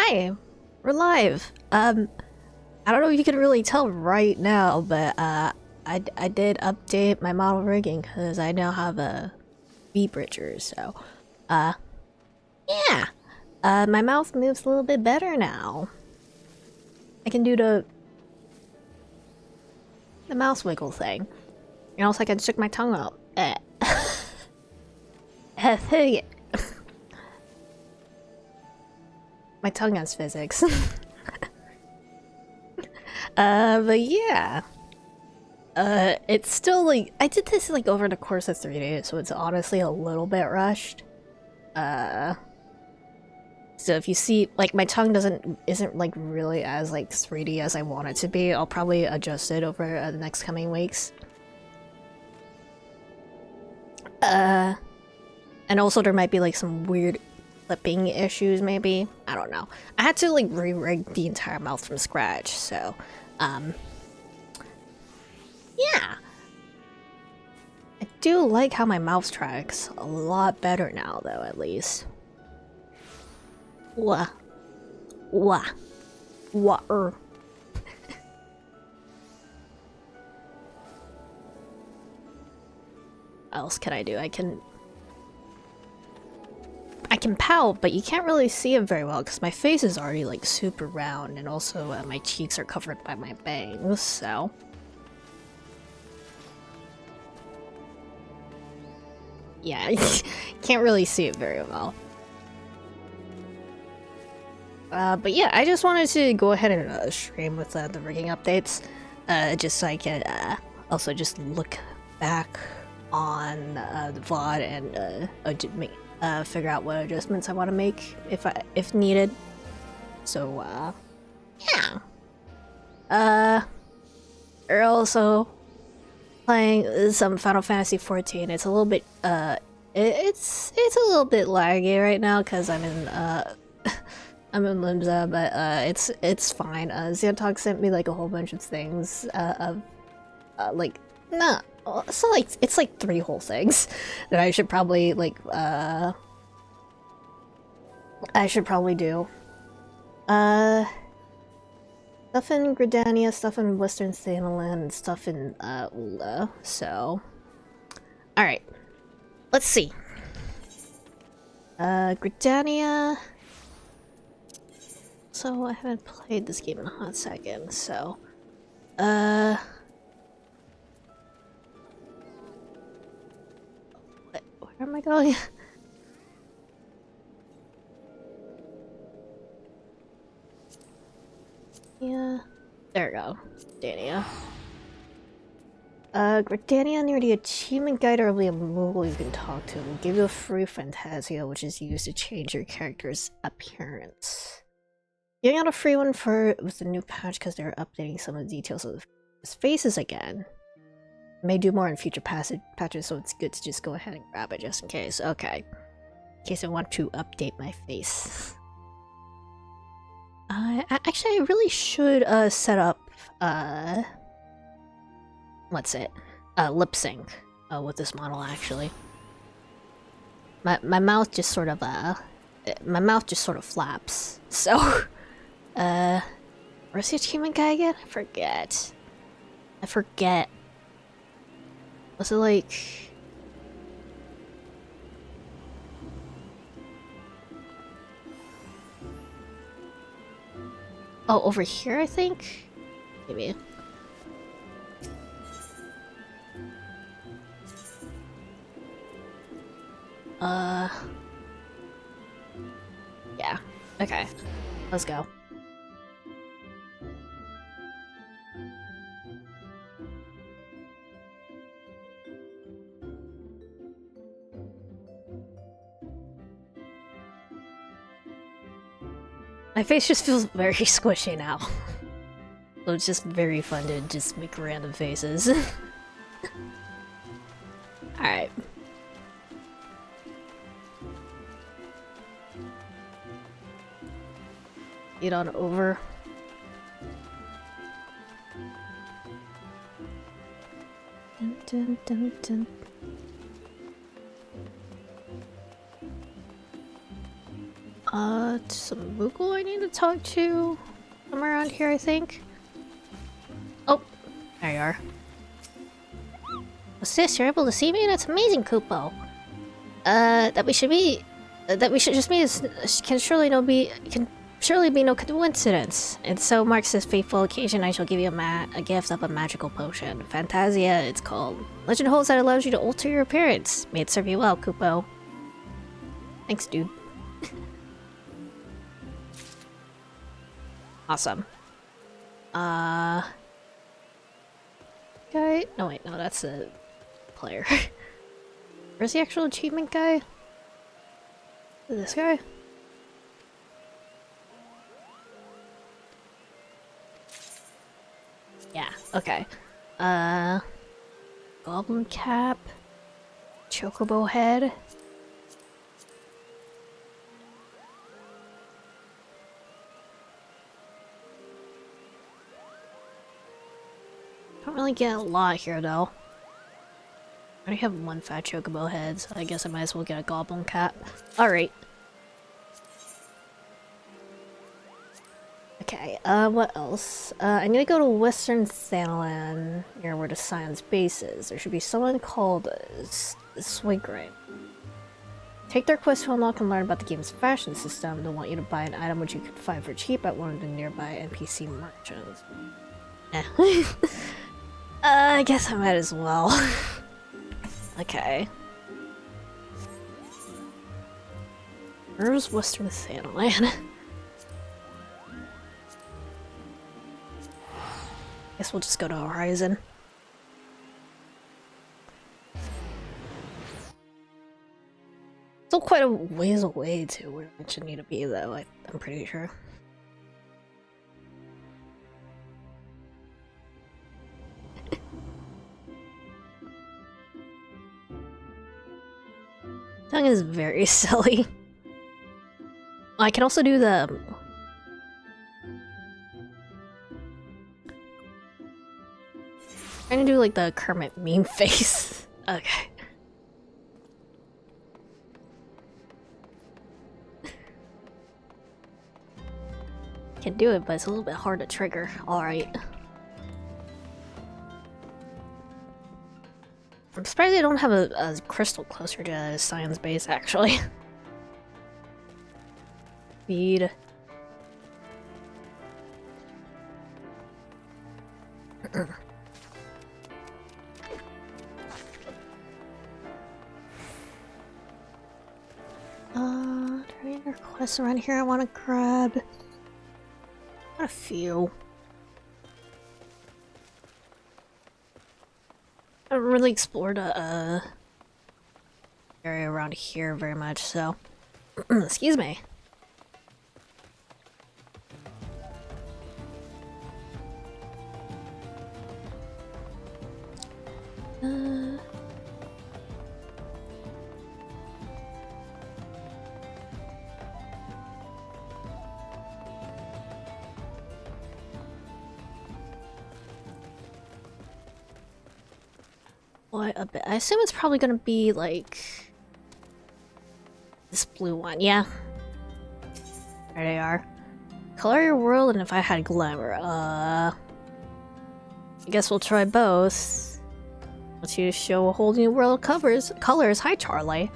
Hi, we're live. I don't know if you can really tell right now, but I did update my model rigging because I now have a V-bridger. So, yeah, my mouth moves a little bit better now. I can do the mouse wiggle thing, and also I can stick my tongue out. My tongue has physics. But yeah. It's still like, I did this like over the course of 3 days, so it's honestly a little bit rushed. So if you see, like, my tongue isn't like really as like 3D as I want it to be, I'll probably adjust it over the next coming weeks. And also there might be like some weird clipping issues maybe, I don't know. I had to like re-rig the entire mouth from scratch, so, yeah. I do like how my mouth tracks a lot better now, though, at least. Wah. Wah. Wah-er. What else can I do? I can pout, but you can't really see it very well because my face is already like super round, and also my cheeks are covered by my bangs, so... yeah, you can't really see it very well. But yeah, I just wanted to go ahead and stream with the rigging updates, just so I can also just look back on the VOD and figure out what adjustments I want to make if needed. So yeah. We're also playing some Final Fantasy XIV. It's a little bit it's a little bit laggy right now because I'm in I'm in Limsa, but it's fine. Xantok sent me like a whole bunch of things of like nah, so like it's like 3 whole things that I should probably like I should probably do. Stuff in Gridania, stuff in Western Thanalan, and stuff in Ula. So, all right, let's see. Gridania. So I haven't played this game in a hot second. So, where am I going? Yeah, there we go. Gridania. Gridania near the achievement guide or a Moogle you can talk to will give you a free Fantasia, which is used to change your character's appearance. Getting out a free one with the new patch because they're updating some of the details of his faces again. May do more in future patches, so it's good to just go ahead and grab it just in case. Okay. In case I want to update my face. Actually, I really should set up what's it? Lip sync with this model actually. My mouth just sort of flaps. So where's the achievement guy again? I forget. Was it like... oh, over here, I think? Maybe. Yeah. Okay. Let's go. My face just feels very squishy now. So it's just very fun to just make random faces. Alright. Get on over. Dun, dun, dun, dun. Some Moogle I need to talk to. Somewhere around here, I think. Oh, there you are. What's this? You're able to see me? That's amazing, Kupo. That we should just meet can surely be no coincidence. And so marks this fateful occasion, I shall give you a gift of a magical potion. Fantasia, it's called. Legend holds that it allows you to alter your appearance. May it serve you well, Kupo. Thanks, dude. Awesome. Guy? No, wait, no, that's a player. Where's the actual achievement guy? Is this guy? Yeah, okay. Goblin cap. Chocobo head. Don't really get a lot here though. I already have one fat chocobo head, so I guess I might as well get a goblin cap. Alright. Okay, what else? I need to go to Western Thanalan, near where the Scion's base is. There should be someone called Swigray. Take their quest to unlock and learn about the game's fashion system. They'll want you to buy an item which you could find for cheap at one of the nearby NPC merchants. Eh. I guess I might as well. Okay. Where's Western Thanalan? Guess we'll just go to Horizon. Still quite a ways away to where it should need to be though, I'm pretty sure. Tongue is very silly. I can also do the... trying to do like the Kermit meme face. Okay. Can do it, but it's a little bit hard to trigger. Alright. I'm surprised they don't have a crystal closer to the Scion's base, actually. Feed. Are there any other quests around here I want to grab? Got a few. I haven't really explored a area around here very much, so excuse me. What a bit. I assume it's probably gonna be like this blue one, yeah. There they are. Color your world, and if I had glamour, I guess we'll try both. Let's you show a whole new world of colors. Hi, Charlie.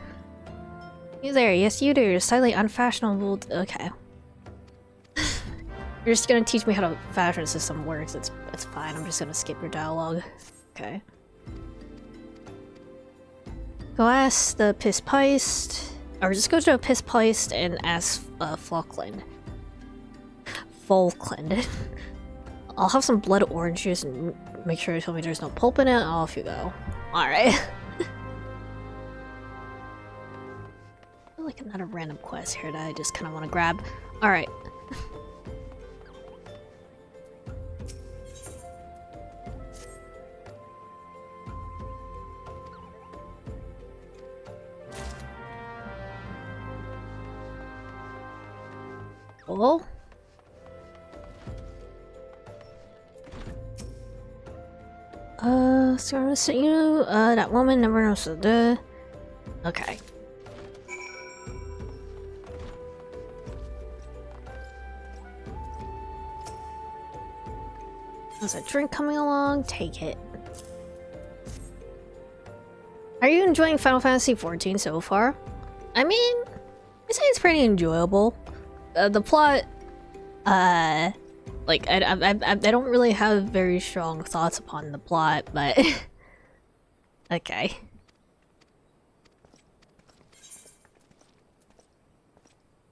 You there? Yes, you do. You're slightly unfashionable. Okay. You're just gonna teach me how the fashion system works. It's fine. I'm just gonna skip your dialogue. Okay. Go ask the Pispeist, or just go to a Pispeist and ask Falkland. I'll have some blood orange juice and make sure you tell me there's no pulp in it. Off you go. Alright. Like another random quest here that I just kind of want to grab. Alright. Cool. So I'm gonna set you, that woman never knows the... Okay. There's a drink coming along. Take it. Are you enjoying Final Fantasy XIV so far? I mean, I say it's pretty enjoyable. The plot, like I don't really have very strong thoughts upon the plot, but okay.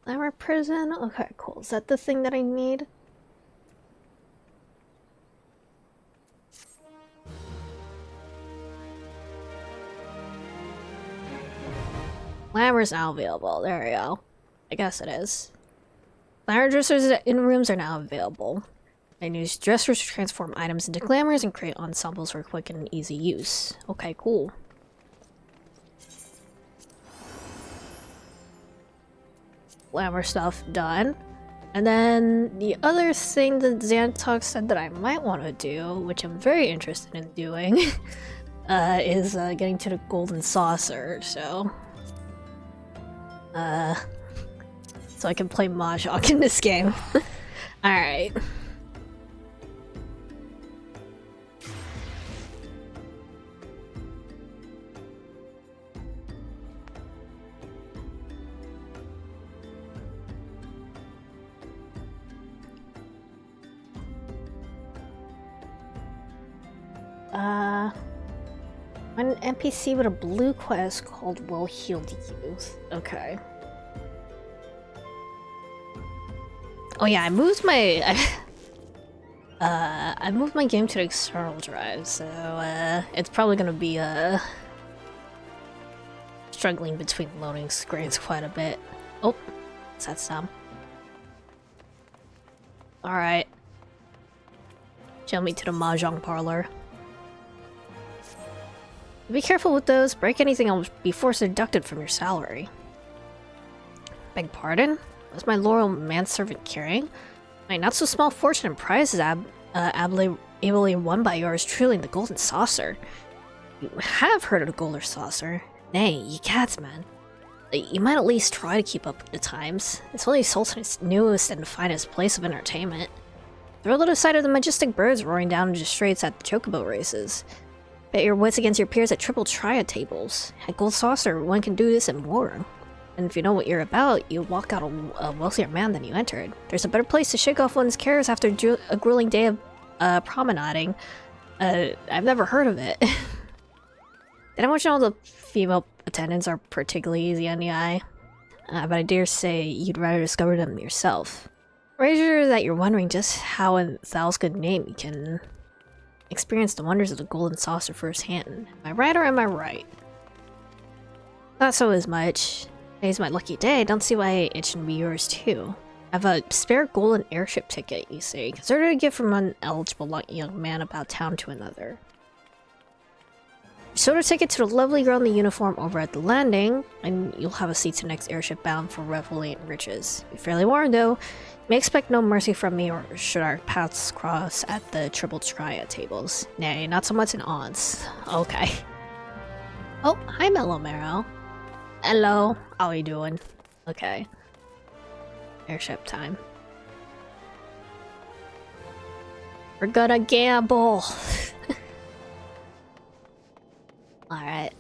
Our prison. Okay, cool. Is that the thing that I need? Glamour's now available. There we go. I guess it is. Glamour dressers in rooms are now available. And use dressers to transform items into glamours and create ensembles for quick and easy use. Okay, cool. Glamour stuff done. And then the other thing that Xantok said that I might want to do, which I'm very interested in doing, is getting to the golden saucer, so I can play Mahjong in this game. Alright. An NPC with a blue quest called Well-Heeled Youth. Okay. Oh yeah, I moved my I moved my game to the external drive, so it's probably gonna be struggling between loading screens quite a bit. Oh, what's that sound? Alright. Show me to the Mahjong parlor. Be careful with those. Break anything, I'll be forced deducted from your salary. Beg pardon? Was my loyal manservant carrying? My not-so-small fortune and prizes ably won by yours truly in the Golden Saucer. You have heard of the Golden Saucer. Nay, ye cats, man. You might at least try to keep up with the times. It's only Sultan's newest and finest place of entertainment. Thrilled at the sight of the majestic birds roaring down into the straits at the chocobo races. Bet your wits against your peers at triple triad tables. At Gold Saucer, one can do this and more. And if you know what you're about, you walk out a wealthier man than you entered. There's a better place to shake off one's cares after a grueling day of promenading. I've never heard of it. Did I mention all the female attendants are particularly easy on the eye? But I dare say you'd rather discover them yourself. Razor that you're wondering just how in Thal's good name you can experience the wonders of the Golden Saucer firsthand. Am I right or am I right? Not so as much. Today's my lucky day. Don't see why it shouldn't be yours too. I have a spare golden airship ticket, you see. Consider it a gift from one eligible young man about town to another. Sort a ticket to the lovely girl in the uniform over at the landing, and you'll have a seat to the next airship bound for revelry and riches. Be fairly warned though, you may expect no mercy from me or should our paths cross at the triple triad tables. Nay, not so much in odds. Okay. Oh, hi Mellow Marrow. Hello, how are you doing? Okay. Airship time. We're gonna gamble! Alright.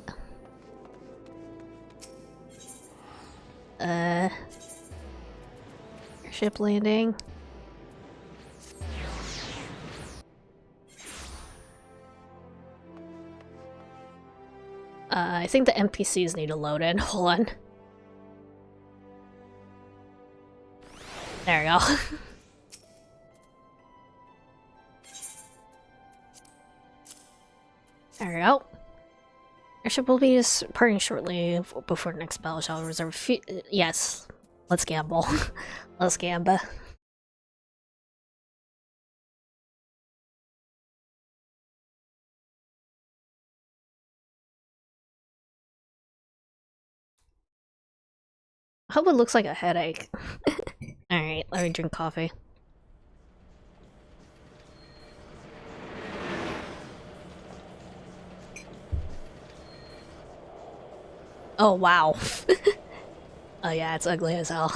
Airship landing. I think the NPCs need to load in. Hold on. There we go. There we go. Airship will be departing shortly before the next battle. Shall reserve a few. Yes. Let's gamble. Let's gamble. I hope it looks like a headache. Alright, let me drink coffee. Oh, wow. Oh yeah, it's ugly as hell.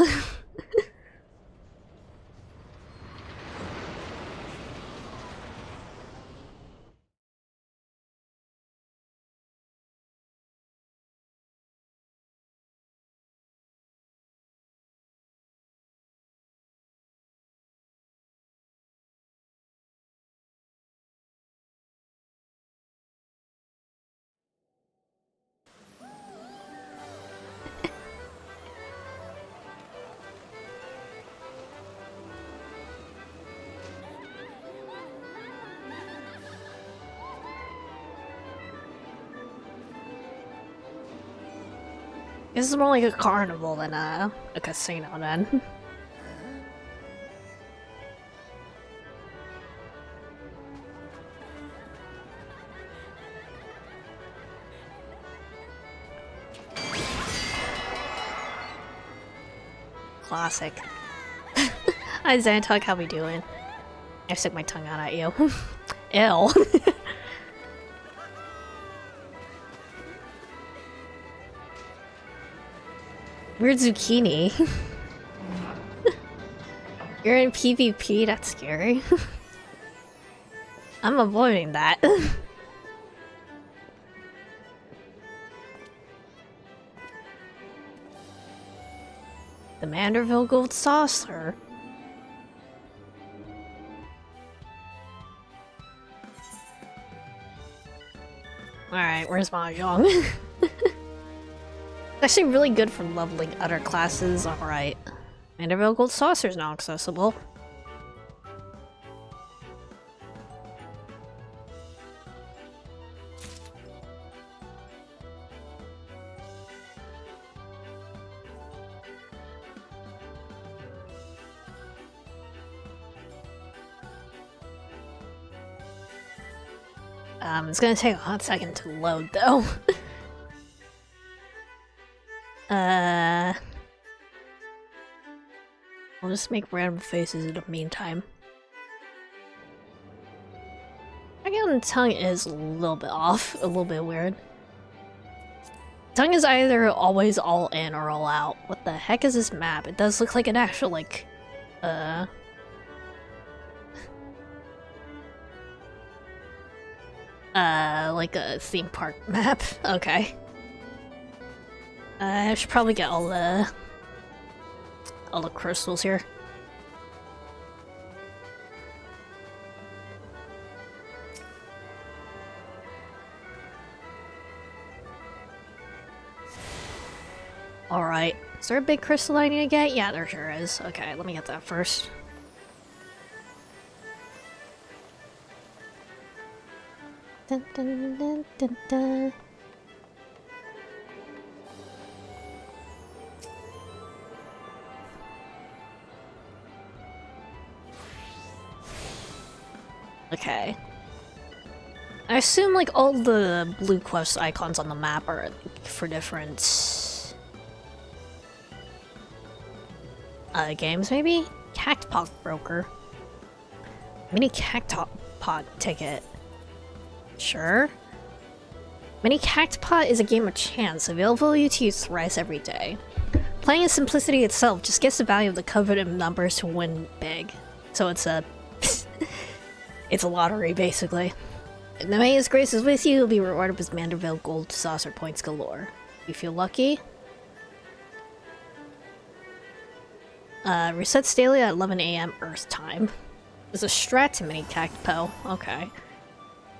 This is more like a carnival than a casino then. Classic. Hi Xantok, how we doing? I stuck my tongue out at you. Ew. Weird zucchini. You're in PvP? That's scary. I'm avoiding that. The Manderville Gold Saucer. Alright, where's Mahjong? It's actually really good for leveling other classes. Alright. Manderville Gold Saucer is now accessible. It's gonna take a hot second to load though. I'll just make random faces in the meantime. Again, the tongue is a little bit off, a little bit weird. Tongue is either always all in or all out. What the heck is this map? It does look like an actual, like, like a theme park map. Okay. I should probably get all the crystals here. Alright. Is there a big crystal I need to get? Yeah, there sure is. Okay, let me get that first. Dun, dun, dun, dun, dun. Okay. I assume like all the blue quest icons on the map are for different games, maybe? Cactpot Broker. Mini Cactpot ticket. Sure. Mini Cactpot is a game of chance, available to use thrice every day. Playing in simplicity itself just gets the value of the coveted numbers to win big. So it's a... it's a lottery, basically. If the May His Grace is with you, you'll be rewarded with Manderville Gold Saucer points galore. You feel lucky? Resets daily at 11 AM Earth time. There's a strat to Mini Cactpo. Okay.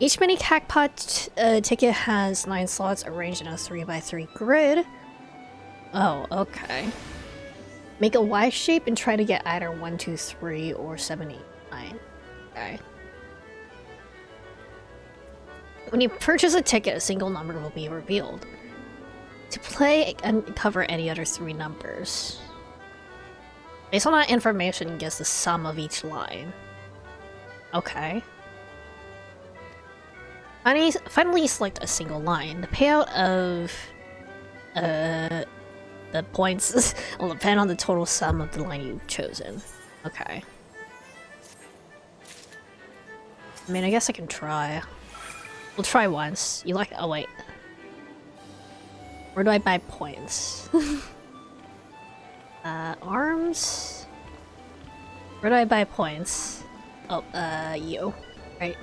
Each Mini Cactpot ticket has 9 slots arranged in a 3x3 grid. Oh, okay. Make a Y shape and try to get either 1, 2, 3 or 7, 8, 9. Okay. When you purchase a ticket, a single number will be revealed. To play and cover any other 3 numbers. Based on that information, guess the sum of each line. Okay. Finally select a single line. The payout of the points will depend on the total sum of the line you've chosen. Okay. I mean, I guess I can try. We'll try once. You like- oh wait. Where do I buy points? Arms? Where do I buy points? Oh, you. Right.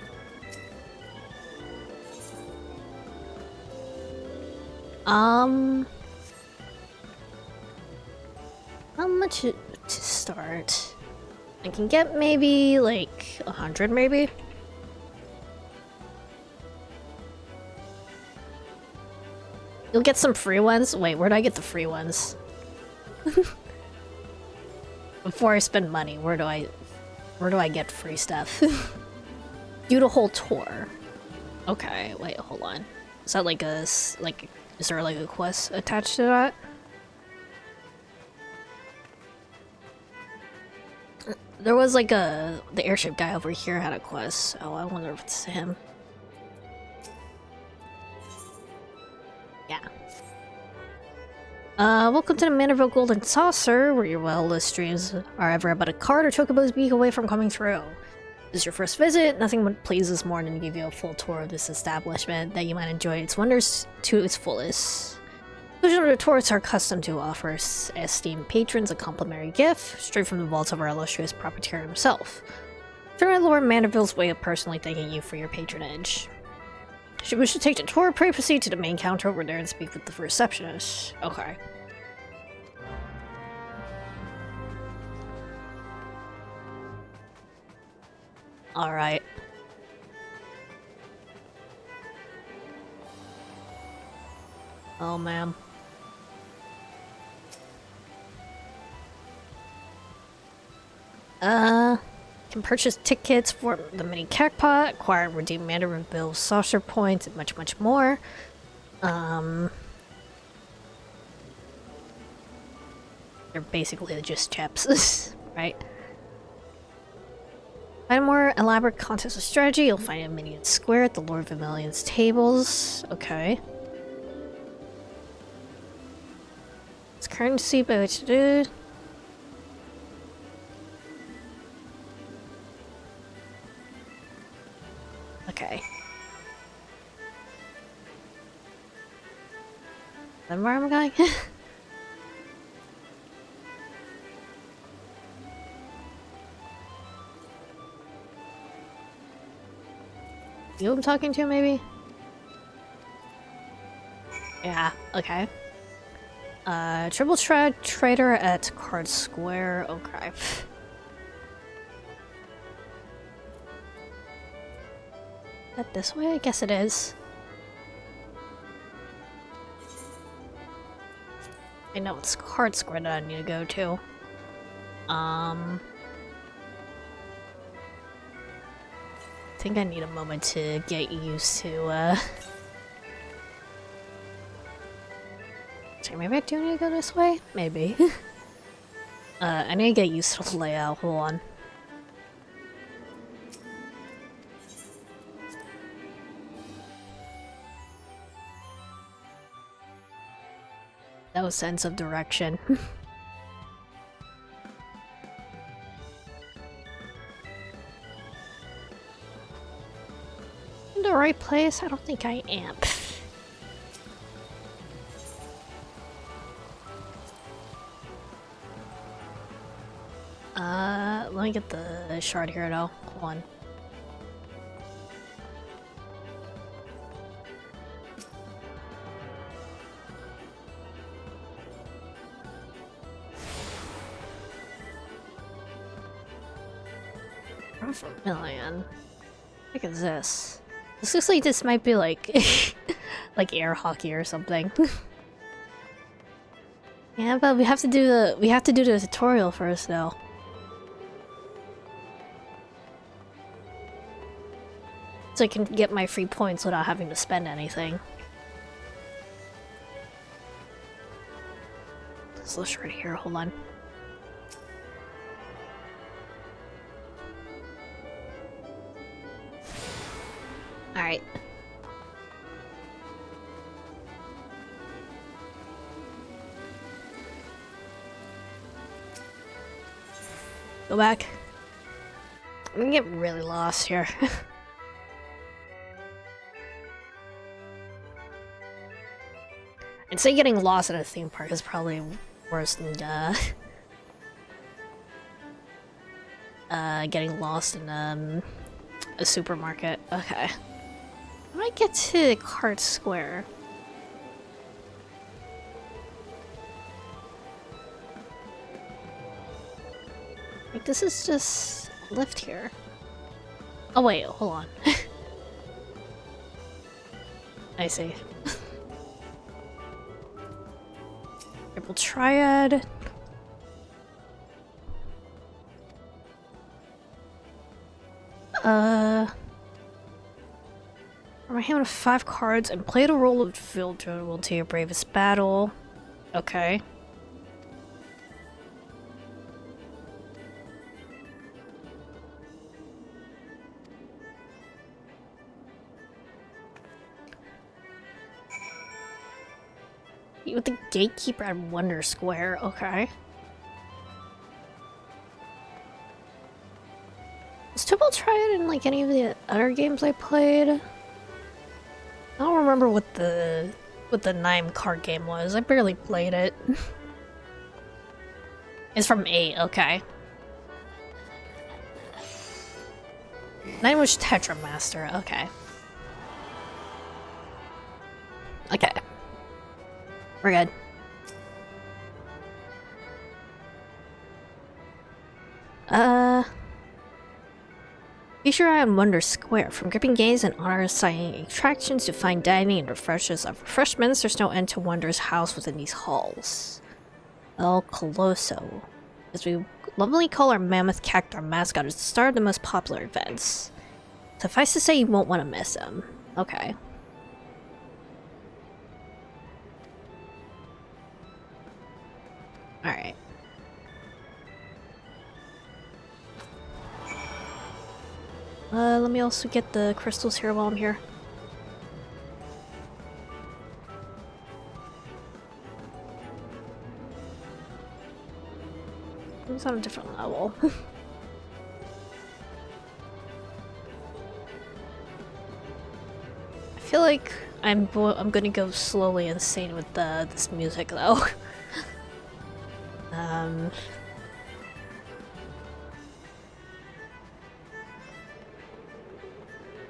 How much to start? I can get maybe like 100 maybe? You'll get some free ones? Wait, where do I get the free ones? Before I spend money, where do I get free stuff? Do the whole tour. Okay, wait, hold on. Is that like a, is there like a quest attached to that? There was like the airship guy over here had a quest. Oh, I wonder if it's him. Yeah. Welcome to the Manorville Golden Saucer, where your wildest dreams are ever about a card or chocobo's beak away from coming true. This is your first visit. Nothing pleases more than to give you a full tour of this establishment that you might enjoy its wonders to its fullest. Usually, tourists are accustomed to offer esteemed patrons a complimentary gift straight from the vaults of our illustrious proprietor himself. During Lord Manorville's way of personally thanking you for your patronage. Should we take the tour, pray proceed to the main counter over there and speak with the receptionist. Okay. Alright. Oh, man. Can purchase tickets for the mini Cacpot, acquire and redeem Manorville saucer points, and much, much more. They're basically just chips, right? Find a more elaborate contest of strategy, you'll find a minion square at the Lord Vermillion's tables. Okay. It's currency, but what to do? Okay. Then where am I going? You I'm talking to, maybe? Yeah, okay. Triple Trader at Card Square. Okay. That this way? I guess it is. I know it's Card Square that I need to go to. I think I need a moment to get used to, Sorry, maybe I do need to go this way? Maybe. I need to get used to the layout. Hold on. No sense of direction. In the right place? I don't think I am. Let me get the shard here though. Hold on. Vermilion. What is this? This looks like this might be like like air hockey or something. Yeah, but we have to do the tutorial first though. So I can get my free points without having to spend anything. This looks right here, hold on. Alright. Go back. I'm gonna get really lost here. I'd say getting lost at a theme park is probably worse than getting lost in a supermarket. Okay. How do I get to Cart Square? Like, this is just a lift here. Oh wait, hold on. I see. Triple Triad. From my hand with 5 cards and play the role of vulnerable to your bravest battle. Okay. With the gatekeeper at Wonder Square, okay. Was Tibble tried in like any of the other games I played? I don't remember what the Nime card game was. I barely played it. It's from 8, okay. 9 was Tetra Master, okay. Okay. We're good. Feature eye on Wonder Square. From gripping games and honor-signing attractions to fine dining and refreshments, there's no end to Wonder's house within these halls. El Colosso. As we lovingly call our mammoth cactus mascot, is the star of the most popular events. Suffice to say, you won't want to miss him. Okay. Alright. Let me also get the crystals here while I'm here. It's on a different level. I feel like I'm gonna go slowly insane with this music though.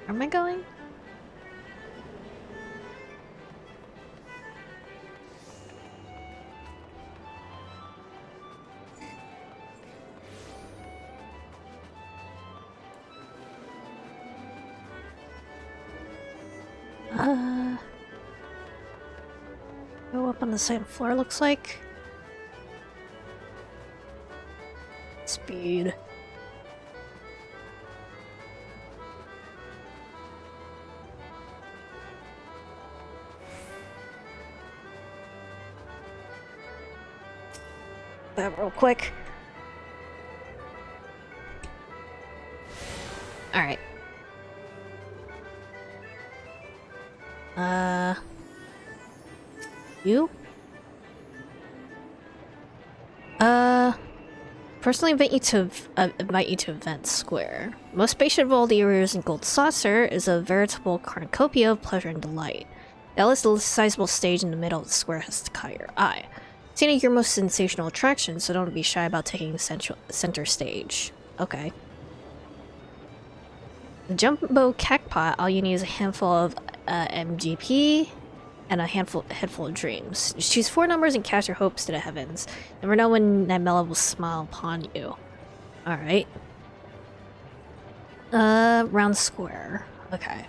Where am I going? Go up on the same floor, looks like. Speed. That real quick. Alright. You? Personally invite you to Event Square. Most patient of all the areas in Gold Saucer is a veritable cornucopia of pleasure and delight. That is the sizable stage in the middle of the square has to catch your eye. It's one of your most sensational attractions, so don't be shy about taking the center stage. Okay. The Jumbo Cactpot, all you need is a handful of MGP and a headful of dreams. Just choose 4 numbers and cast your hopes to the heavens. Never know when Nightmela will smile upon you. Alright. Round square. Okay.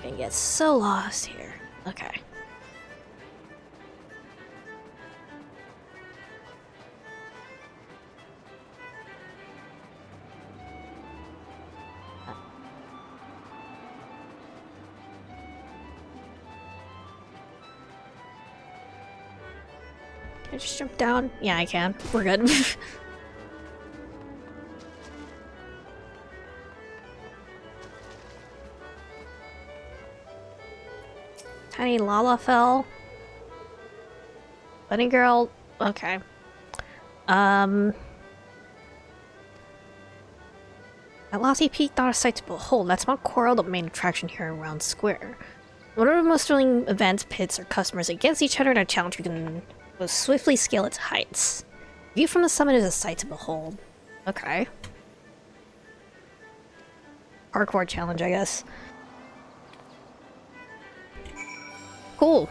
Gonna get so lost here. Okay. Can I just jump down? Yeah, I can. We're good. Tiny Lalafell. Bunny girl. Okay. At Lofty Peak, not a sight to behold. That's Mount Coral, the main attraction here around Square. One of the most thrilling events pits our customers against each other in a challenge you can most swiftly scale its heights. View from the summit is a sight to behold. Okay. Parkour challenge, I guess. Cool.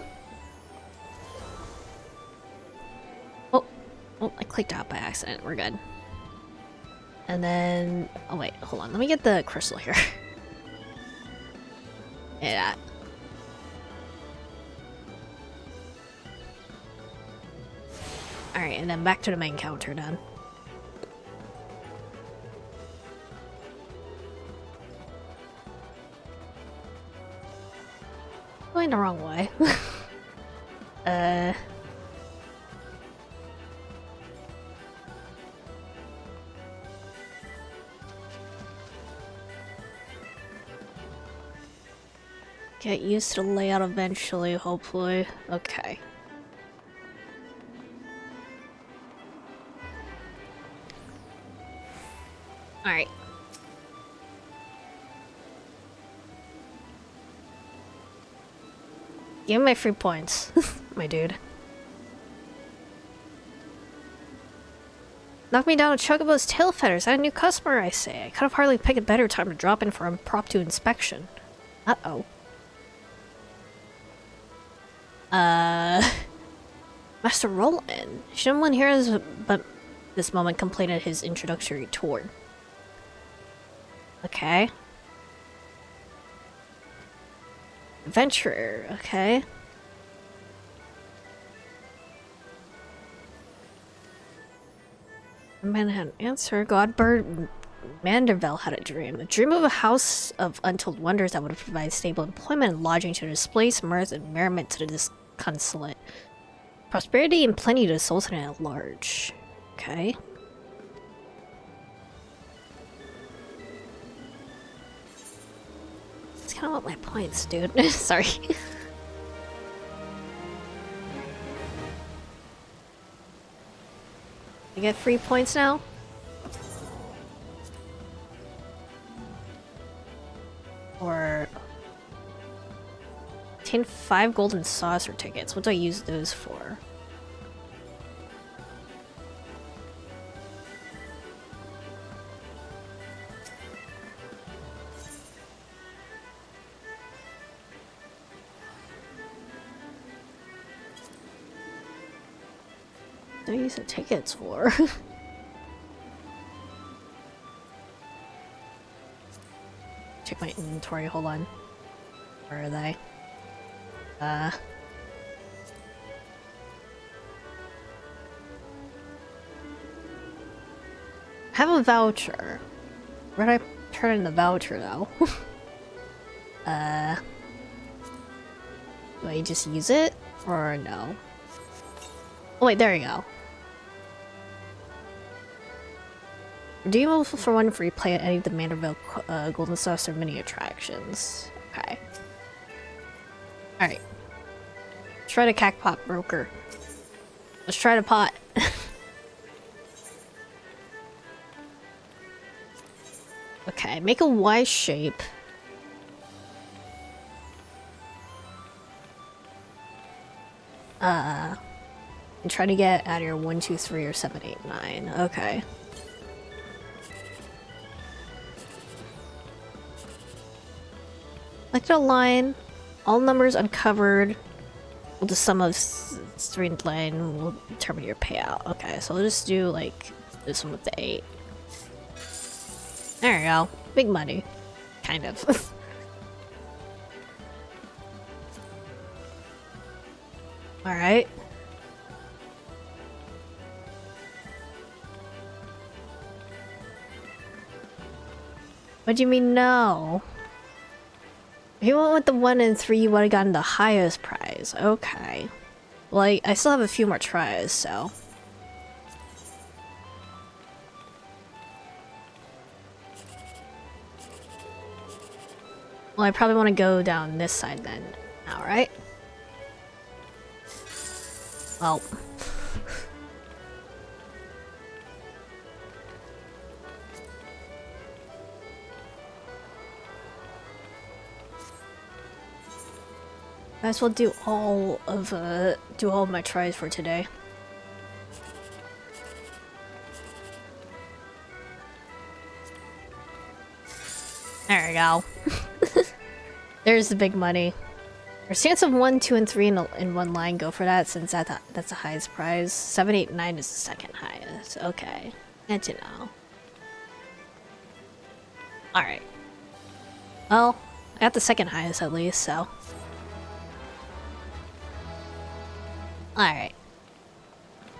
Oh, I clicked out by accident. We're good. And then... oh wait, hold on. Let me get the crystal here. Yeah. Alright, and then back to the main counter then. Going the wrong way. Get used to the layout eventually, hopefully. Okay. Alright. Give me my free points, my dude. Knock me down with Chocobo's tail feathers. I had a new customer, I say. I could have hardly picked a better time to drop in for a impromptu inspection. Uh-oh. Master Roland. Should one hear us but this moment completed his introductory tour. Okay. Adventurer, okay. The man had an answer. Godbird Manderville had a dream. A dream of a house of untold wonders that would provide stable employment and lodging to the displaced, mirth and merriment to the disconsolate. Prosperity and plenty to the Sultanate at large. Okay. That's kind of what my points, dude. Sorry. I get 3 points now? Or... obtain 5 golden saucer tickets. What do I use those for? What do I use the tickets for? Check my inventory, hold on. Where are they? Have a voucher. Where did I turn in the voucher though? Do I just use it? Or no? Oh wait, there you go. Redeemable for one free play at any of the Manderville Golden Saucer mini attractions. Okay. Alright. Try to cackpot broker. Let's try to pot. Okay, make a Y shape. And try to get out of your 1, 2, 3, or 7, 8, 9. Okay. Select a line. All numbers uncovered. Well, the sum of 3 and 9 will determine your payout. Okay, so we'll just do like this one with the 8. There you go. Big money. Kind of. Alright. What do you mean no? If you went with the 1 and 3, you would have gotten the highest prize. Okay. Well, I still have a few more tries, so... Well, I probably want to go down this side then. Alright. Well... Might as well do all of my tries for today. There we go. There's the big money. There's chance of 1, 2, and 3 in one line. Go for that since that's the highest prize. 7, 8, 9 is the second highest. Okay, good to know. All right. Well, I got the second highest at least, so. Alright.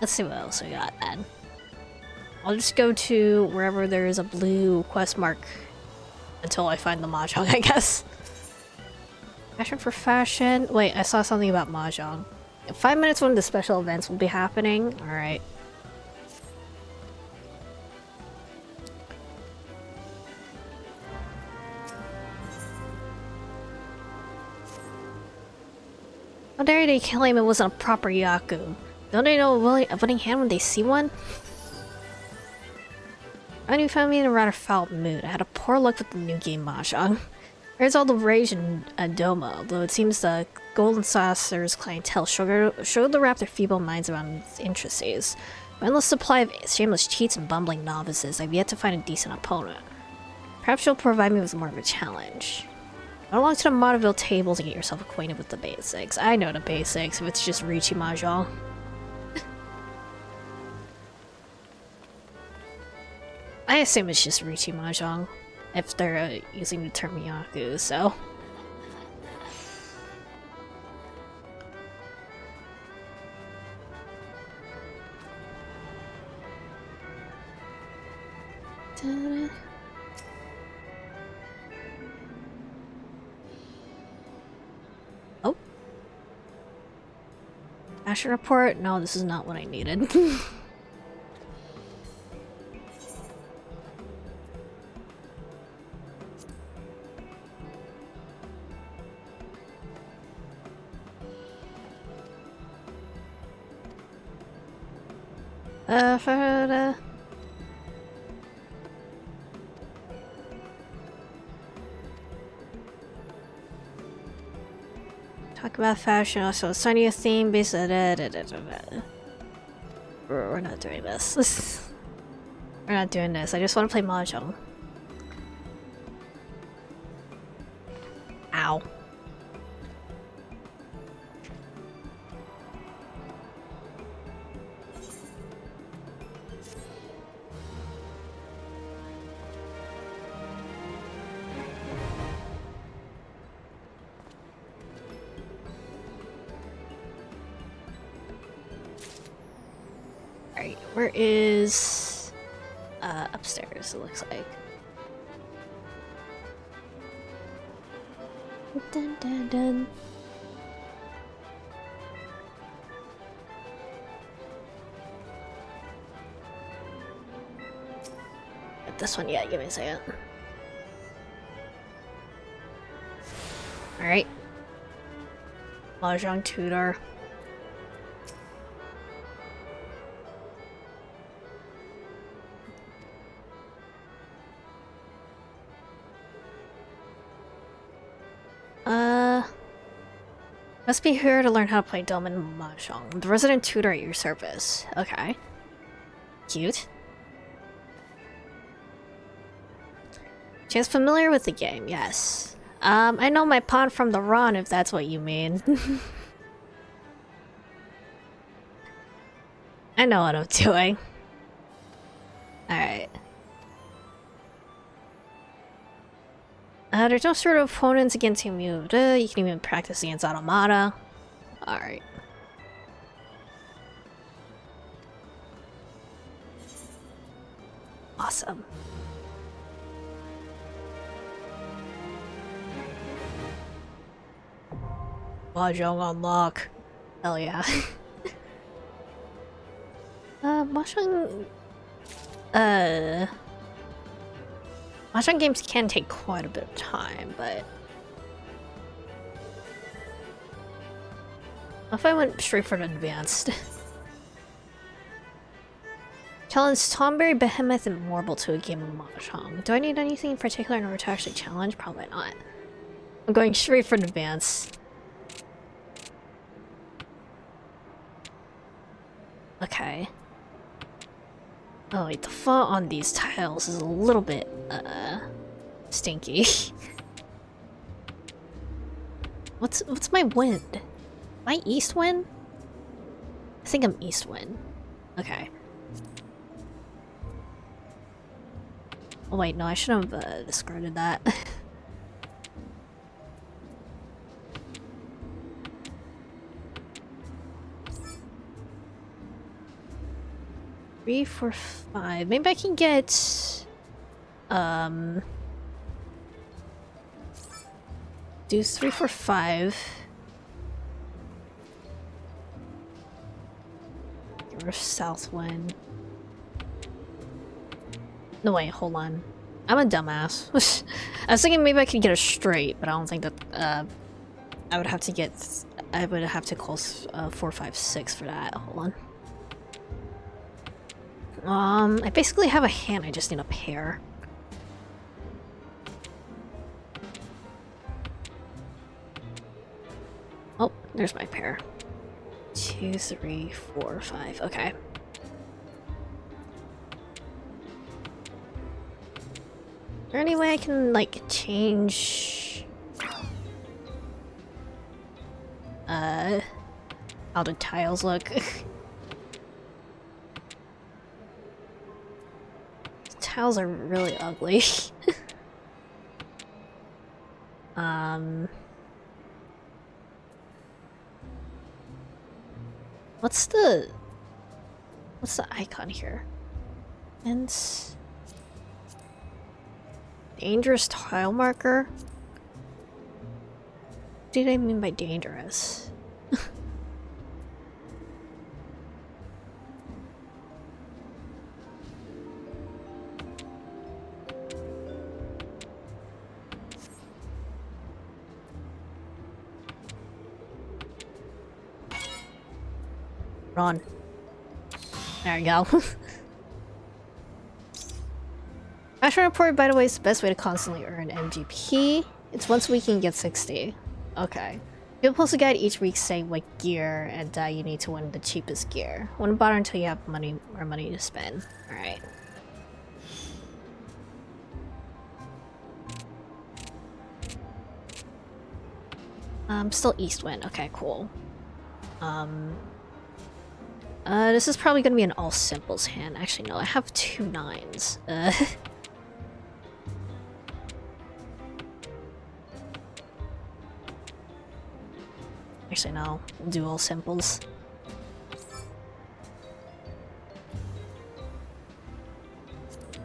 Let's see what else we got then. I'll just go to wherever there is a blue quest mark until I find the Mahjong, I guess. Fashion for fashion. Wait, I saw something about Mahjong. In 5 minutes when the special events will be happening. Alright. How dare they claim it wasn't a proper Yaku? Don't they know a willing hand when they see one? And you found me in a rather foul mood. I had a poor luck with the new game Mahjong. There's all the rage in Doma, though it seems the Golden Saucer's clientele showed to wrap their feeble minds around its intricacies. With an endless supply of shameless cheats and bumbling novices, I've yet to find a decent opponent. Perhaps you'll provide me with more of a challenge. Go along to the Maudeville tables and get yourself acquainted with the basics. I know the basics, if it's just Riichi Mahjong. I assume it's just Riichi Mahjong, if they're using the term Yaku, so... Ta-da. Oh. Fashion report? No, this is not what I needed. Talk about fashion, also assigning a theme based on We're not doing this. We're not doing this. I just want to play Mahjong. Ow. Alright, where is... upstairs, it looks like. Dun dun dun. This one, yeah, give me a second. Alright. Mahjong tutor. Must be here to learn how to play Dome and Mahjong. The resident tutor at your service. Okay. Cute. She's familiar with the game, yes. I know my pawn from the run, if that's what you mean. I know what I'm doing. Alright. There's no sort of opponents against whom you can even practice against Automata. Alright. Awesome. Mahjong unlock. Hell yeah. Mahjong... Mahjong games can take quite a bit of time, but... What if I went straight for the advanced? Challenge Tomberry, Behemoth, and Morble to a game of Mahjong. Do I need anything in particular in order to actually challenge? Probably not. I'm going straight for the advanced. Okay. Oh wait, the font on these tiles is a little bit, stinky. What's my wind? Am I east wind? I think I'm east wind. Okay. Oh wait, no, I should have discarded that. 3, 4, 5. Maybe I can get do 3, 4, 5. Or south wind. No wait, hold on. I'm a dumbass. I was thinking maybe I could get a straight, but I don't think that I would have to get I would have to call 456 for that. Hold on. I basically have a hand, I just need a pair. Oh, there's my pair. 2, 3, 4, 5. Okay. Is there any way I can, like, change... how the tiles look? The tiles are really ugly. What's the icon here? And dangerous tile marker? What did I mean by dangerous? Run. There you go. Fashion report, by the way, is the best way to constantly earn MGP. It's once a week you can get 60. Okay. You'll post a guide each week saying what gear and you need to win the cheapest gear. Wouldn't bother until you have money to spend. Alright. Still east wind. Okay, cool. This is probably gonna be an all simples hand. Actually, no, I have 2 9s. Actually, no. We'll do all simples.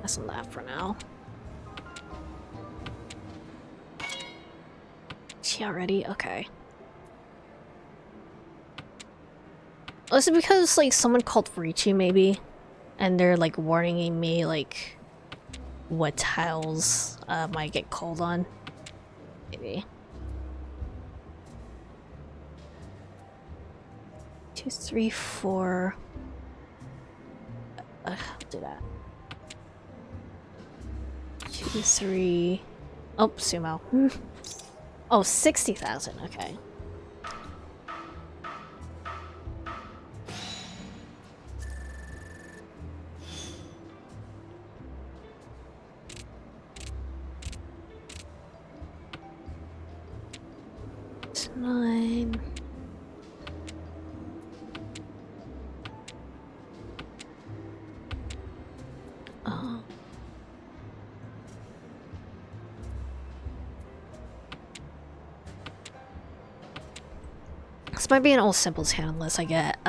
That's on that for now. Is she already? Okay. Oh, is it because, like, someone called Ricci, maybe? And they're, like, warning me, like, what tiles might get called on? Maybe. 2, 3, 4... I'll do that. 2, 3... Oh, sumo. Oh, 60,000, okay. It's 9... This might be an all simples hand unless I get,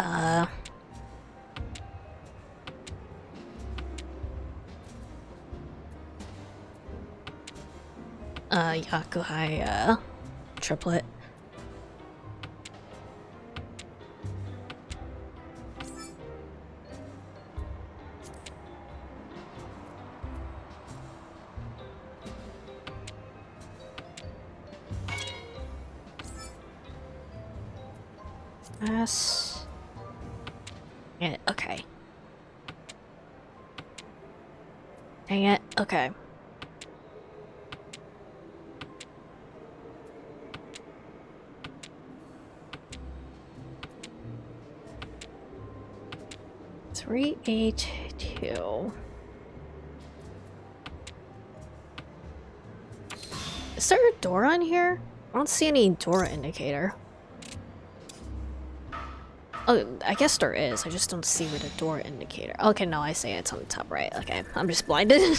Yakuhai, triplet. Yeah, okay. Dang it, okay. Three, 8, 2. Is there a door on here? I don't see any door indicator. Oh, I guess there is. I just don't see where the door indicator. Okay, no, I see it's on the top right. Okay, I'm just blinded.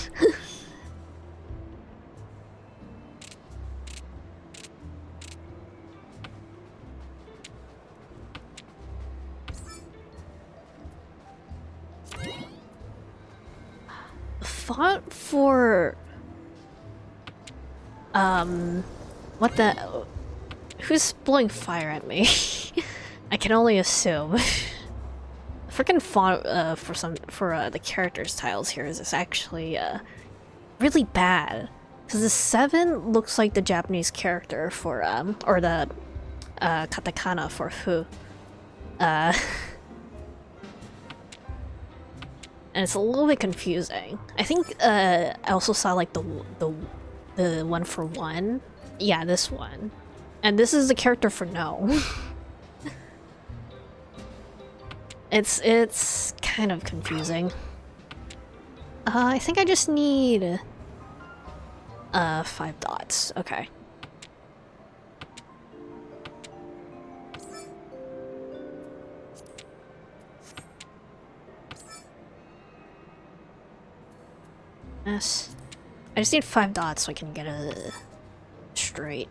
Font for... What the... Who's blowing fire at me? I can only assume. Freaking font for the characters tiles here is actually really bad. Because the 7 looks like the Japanese character for or the katakana for who. And it's a little bit confusing. I think I also saw like the one for one. Yeah, this one. And this is the character for no. It's kind of confusing. I think I just need 5 dots. Okay. Yes. I just need 5 dots so I can get a straight.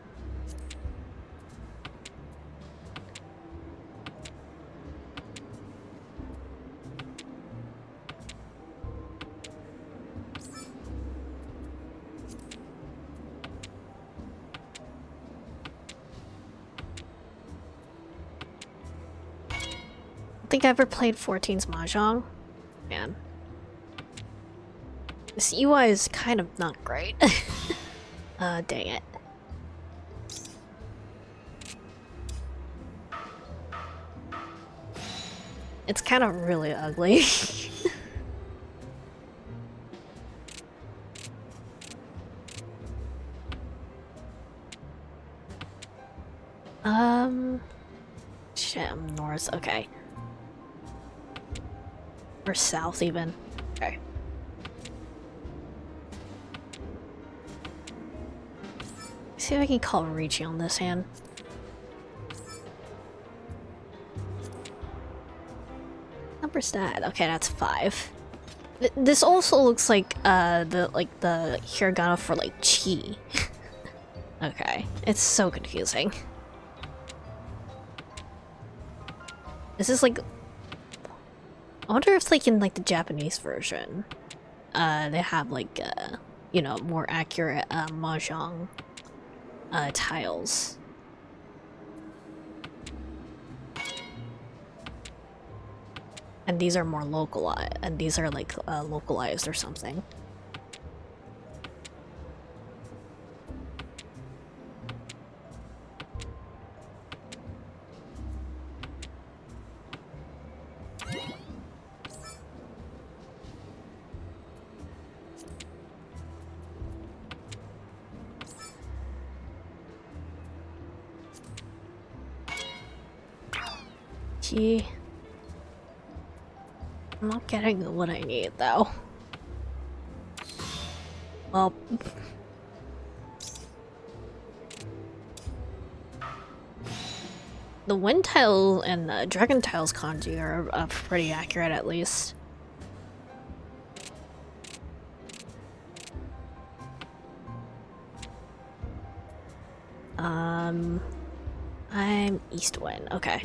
I think I ever played 14's Mahjong. Man. This UI is kind of not great. Dang it. It's kind of really ugly. Shit, I'm north, okay. Or south even. Okay. See if I can call Ricci on this hand. Number's that? Okay, that's 5. This also looks like the hiragana for like chi. Okay, it's so confusing. This is like, I wonder if like in like the Japanese version, they have like you know, more accurate mahjong tiles. And these are more localized, and these are like localized or something. Gee. I'm not getting what I need, though. Well... the wind tile and dragon tiles kanji are pretty accurate, at least. I'm east wind, okay.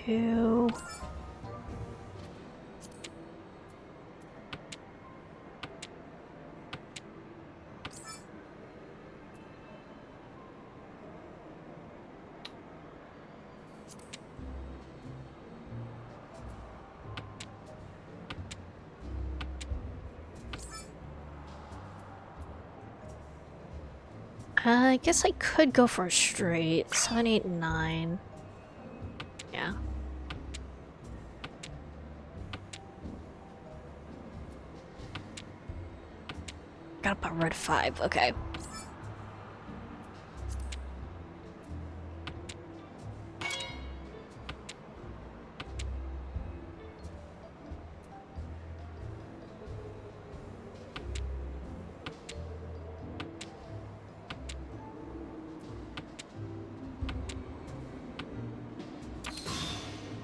Two. I guess I could go for a straight. 7, 8, 9. Yeah. Got up on red 5, okay.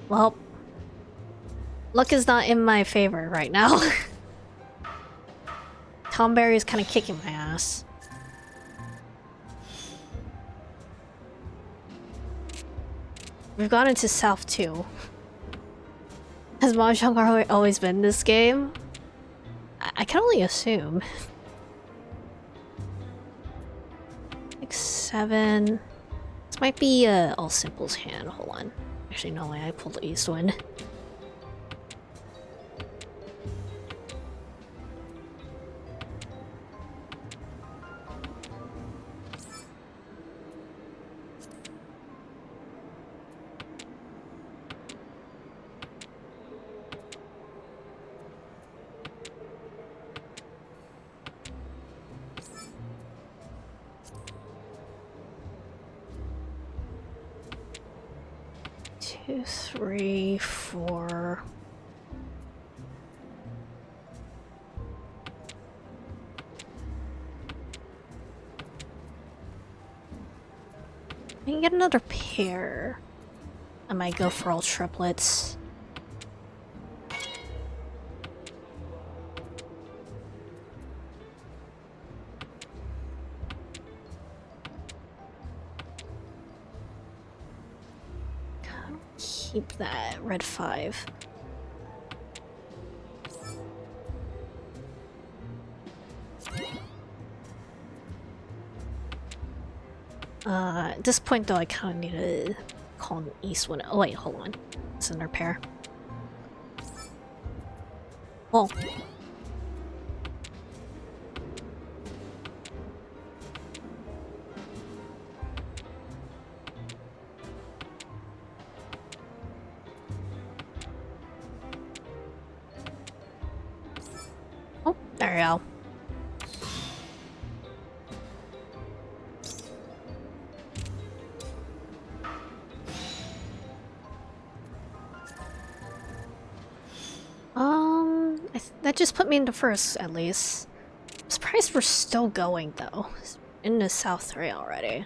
Well, luck is not in my favor right now. Tom Berry is kind of kicking my ass. We've gone into South 2. Has Mahjong always been this game? I can only assume. XIV. This might be All Simple's hand. Hold on. Actually, no way. I pulled the East Wind. Two, three, four. I can get another pair. I might go for all triplets. Keep that red 5. At this point though, I kind of need to call an East Wind. Oh wait, hold on. It's another pair. Oh. Oh, there we go. That just put me into first, at least. I'm surprised we're still going, though. In the South 3 already.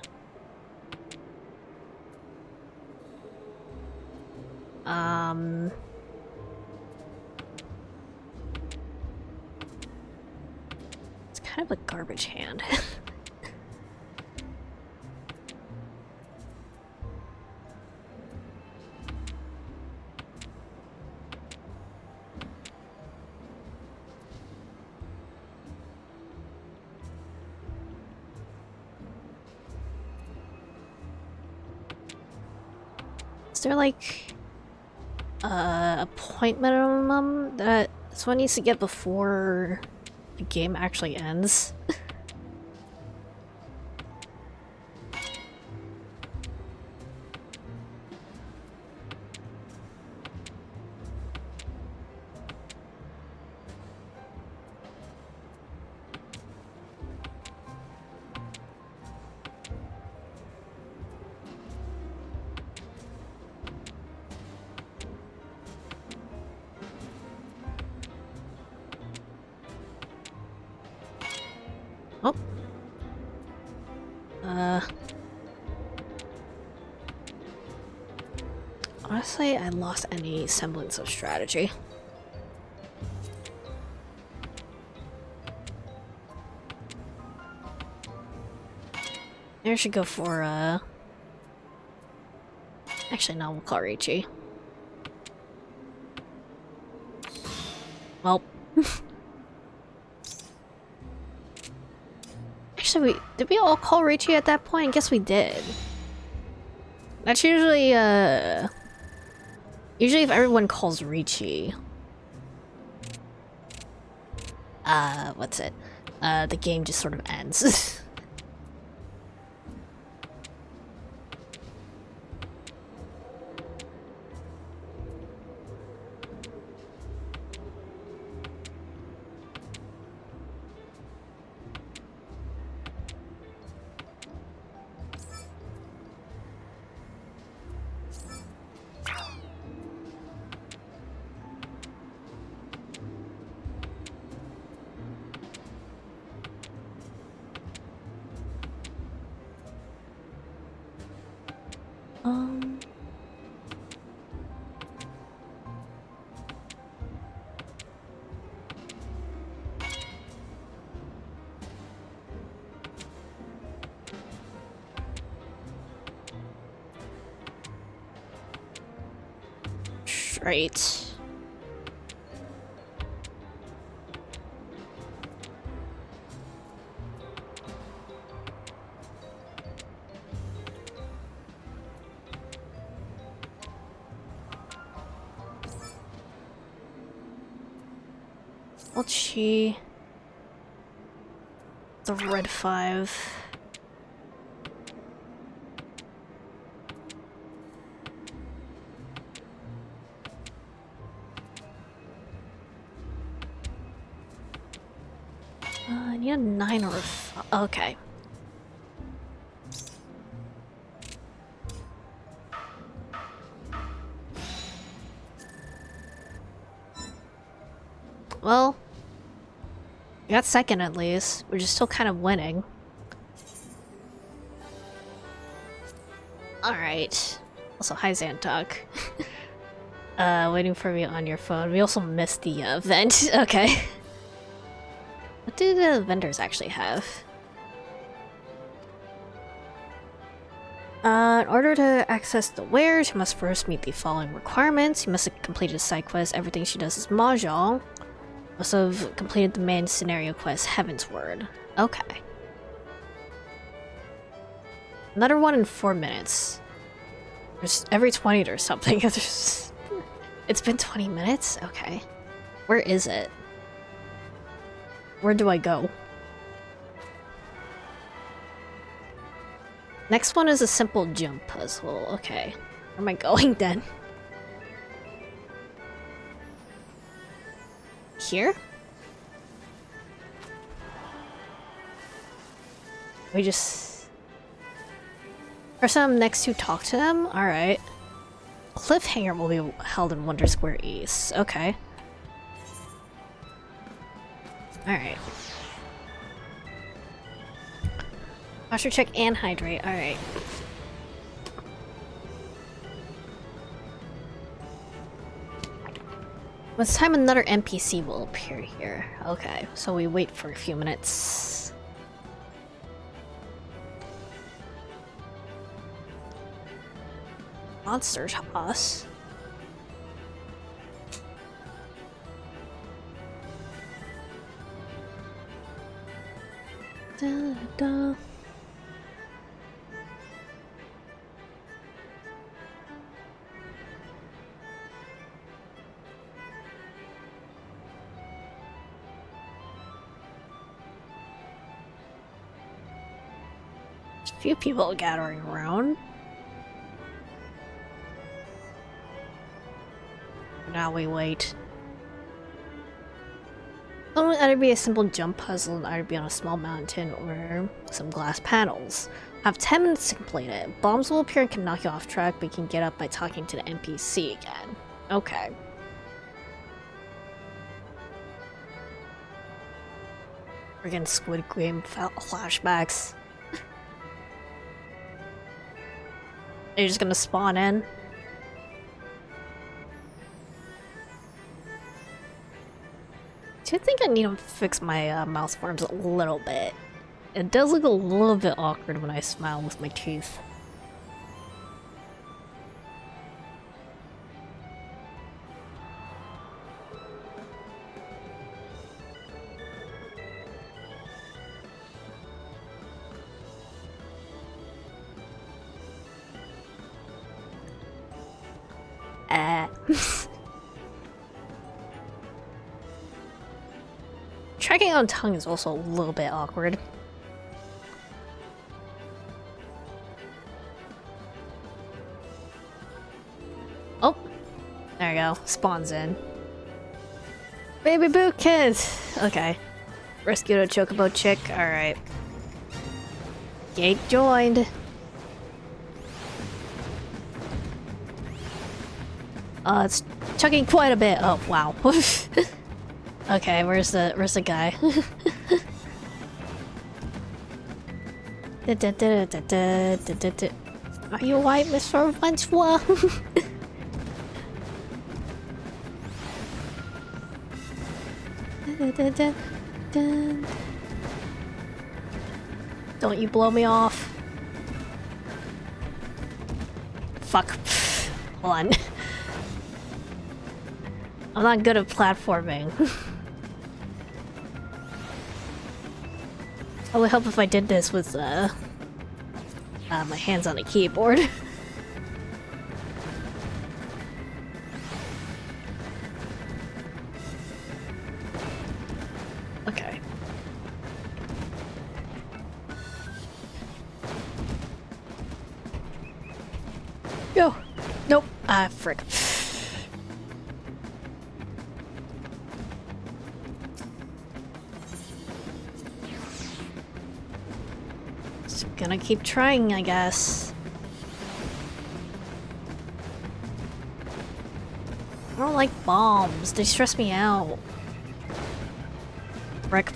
It's kind of a garbage hand. Is there like a point minimum that someone needs to get before the game actually ends? Oh. Honestly, I lost any semblance of strategy. Maybe I should go for, actually, no, we'll call Ricci. Well. Actually, did we all call Ricci at that point? I guess we did. That's usually, usually if everyone calls Ricci, what's it? The game just sort of ends. Right. Mochi. The red 5. I need a 9 or a 5. Okay. Well, we got second at least, which is still kind of winning. Alright. Also, hi Zantok. Waiting for me on your phone. We also missed the event. Okay. What do the vendors actually have? In order to access the wares, you must first meet the following requirements. You must have completed a side quest. Everything she does is mahjong. Must have completed the main scenario quest, Heaven's Word. Okay. Another one in 4 minutes. There's every 20 or something. It's been 20 minutes? Okay. Where is it? Where do I go? Next one is a simple jump puzzle. Okay. Where am I going then? Here? We just... Person I'm next to talk to them? Alright. Cliffhanger will be held in Wonder Square East. Okay. Alright. Posture check and hydrate. Alright. When it's time, another NPC will appear here. Okay, so we wait for a few minutes. Monster toss. Da, da. There's a few people gathering around. Now we wait. It will either be a simple jump puzzle and either be on a small mountain or some glass panels. I have 10 minutes to complete it. Bombs will appear and can knock you off track, but you can get up by talking to the NPC again. Okay. We're getting Squid Game flashbacks. Are you just gonna spawn in? I think I need to fix my mouth forms a little bit. It does look a little bit awkward when I smile with my teeth. Tracking on tongue is also a little bit awkward. Oh, there you go. Spawns in. Baby boot kids. Okay. Rescued a chocobo chick. All right. Gate joined. It's chugging quite a bit. Oh wow. Okay, where's the guy? Are you white, Mr. Francois? Don't you blow me off. Fuck. Hold on. I'm not good at platforming. I would help if I did this with my hands on the keyboard. Go! Nope. Ah, frick. Just gonna keep trying, I guess. I don't like bombs. They stress me out. Frick.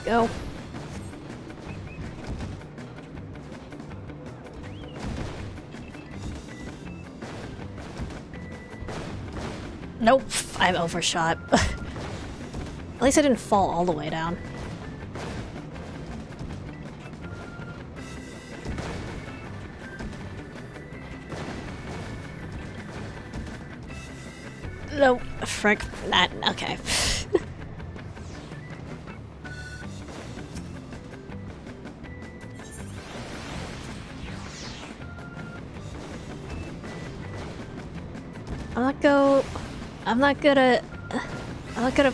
Go. Nope, I overshot. At least I didn't fall all the way down. Nope, frick, that, okay. I'm not good at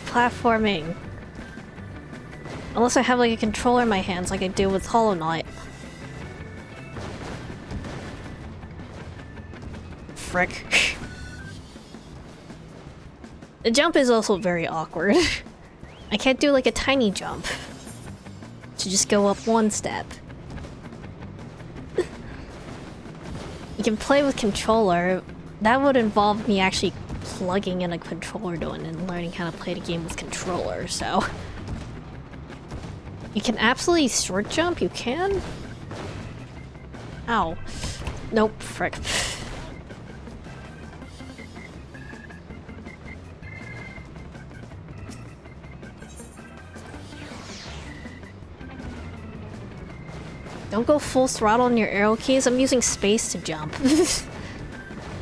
platforming. Unless I have like a controller in my hands like I do with Hollow Knight. Frick. The jump is also very awkward. I can't do like a tiny jump. To just go up one step. You can play with controller. That would involve me actually plugging in a controller to it and learning how to play the game with controller, so... You can absolutely short jump, you can? Ow. Nope, frick. Don't go full throttle on your arrow keys, I'm using space to jump.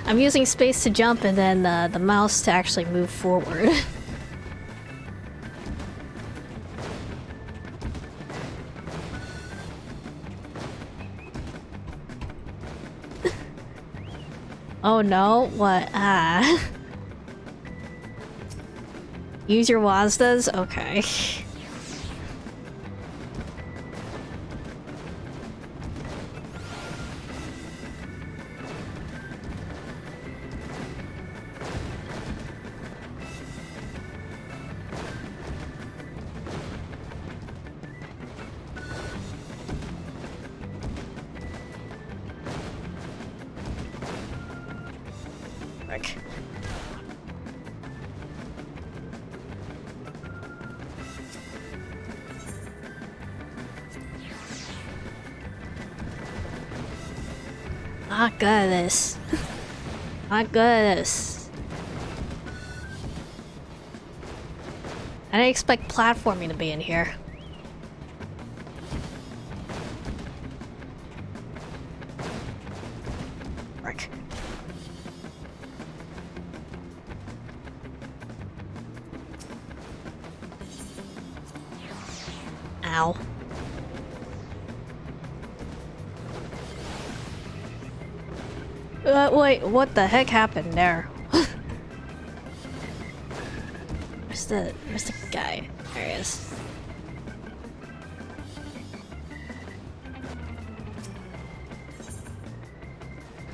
I'm using space to jump and then the mouse to actually move forward. Oh no, what? Ah. Use your WASDas? Okay. Not good at this. Not good at this. I didn't expect platforming to be in here. Frick. Ow. Wait, what the heck happened there? Where's the guy? There he is.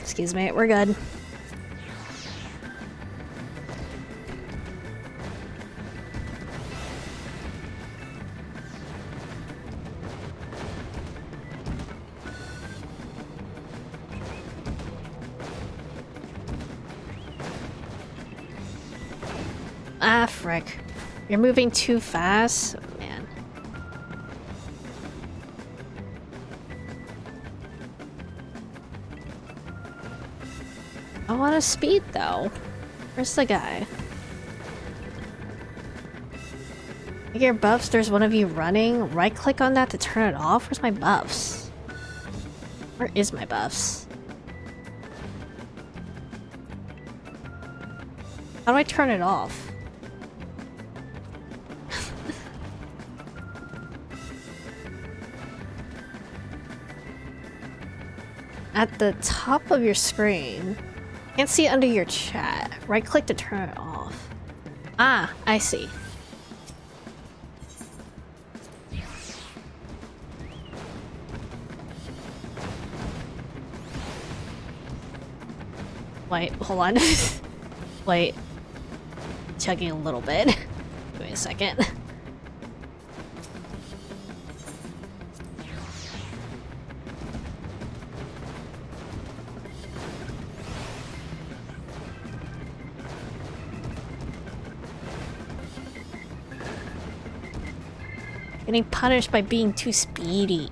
Excuse me, we're good. Ah, frick. You're moving too fast? Oh, man. I want to speed, though. Where's the guy? You get your buffs, there's one of you running. Right-click on that to turn it off? Where's my buffs? Where is my buffs? How do I turn it off? at the top of your screen. Can't see it under your chat. Right click to turn it off. Ah, I see. Wait, hold on. Wait. Chugging a little bit. Give me a second. Getting punished by being too speedy.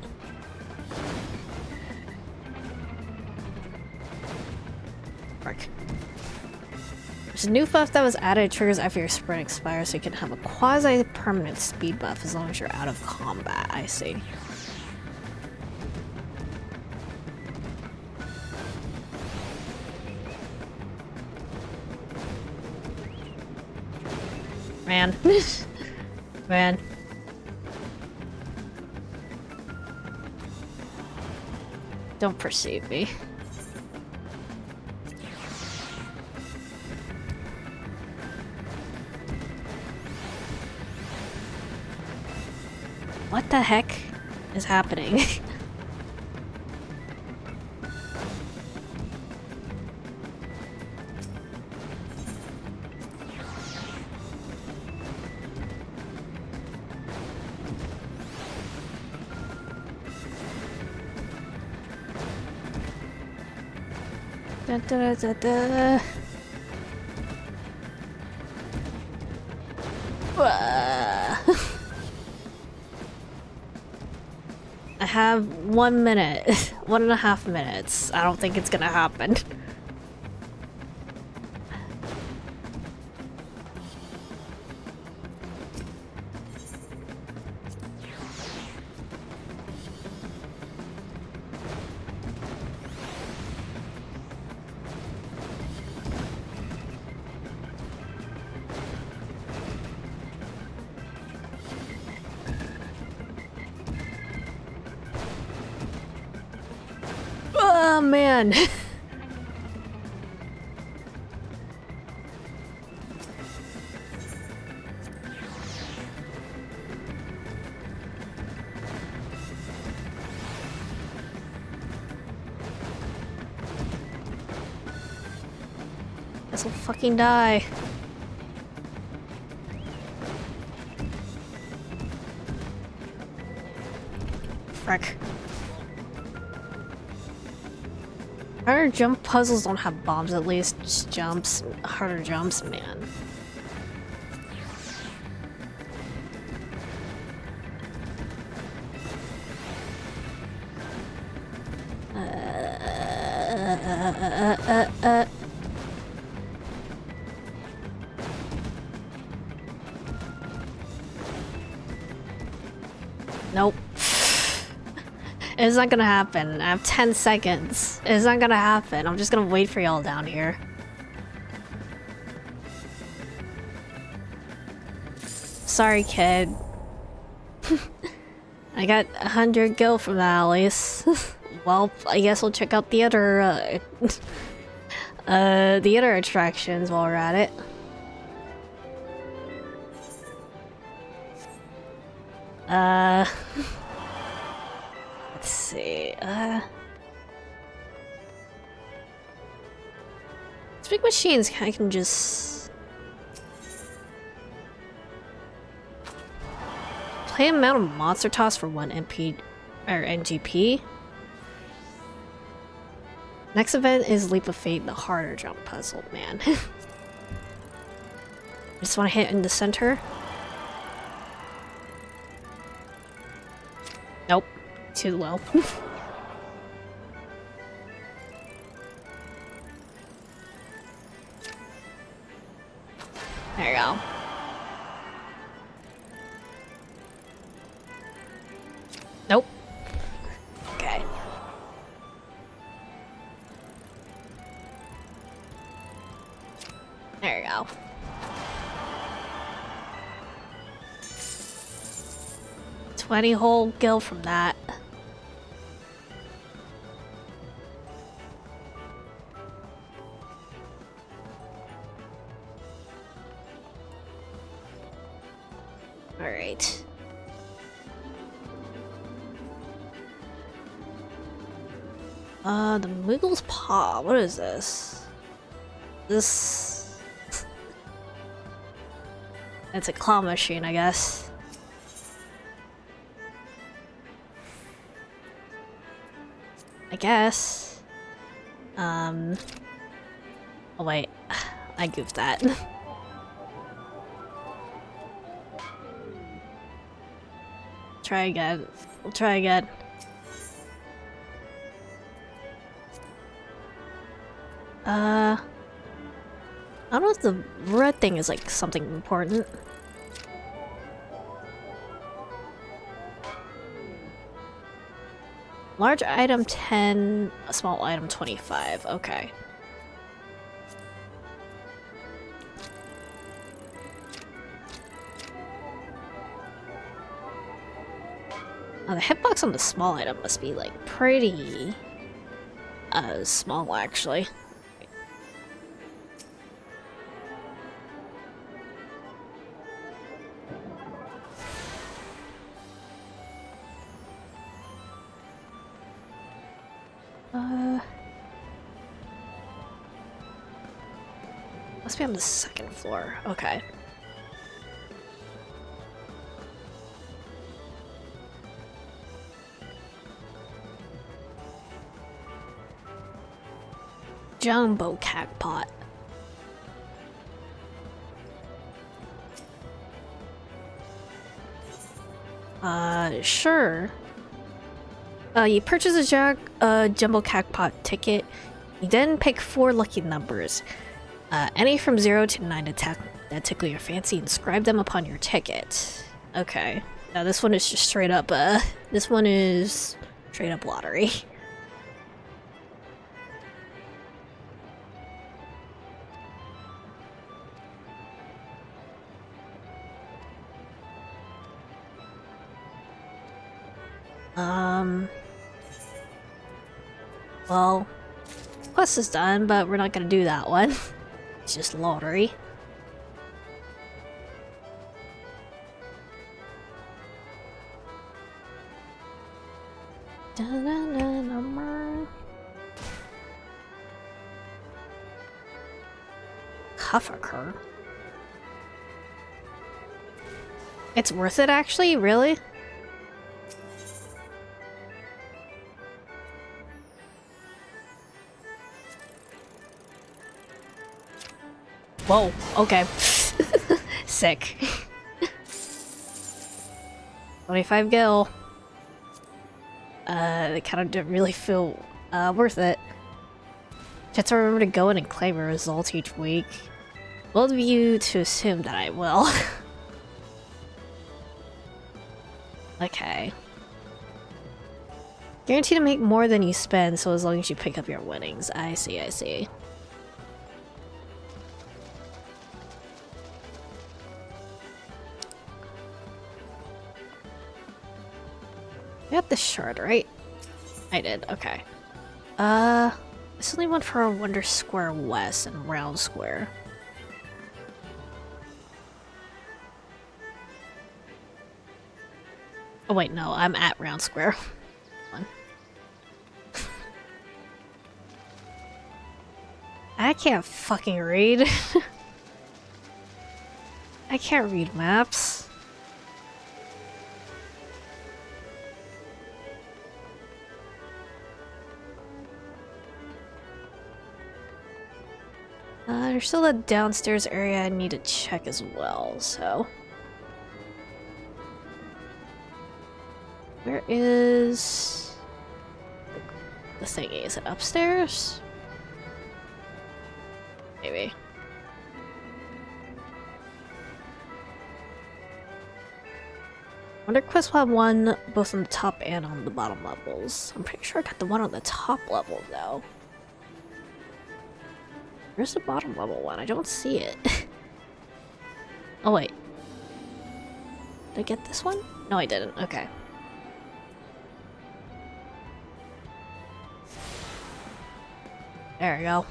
There's a new buff that was added. It triggers after your sprint expires, so you can have a quasi-permanent speed buff as long as you're out of combat. I see. Man. Man. Don't perceive me. What the heck is happening? Da, da, da, da. I have 1 minute, 1.5 minutes. I don't think it's gonna happen. Oh man. Guess we'll fucking die. Frick. Harder jump puzzles don't have bombs, at least just jumps. Harder jumps, man. Nope. It's not gonna happen. I have 10 seconds. It's not gonna happen. I'm just gonna wait for y'all down here. Sorry, kid. I got 100 gil from that at least. Well, I guess we'll check out the other attractions while we're at it. Let's see, these big machines, I can just play a amount of monster toss for 1 MP or NGP. Next event is Leap of Fate, the harder jump puzzle, man. I just want to hit in the center. Nope, too low. There you go. Nope. Okay. There you go. $20 whole gil from that. Alright. The Moogle's Paw. What is this? This... It's a claw machine, I guess. I guess. Oh wait. I goofed that. Try again. We'll try again. I don't know if the red thing is like something important. Large item 10, a small item 25. Okay. The hitbox on the small item must be like pretty small actually. Must be on the second floor. Okay. Jumbo Cacpot. Sure. You purchase a Jumbo Cacpot ticket. You then pick 4 lucky numbers. Any from 0 to 9 that tickle your fancy, inscribe them upon your ticket. Okay. Now this one is just straight up, this one is straight up lottery. Well, quest is done, but we're not gonna do that one. It's just lottery. Cuffer. It's worth it, actually? Really? Whoa, okay. Sick. 25 gil. They kind of didn't really feel worth it. Just remember to go in and claim your results each week. Bold of you to assume that I will. Okay. Guarantee to make more than you spend, so as long as you pick up your winnings. I see. I got this shard, right? I did, okay. There's only one for Wonder Square West and Round Square. Oh wait, no, I'm at Round Square. I can't fucking read. I can't read maps. There's still a downstairs area I need to check as well, so... Where is... the thingy? Is it upstairs? Maybe. Wonder Quest will have one both on the top and on the bottom levels. I'm pretty sure I got the one on the top level, though. Where's the bottom level one? I don't see it. Oh wait. Did I get this one? No, I didn't. Okay. There we go.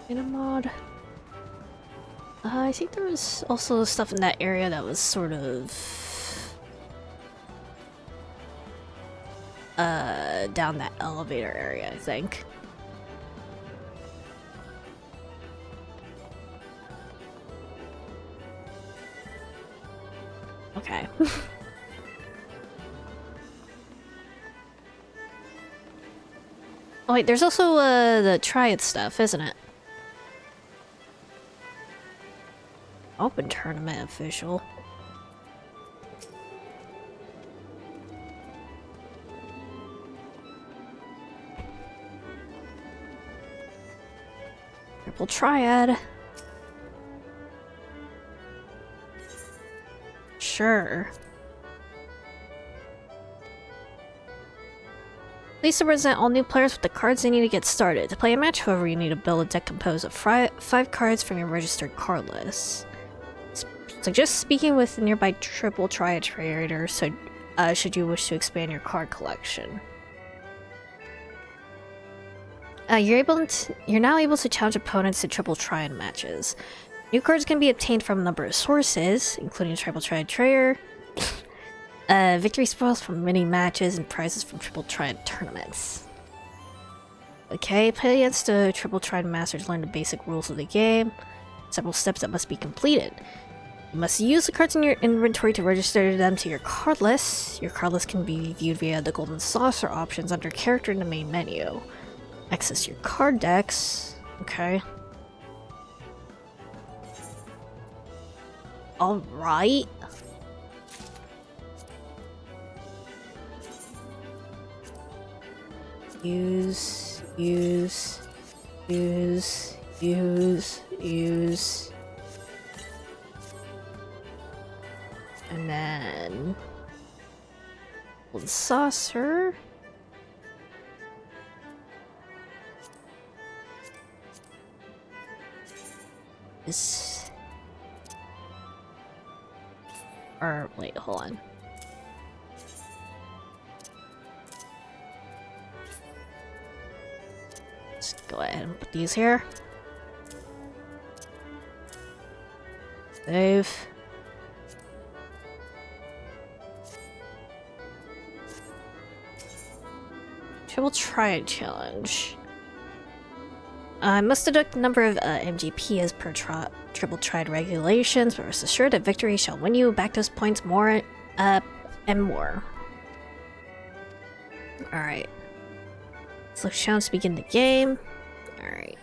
In a mod. I think there was also stuff in that area that was sort of down that elevator area, I think. Okay. Oh wait, there's also the triad stuff, isn't it? Open tournament official. Triple triad. Sure. Please present all new players with the cards they need to get started. To play a match, however, you need to build a deck composed of 5 cards from your registered card list. Suggest speaking with a nearby triple triad trader should you wish to expand your card collection. You're now able to challenge opponents to triple triad matches. New cards can be obtained from a number of sources, including triple triad trader, victory spoils from many matches, and prizes from triple triad tournaments. Okay, play against the triple triad masters, learn the basic rules of the game. Several steps that must be completed. You must use the cards in your inventory to register them to your card list. Your card list can be viewed via the golden saucer options under character in the main menu. Access your card decks. Okay. Alright. Use. And then golden saucer. This. Or wait, hold on. Let's go ahead and put these here. Save. Triple triad challenge. I must deduct the number of MGP as per triple triad regulations, but rest assured that victory shall win you back those points more and more. Alright. Select challenge to begin the game. Alright.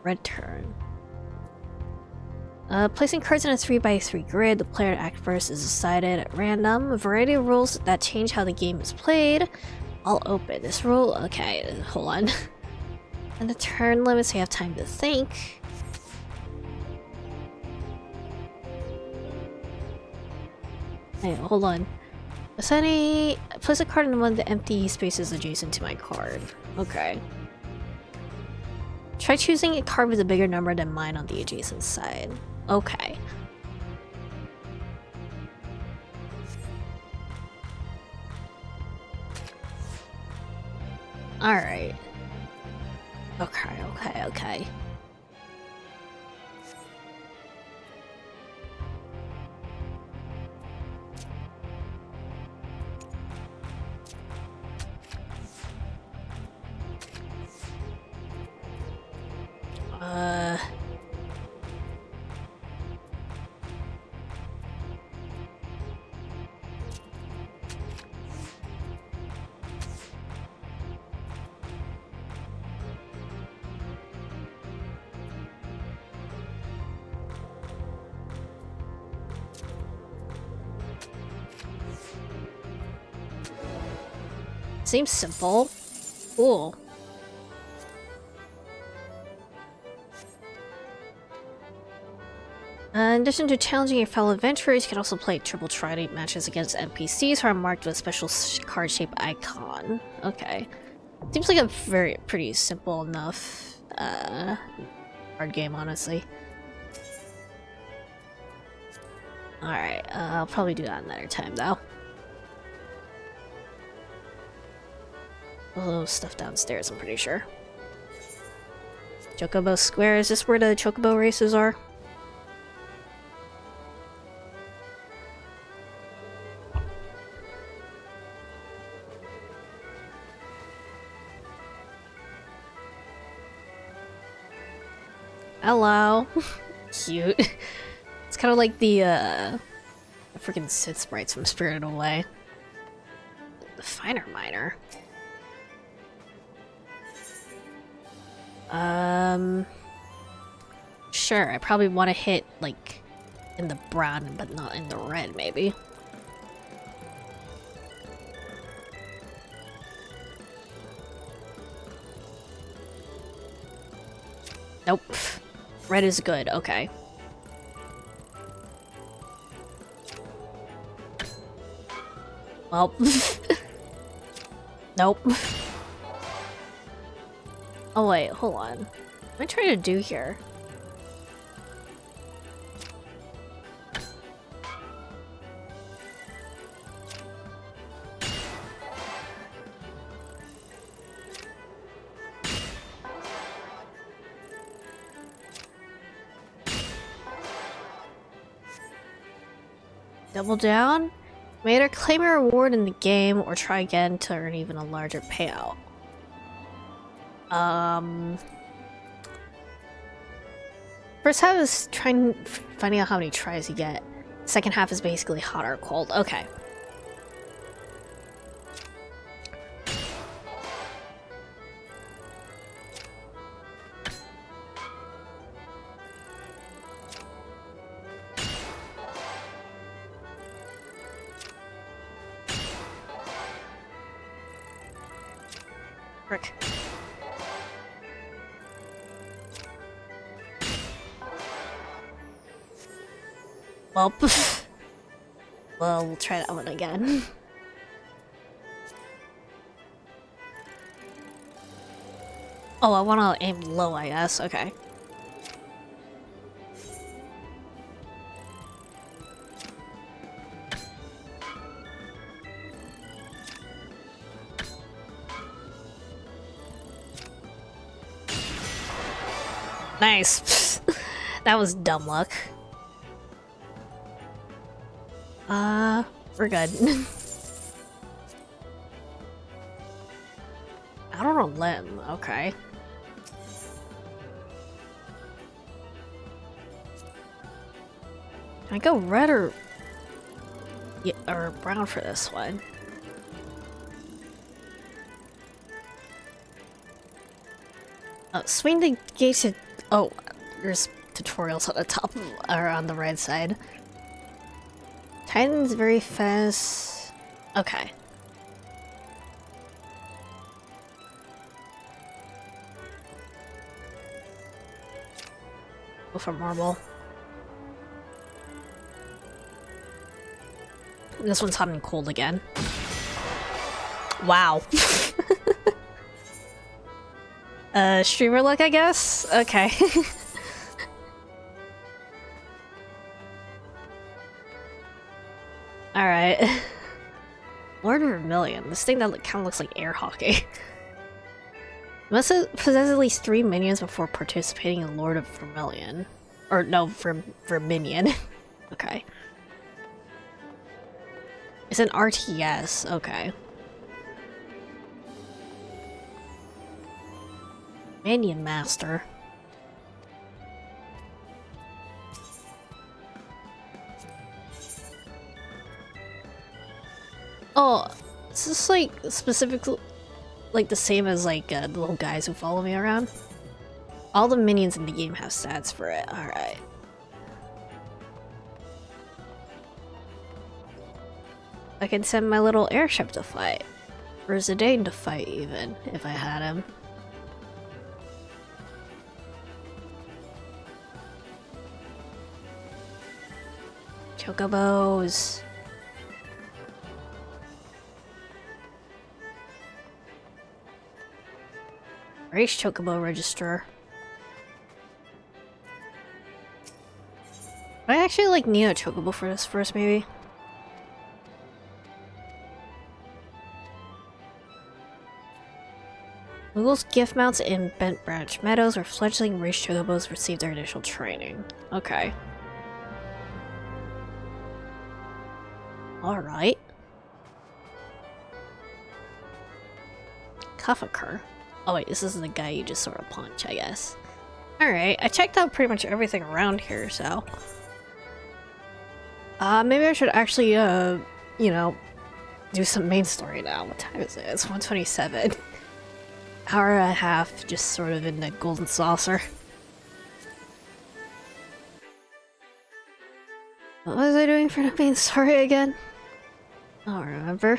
Red turn. Placing cards in a 3x3 grid, the player to act first is decided at random. A variety of rules that change how the game is played. I'll open this rule. Okay, hold on. And the turn limit, so you have time to think. Hey, hold on. Place a card in one of the empty spaces adjacent to my card. Okay. Try choosing a card with a bigger number than mine on the adjacent side. Okay. Alright. Okay. Seems simple. Cool. In addition to challenging your fellow adventurers, you can also play triple triad matches against NPCs who are marked with a special card-shaped icon. Okay. Seems like a pretty simple enough card game, honestly. Alright, I'll probably do that another time though. A little stuff downstairs, I'm pretty sure. Chocobo Square, is this where the Chocobo races are? Hello. Cute. It's kind of like the freaking Sith sprites from Spirited Away. The finer miner. Sure, I probably want to hit, like, in the brown, but not in the red, maybe. Nope. Red is good, okay. Well. Nope. Oh wait, hold on. What am I trying to do here? Double down? May either claim a reward in the game or try again to earn even a larger payout. First half is finding out how many tries you get. Second half is basically hot or cold. Okay. Frick. Well, we'll try that one again. Oh, I want to aim low, I guess. Okay. Nice. That was dumb luck. We're good. Out on a limb, okay. Can I go red or... yeah, or brown for this one? Swing the gates to... oh, there's tutorials on the top, or on the right side. Titan's very fast. Okay. Go for marble. This one's hot and cold again. Wow. Streamer luck, I guess? Okay. Alright. Lord of Vermilion. This thing that kind of looks like air hockey. Must possess at least 3 minions before participating in Lord of Vermilion. Or no, Verminion. Okay. It's an RTS, okay. Minion Master. Oh, is this like specifically like the same as like the little guys who follow me around? All the minions in the game have stats for it. Alright. I can send my little airship to fight. Or Zidane to fight even, if I had him. Chocobos. Race Chocobo Register. Do I actually like need a chocobo for this first, maybe. Google's gift mounts in Bent Branch Meadows where fledgling race chocobos receive their initial training. Okay. Alright. Kafakar. Oh wait, this is the guy you just sort of punch, I guess. Alright, I checked out pretty much everything around here, so... maybe I should actually, you know, do some main story now. What time is it? It's 1:27. Hour and a half, just sort of in the golden saucer. What was I doing for the main story again? I don't remember.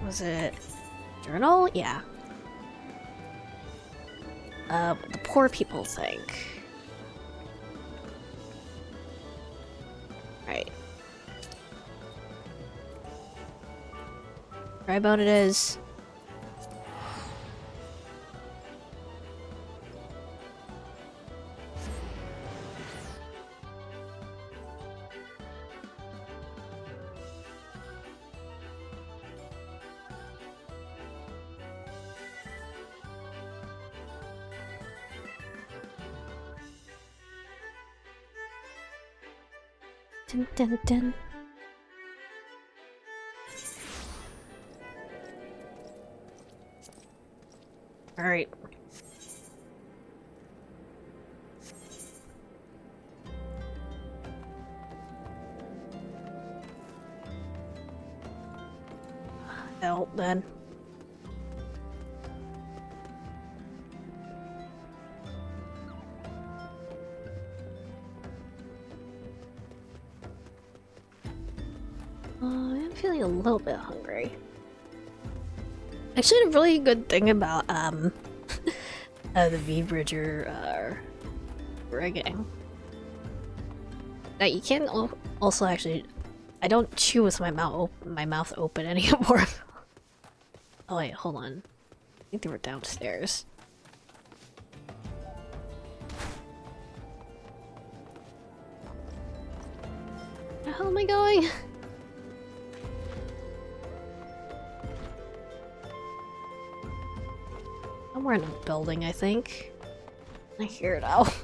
Was it journal? Yeah. What the poor people think. Right. Right about it is. Dun dun dun. All right. Hell, then. I'm feeling a little bit hungry. Actually, a really good thing about the V-Bridger rigging that you can also actually. I don't chew with my mouth open anymore. Oh wait, hold on. I think they were downstairs. Where the hell am I going? Somewhere in a building, I think. I hear it out.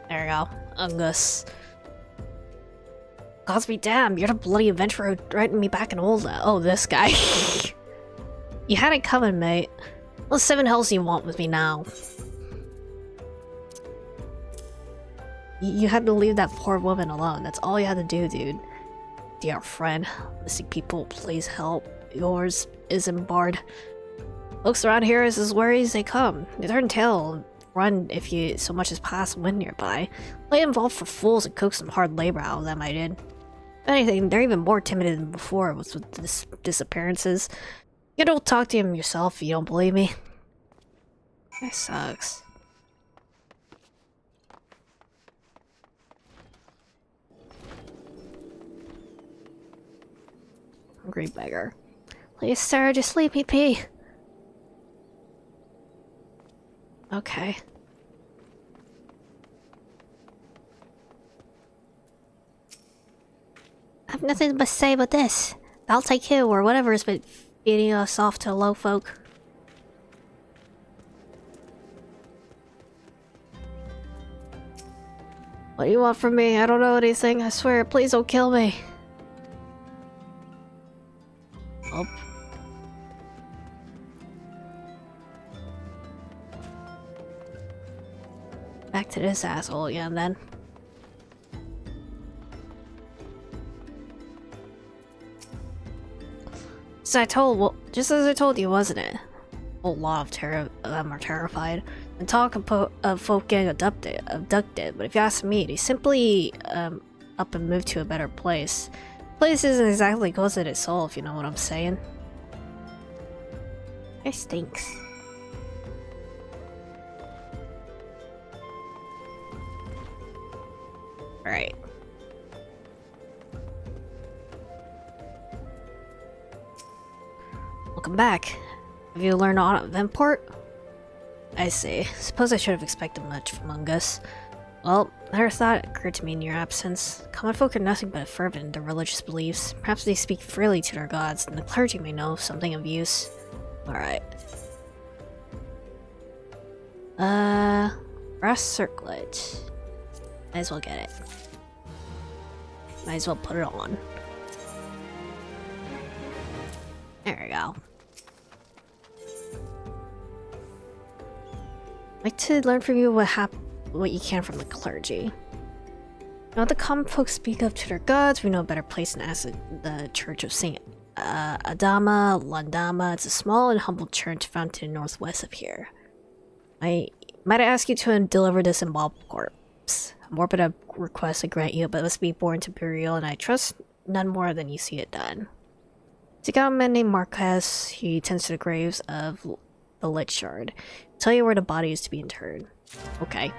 There we go. Ungus. Cosby, damn, you're the bloody adventurer who threatened me back in Olda. Oh, this guy. You had it coming, mate. What 7 hells do you want with me now? You had to leave that poor woman alone. That's all you had to do, dude. Dear friend, missing people, please help. Yours isn't barred. Folks around here is as wary as they come. They turn tail, run if you so much as pass wind nearby. Play involved for fools and coax some hard labor out of them, I did. If anything, they're even more timid than before with disappearances. You don't talk to him yourself if you don't believe me. That sucks. Hungry beggar. Please, sir, just leave me be. Okay. I have nothing to say but this. I'll take you or whatever has been feeding us off to low folk. What do you want from me? I don't know anything, I swear. Please don't kill me. Oh. Back to this asshole again, then. Just as I told you, wasn't it? A whole lot of them are terrified. And talk of folk getting abducted, but if you ask me, they simply up and moved to a better place. Place isn't exactly close to its soul, if you know what I'm saying. It stinks. Alright. Welcome back. Have you learned all of import? I see. Suppose I should have expected much from Ungus. Well, another thought occurred to me in your absence. Common folk are nothing but fervent in their religious beliefs. Perhaps they speak freely to their gods, and the clergy may know something of use. Alright. Brass circlet. Might as well get it. Might as well put it on. There we go. I'd like to learn from you what you can from the clergy. Now the common folk speak up to their gods. We know a better place than ask the Church of Saint Adama, Landama. It's a small and humble church found to the northwest of here. Might I ask you to deliver this in Bob corpse? A morbid request I grant you, but it must be born to burial, and I trust none more than you see it done. Seek out a man named Marquez. He tends to the graves of the Lich Shard. Tell you where the body is to be interred. Okay.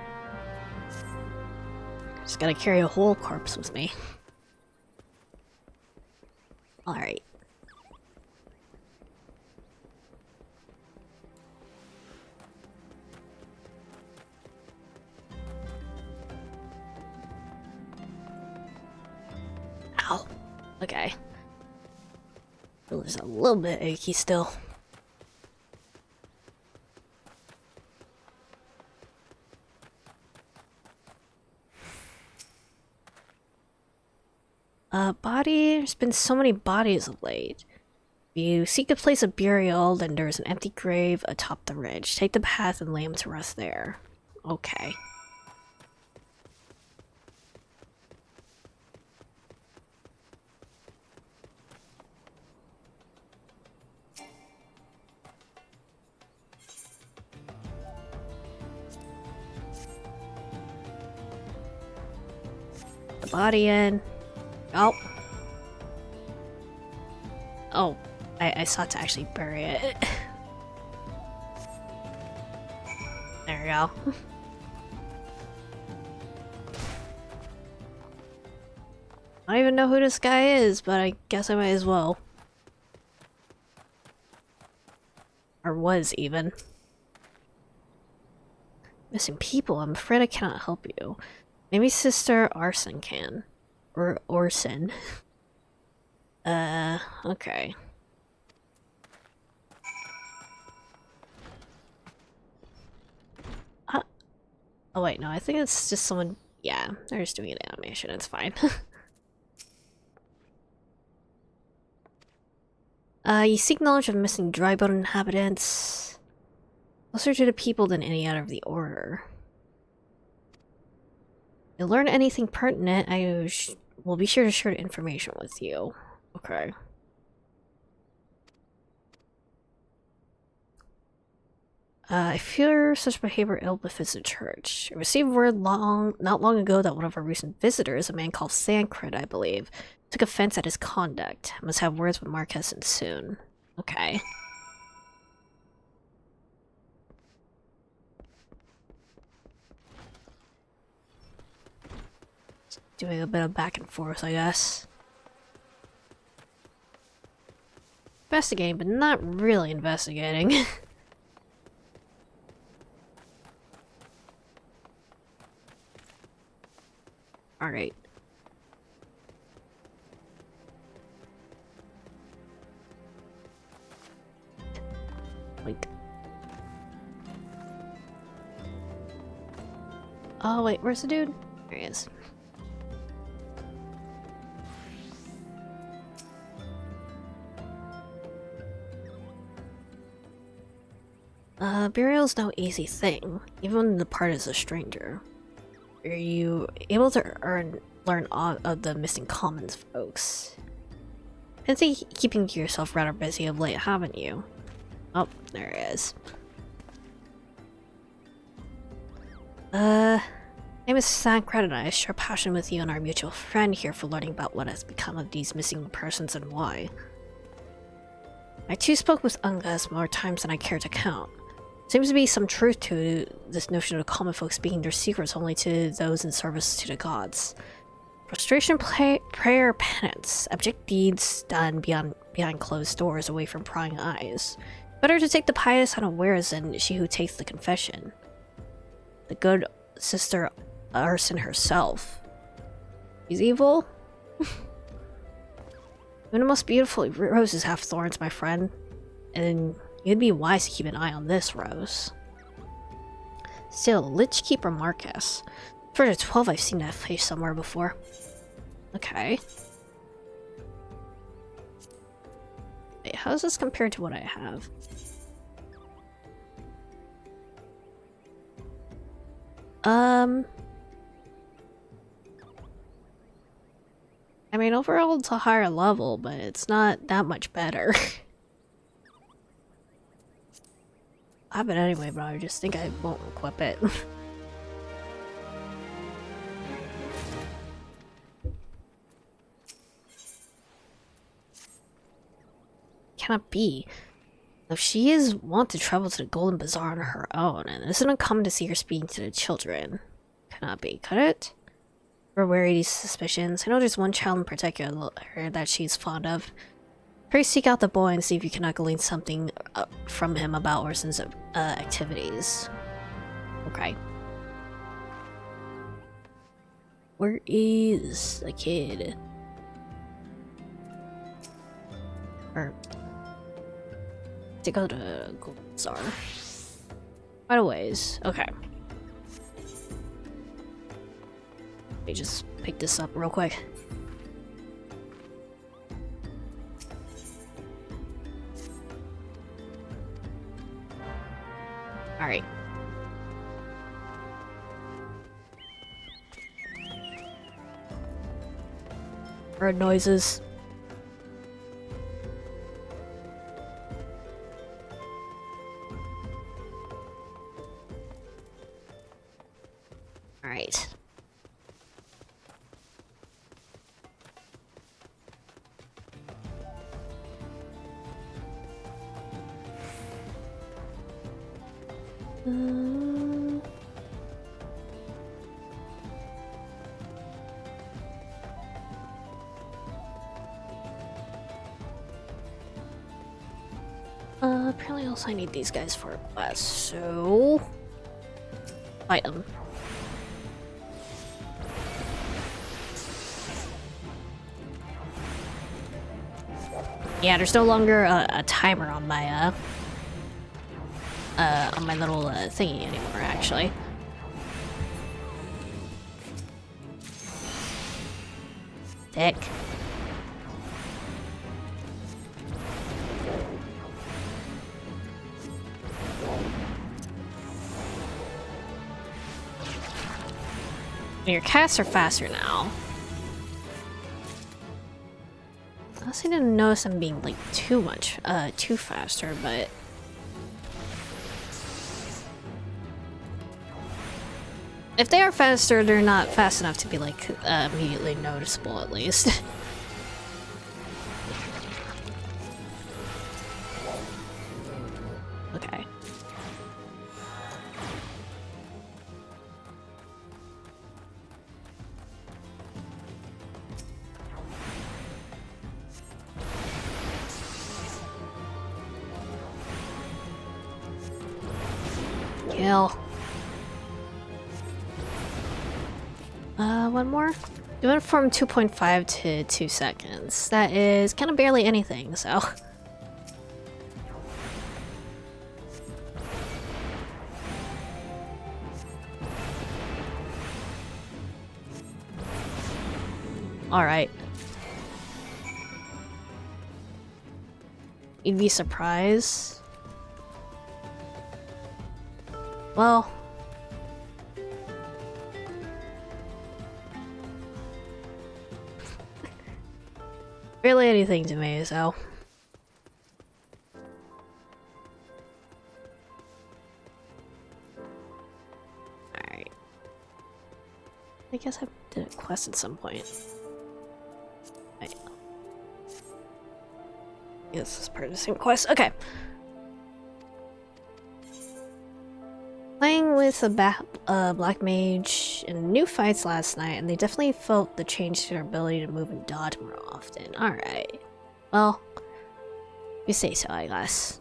Just gotta carry a whole corpse with me. Alright. Ow. Okay. Feels a little bit achy still. Body? There's been so many bodies of late. If you seek a place of burial, then there's an empty grave atop the ridge. Take the path and lay him to rest there. Okay. The body in. Oh. Oh, I sought to actually bury it. There we go. I don't even know who this guy is, but I guess I might as well. Or was even. Missing people, I'm afraid I cannot help you. Maybe Sister Arson can. Or Orson. Okay. Oh wait, no, I think it's just someone... Yeah, they're just doing an animation, it's fine. You seek knowledge of missing dry boat inhabitants. Closer to the people than any other of the order. If you learn anything pertinent, I will be sure to share the information with you. Okay. I fear such behavior ill befits the church. I received word not long ago that one of our recent visitors, a man called Sancred, I believe, took offense at his conduct. I must have words with Marquez soon. Okay. Doing a bit of back and forth, I guess. Investigating, but not really investigating. Alright. Wait. Oh wait, where's the dude? There he is. Burial's no easy thing, even when the part is a stranger. Are you able to learn all of the missing commons, folks? I think keeping to yourself rather busy of late, haven't you? Oh, there it is. Name is Sancred, and I share passion with you and our mutual friend here for learning about what has become of these missing persons and why. I too spoke with Ungus more times than I care to count. Seems to be some truth to this notion of common folk speaking their secrets only to those in service to the gods. Frustration, prayer, penance. Abject deeds done behind closed doors, away from prying eyes. Better to take the pious unawares than she who takes the confession. The good sister Arson herself. She's evil? Even the most beautiful roses have thorns, my friend. And you'd be wise to keep an eye on this rose. Still, Lich Keeper Marcus. For the 12, I've seen that face somewhere before. Okay. Wait, how does this compare to what I have? I mean, overall it's a higher level, but it's not that much better. I have it anyway, but I just think I won't equip it. Cannot be. If she is wont to travel to the Golden Bazaar on her own, and isn't uncommon to see her speaking to the children. Cannot be, could it? We're wary of these suspicions. I know there's one child in particular that she's fond of. Pray seek out the boy and see if you cannot glean something from him about Orson's activities. Okay. Where is the kid? Or to go to Golden Bazaar. Quite a ways. Okay. Let me just pick this up real quick. Alright. Bird noises. Alright. Apparently also I need these guys for a class, so... fight them. Yeah, there's no longer a timer on my little thingy anymore, actually. Dick. Your casts are faster now. I honestly didn't notice them being like too faster, but if they are faster, they're not fast enough to be like immediately noticeable, at least. Okay. Kill. One more? It went from 2.5 to 2 seconds. That is kind of barely anything, so... Alright. You'd be surprised. Well... Barely anything to me, so... Alright. I guess I did a quest at some point. Right. Yes, this is part of the same quest. Okay. Playing with a black mage engaged in new fights last night, and they definitely felt the change to their ability to move and dodge more often. Alright. Well, you say so, I guess.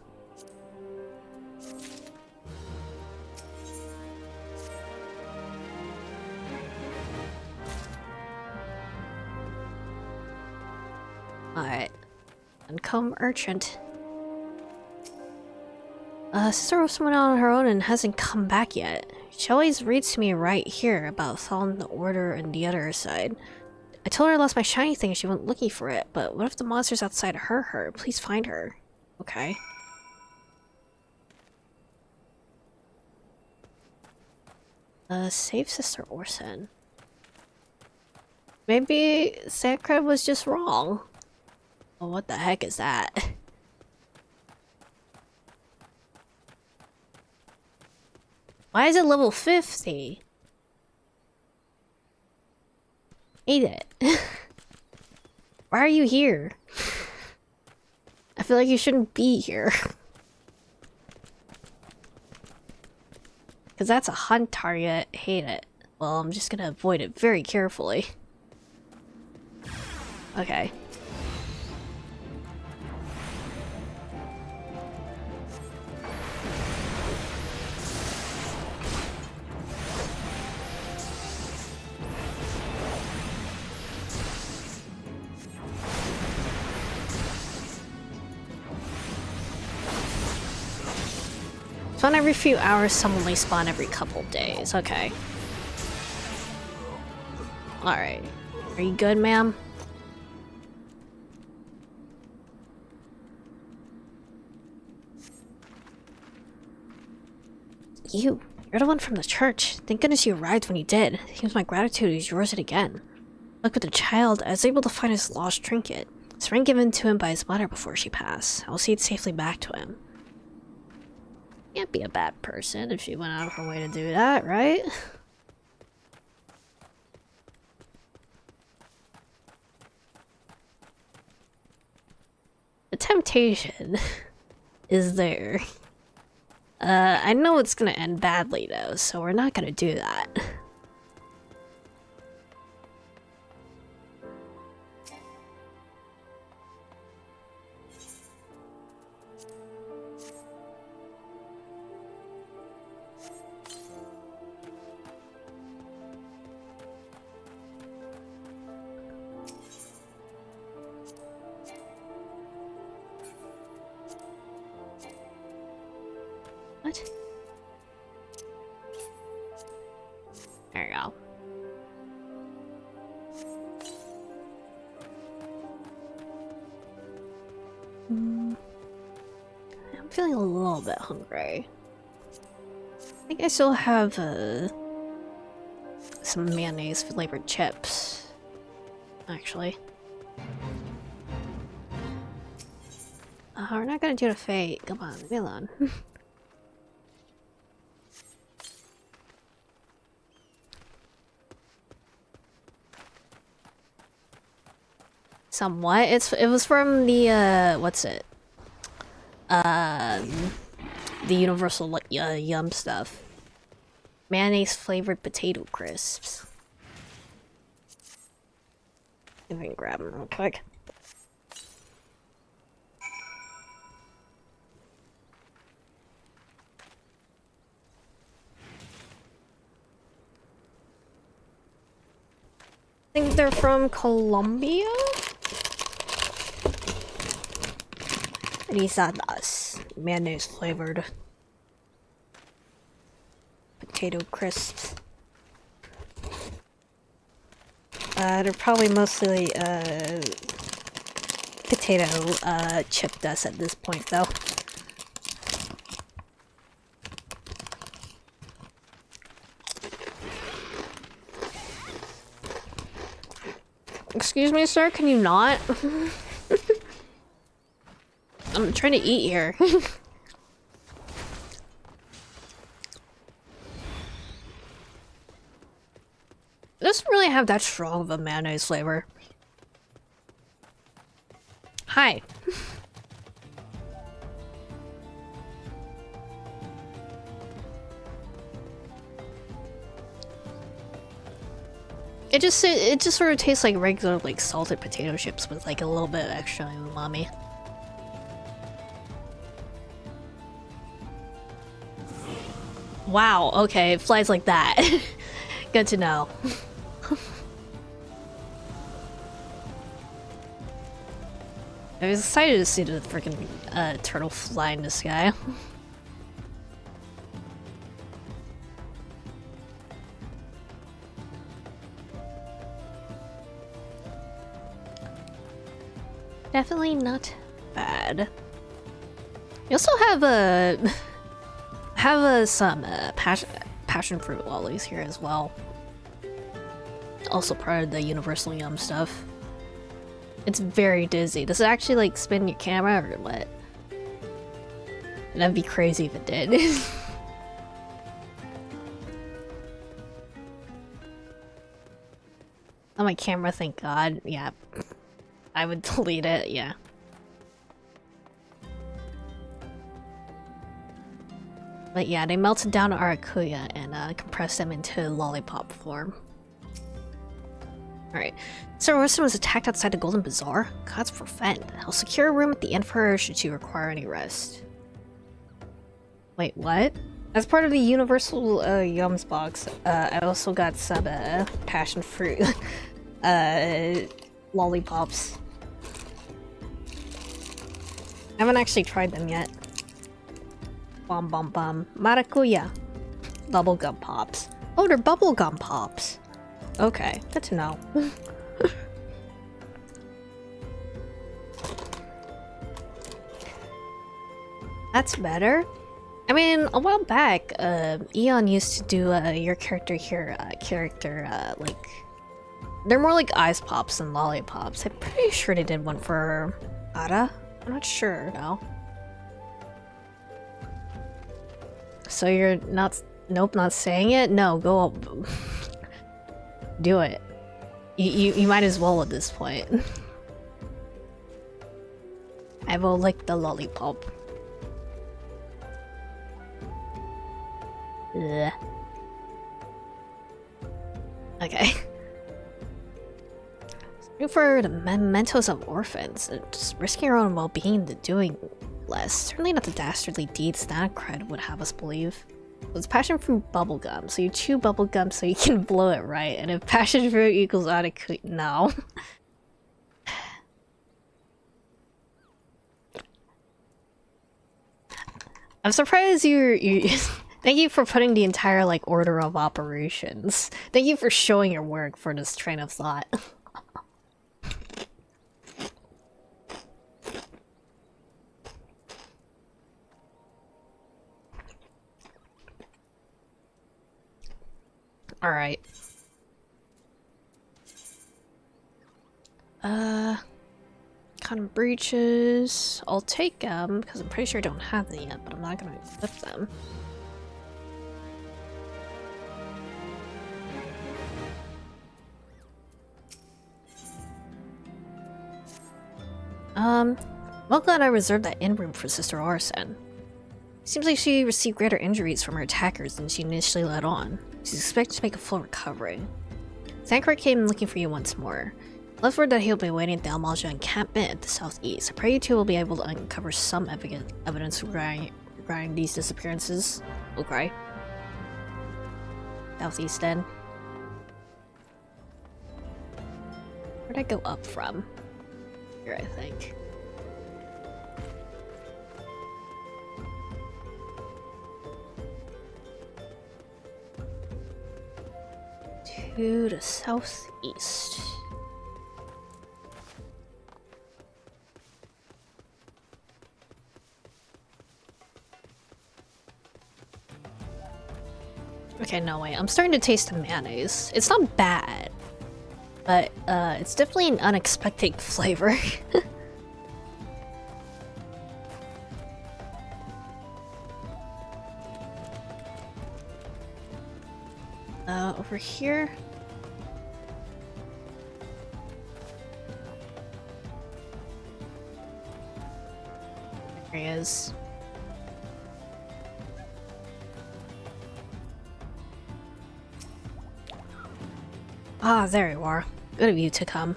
Alright. Uncomb urchin. Sister was someone out on her own and hasn't come back yet. She always reads to me right here about following the order and the other side. I told her I lost my shiny thing and she went looking for it, but what if the monster's outside her? Please find her. Okay. Save Sister Orson. Maybe Sacred was just wrong. Well, what the heck is that? Why is it level 50? Hate it. Why are you here? I feel like you shouldn't be here. Because that's a hunt target. Hate it. Well, I'm just gonna avoid it very carefully. Okay. Spawn every few hours, some only spawn every couple days. Okay. Alright. Are you good, ma'am? You're the one from the church. Thank goodness you arrived when you did. Here's my gratitude is yours again. Like with the child, I was able to find his lost trinket. It's ring given to him by his mother before she passed. I will see it safely back to him. Can't be a bad person if she went out of her way to do that, right? The temptation is there. I know it's gonna end badly though, so we're not gonna do that. What? There you go. I'm feeling a little bit hungry. I think I still have some mayonnaise flavored chips, actually. We're not gonna do the fate. Come on, leave me alone. Somewhat. It was from the what's it? The Universal Yum stuff. Mayonnaise flavored potato crisps. If I can grab them real quick. I think they're from Colombia? Risadas. Mayonnaise flavored potato crisps. They're probably mostly potato chip dust at this point though. Excuse me, sir, can you not? I'm trying to eat here. It doesn't really have that strong of a mayonnaise flavor. Hi. it just sort of tastes like regular like salted potato chips with like a little bit extra umami. Wow, okay, it flies like that. Good to know. I was excited to see the freaking turtle fly in the sky. Definitely not bad. You also have some passion fruit lollies here as well. Also part of the universal yum stuff. It's very dizzy. Does it actually like spin your camera or what? That'd be crazy if it did. On my camera, thank God. Yeah. I would delete it, yeah. But yeah, they melted down Arakuya and compressed them into lollipop form. Alright. Sir Orson was attacked outside the Golden Bazaar? God's prevent. I'll secure a room at the Emperor should you require any rest. Wait, what? As part of the Universal Yums box, I also got some passion fruit lollipops. I haven't actually tried them yet. Bum bum bum. Maracuya. Bubblegum pops. Oh, they're bubblegum pops. Okay, good to know. That's better. I mean, a while back, Eon used to do your character here, like... They're more like ice pops than lollipops. I'm pretty sure they did one for Ara. I'm not sure, though. So you're not... Nope, not saying it? No, go up. Do it. You might as well at this point. I will lick the lollipop. Ugh. Okay. For the mementos of orphans, just risking your own well-being to doing less. Certainly not the dastardly deeds that cred would have us believe. It's passion fruit bubblegum, so you chew bubblegum so you can blow it right, and if passion fruit equals adequate, no. I'm surprised you thank you for putting the entire like order of operations. Thank you for showing your work for this train of thought. Alright. Cotton breeches. I'll take them, because I'm pretty sure I don't have them yet, but I'm not gonna flip them. Well glad I reserved that inn room for Sister Orson. Seems like she received greater injuries from her attackers than she initially let on. She's expected to make a full recovery. Zankar came looking for you once more. Left word that he'll be waiting at the Almalja encampment at the southeast. I pray you two will be able to uncover some evidence regarding these disappearances. Okay. Southeast then. Where'd I go up from? Here, I think. To the southeast. Okay, no way. I'm starting to taste the mayonnaise. It's not bad, but it's definitely an unexpected flavor. Over here. There he is. Ah, there you are. Good of you to come.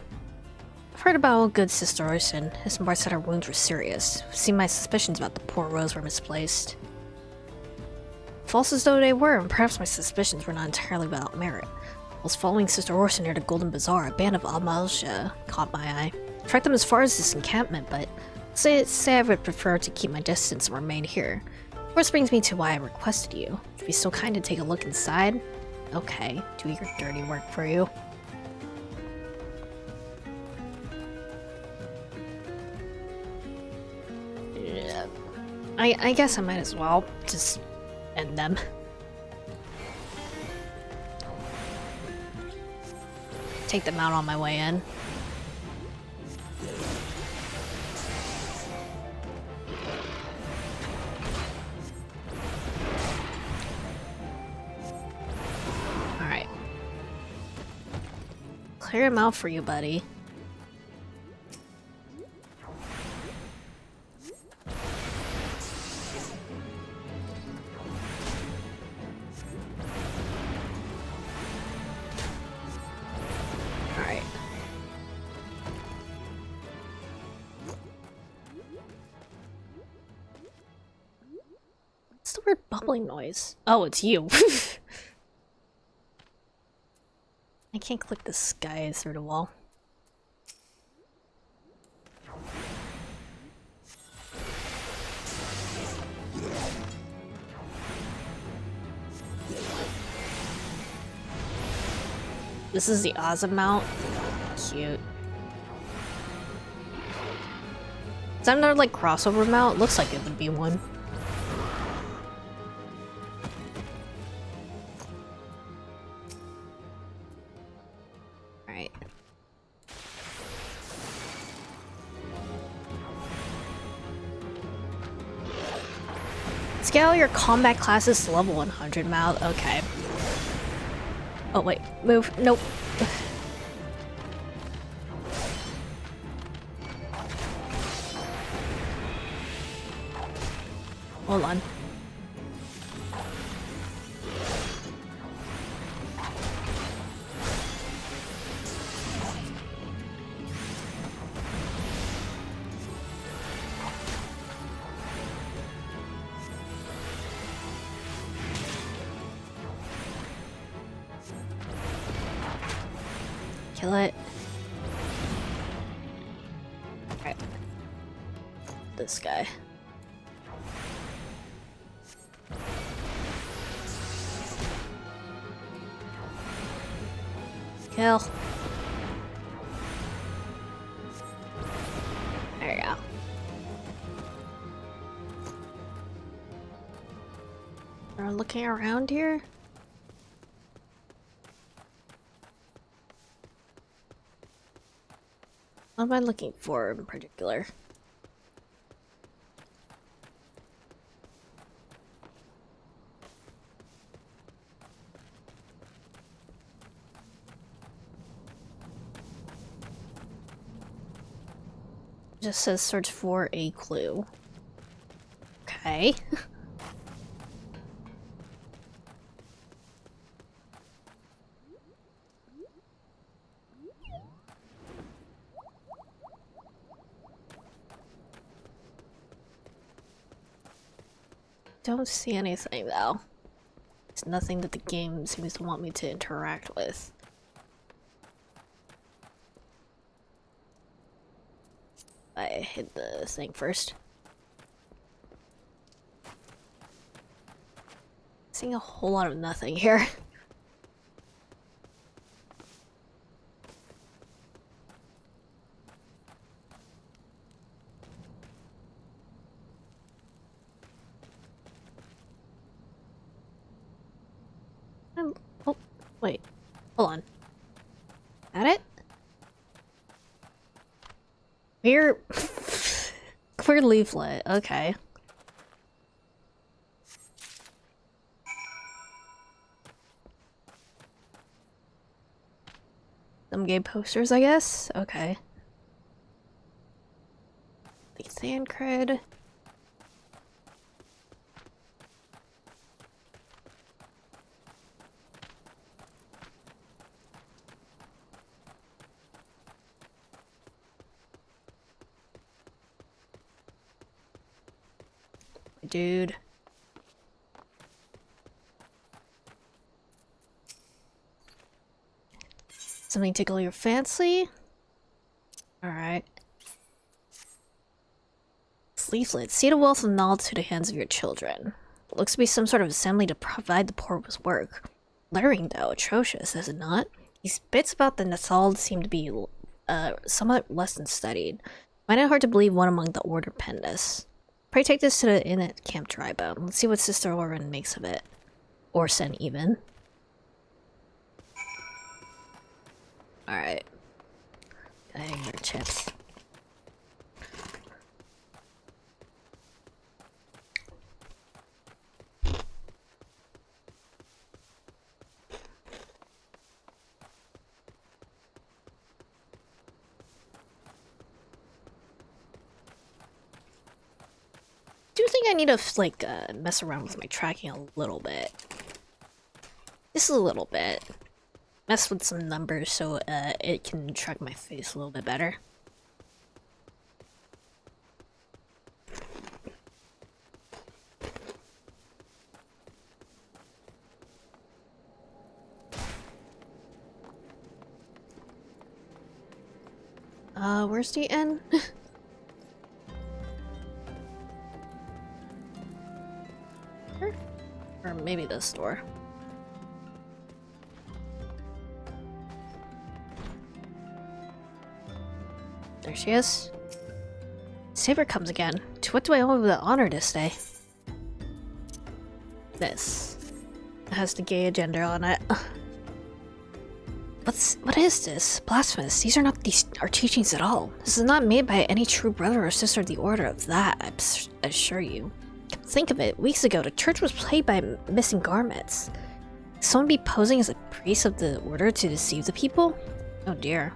I've heard about old good Sister Orson. His reports said her wounds were serious. See, my suspicions about the poor Rose were misplaced. False as though they were, and perhaps my suspicions were not entirely without merit. I was following Sister Orson near the Golden Bazaar. A band of Amalsha caught my eye. I tracked them as far as this encampment, but say I would prefer to keep my distance and remain here. Of course, brings me to why I requested you. Would you be so kind to take a look inside? Okay, do your dirty work for you. Yeah. I guess I might as well just end them. Take them out on my way in. Alright. Clear him out for you, buddy. Weird bubbling noise. Oh, it's you. I can't click the sky through the wall. This is the awesome mount. Cute. Is that another like crossover mount? Looks like it would be one. Scale your combat classes to level 100 mouth. Okay. Oh wait, move. Nope. Hold on. Kill it. Alright. This guy. Kill. There you go. Are we looking around here? What am I looking for in particular? It just says search for a clue. Okay. Don't see anything though. It's nothing that the game seems to want me to interact with. I hit the thing first. Seeing a whole lot of nothing here. Oh, wait. Hold on. Got it? Clear... Clear leaflet. Okay. Some game posters, I guess? Okay. The sand cred. dude. Something tickle your fancy? Alright. Leaflet. See the wealth of knowledge to the hands of your children. Looks to be some sort of assembly to provide the poor with work. Lettering, though, atrocious, is it not? These bits about the Nassau seem to be somewhat less than studied. Find it hard to believe one among the order penned this. Pray take this to the inn at Camp Drybone. Let's see what Sister Orrin makes of it. Orson, even. Alright. Dang, your chips. I do think I need to, like, mess around with my tracking a little bit. Just a little bit. Mess with some numbers so it can track my face a little bit better. Where's the inn? Or maybe the store. There she is. Saber comes again. To what do I owe the honor this day? This. It has the gay agenda on it. What is this? Blasphemous. These are not our teachings at all. This is not made by any true brother or sister of the order of that, I assure you. Think of it. Weeks ago, the church was plagued by missing garments. Could someone be posing as a priest of the order to deceive the people? Oh dear.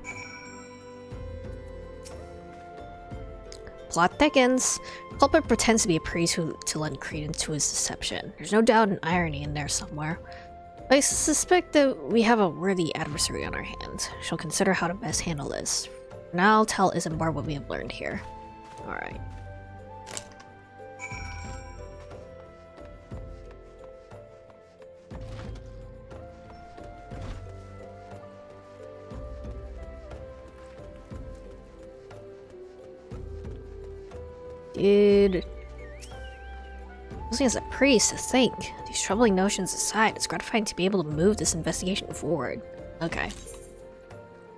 Plot thickens. Culprit pretends to be a priest to lend credence to his deception. There's no doubt an irony in there somewhere. I suspect that we have a worthy adversary on our hands. She'll consider how to best handle this. For now, I'll tell Isambard what we have learned here. Alright. Dude. Posing as a priest, to think. These troubling notions aside, it's gratifying to be able to move this investigation forward. Okay.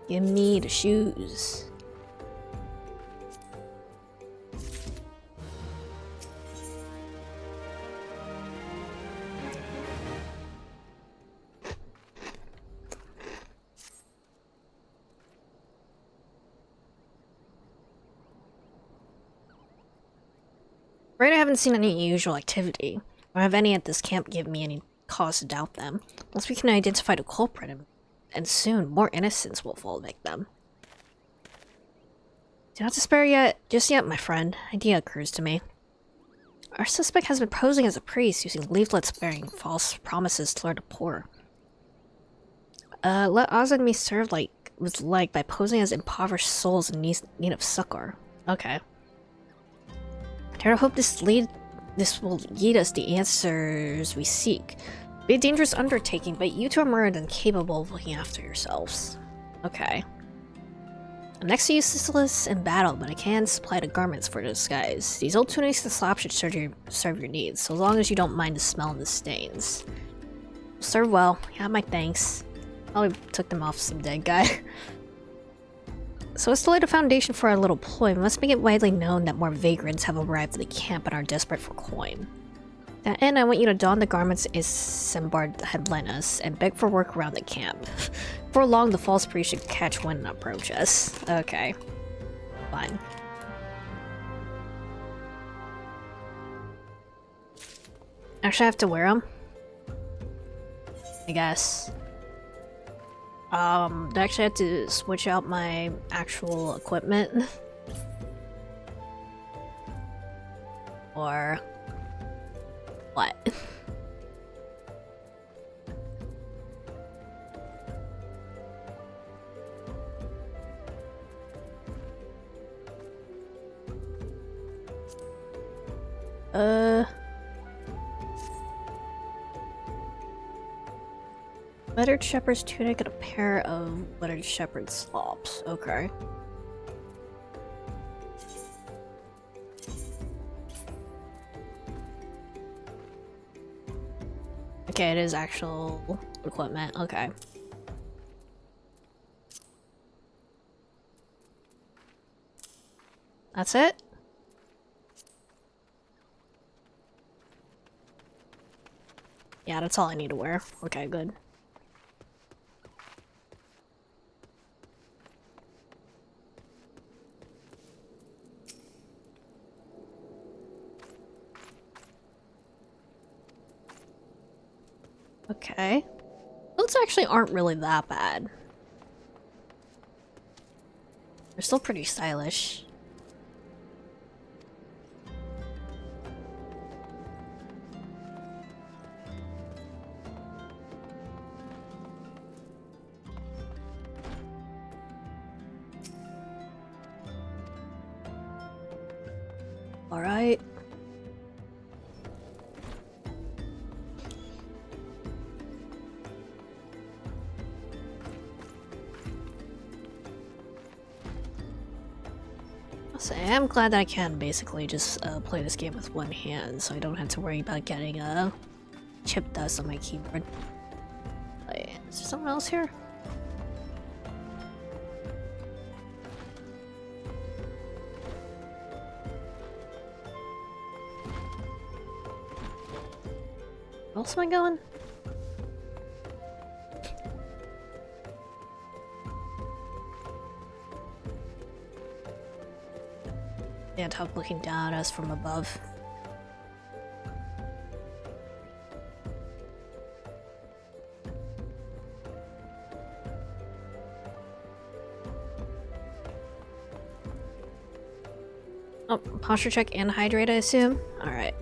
Give me the shoes. Right, I haven't seen any unusual activity, or have any at this camp give me any cause to doubt them. Once we can identify the culprit, and soon more innocents will fall victim. Do not despair yet, just yet, my friend. Idea occurs to me. Our suspect has been posing as a priest, using leaflets bearing false promises to lure the poor. Let Oz and me serve with like by posing as impoverished souls in need of succor. Okay. I hope this will lead us the answers we seek. Be a dangerous undertaking, but you two are more than capable of looking after yourselves. Okay. I'm next to useless in battle, but I can supply the garments for the disguise. These old tunics and slops should serve your needs, so long as you don't mind the smell and the stains. Serve well. You have my thanks. Probably took them off some dead guy. So as to lay the foundation for our little ploy, we must make it widely known that more vagrants have arrived at the camp and are desperate for coin. To that end, I want you to don the garments Isambard had lent us and beg for work around the camp. Before long, the false priest should catch wind and approach us. Okay. Fine. Actually, I have to wear them? I guess. Do I actually have to switch out my actual equipment? Or what? Lettered shepherd's tunic and a pair of lettered shepherd's slops. Okay. Okay, it is actual equipment. Okay. That's it? Yeah, that's all I need to wear. Okay, good. Okay. Those actually aren't really that bad. They're still pretty stylish. Alright. So I'm glad that I can basically just play this game with one hand, so I don't have to worry about getting chip dust on my keyboard. Wait, is there someone else here? Where else am I going? Yeah, top looking down at us from above. Oh, posture check and hydrate, I assume? Alright.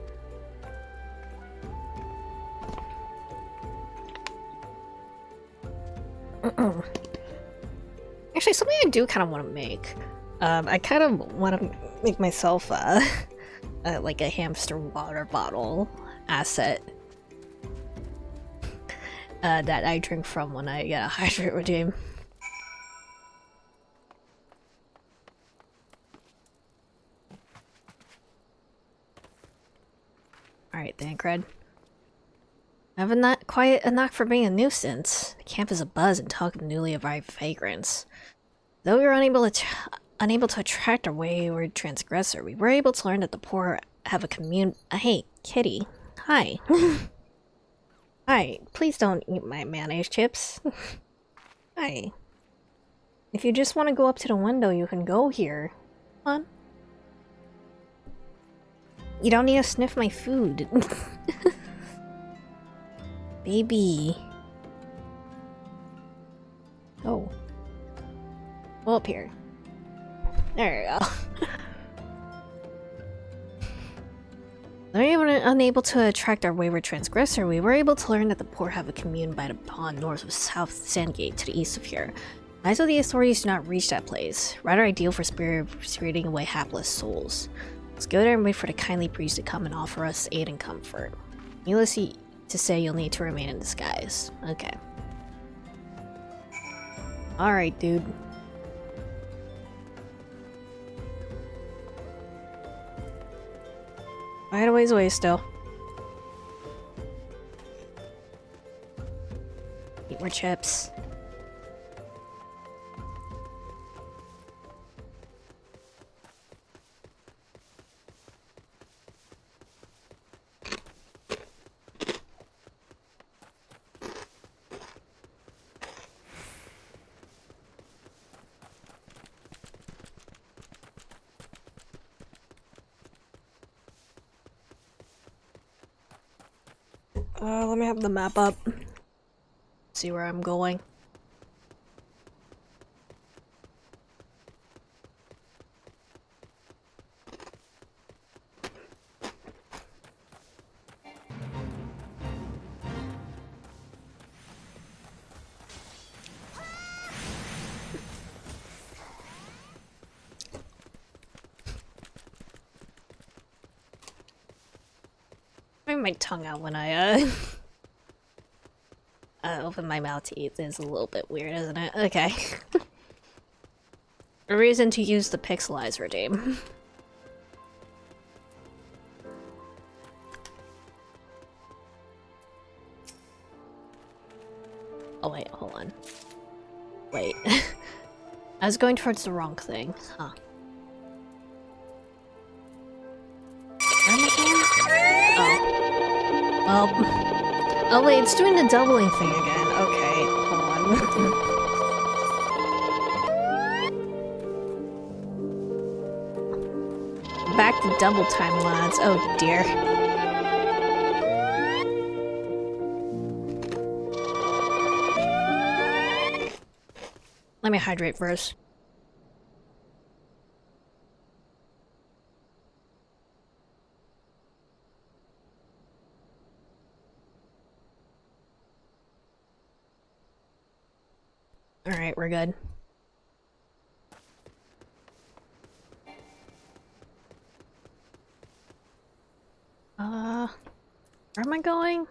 Actually, something I do kind of want to make. I kind of want to make myself like a hamster water bottle asset that I drink from when I get a hydrate regime. Alright, Thancred. I have a quite a knock for being a nuisance. The camp is abuzz and talk of newly arrived vagrants. Though we were unable to attract a wayward transgressor, we were able to learn that the poor have a commune. Hey, kitty. Hi. Hi. Please don't eat my mayonnaise chips. Hi. If you just want to go up to the window, you can go here. Come on. You don't need to sniff my food. Baby. Oh. Go up here. There you go. Unable to attract our wayward transgressor, we were able to learn that the poor have a commune by the pond north of South Sandgate to the east of here. Eyes of the authorities do not reach that place, rather ideal for spiriting away hapless souls. Let's go there and wait for the kindly priest to come and offer us aid and comfort. Needless to say, you'll need to remain in disguise. Okay. Alright, dude. Quite a ways away still. Eat more chips. Let me have the map up. See where I'm going. I have my tongue out when I Open my mouth to eat is a little bit weird, isn't it? Okay. A reason to use the pixelize redeem. Oh wait, hold on. Wait. I was going towards the wrong thing. Huh. Where am I going? Oh. Oh wait, it's doing the doubling thing again. Okay, hold on. Back to double time, lads. Oh dear. Let me hydrate first. Alright, we're good. Where am I going?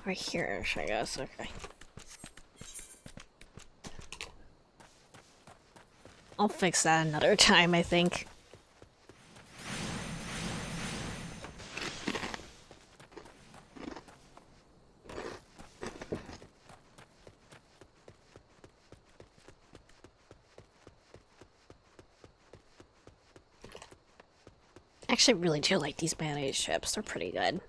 Right here, I guess, okay. I'll fix that another time, I think. Actually, really do like these mayonnaise chips. They're pretty good.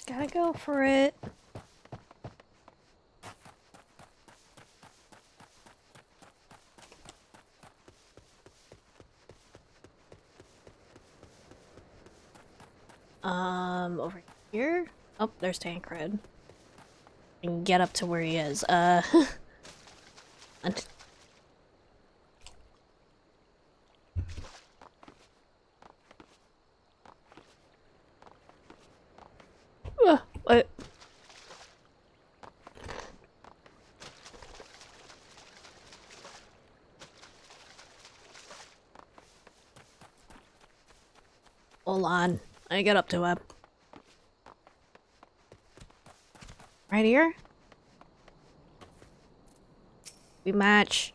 Gotta go for it. Over here? Oh, there's Tancred. I can get up to where he is. What? Hold on. I get up to him. Right here? We match.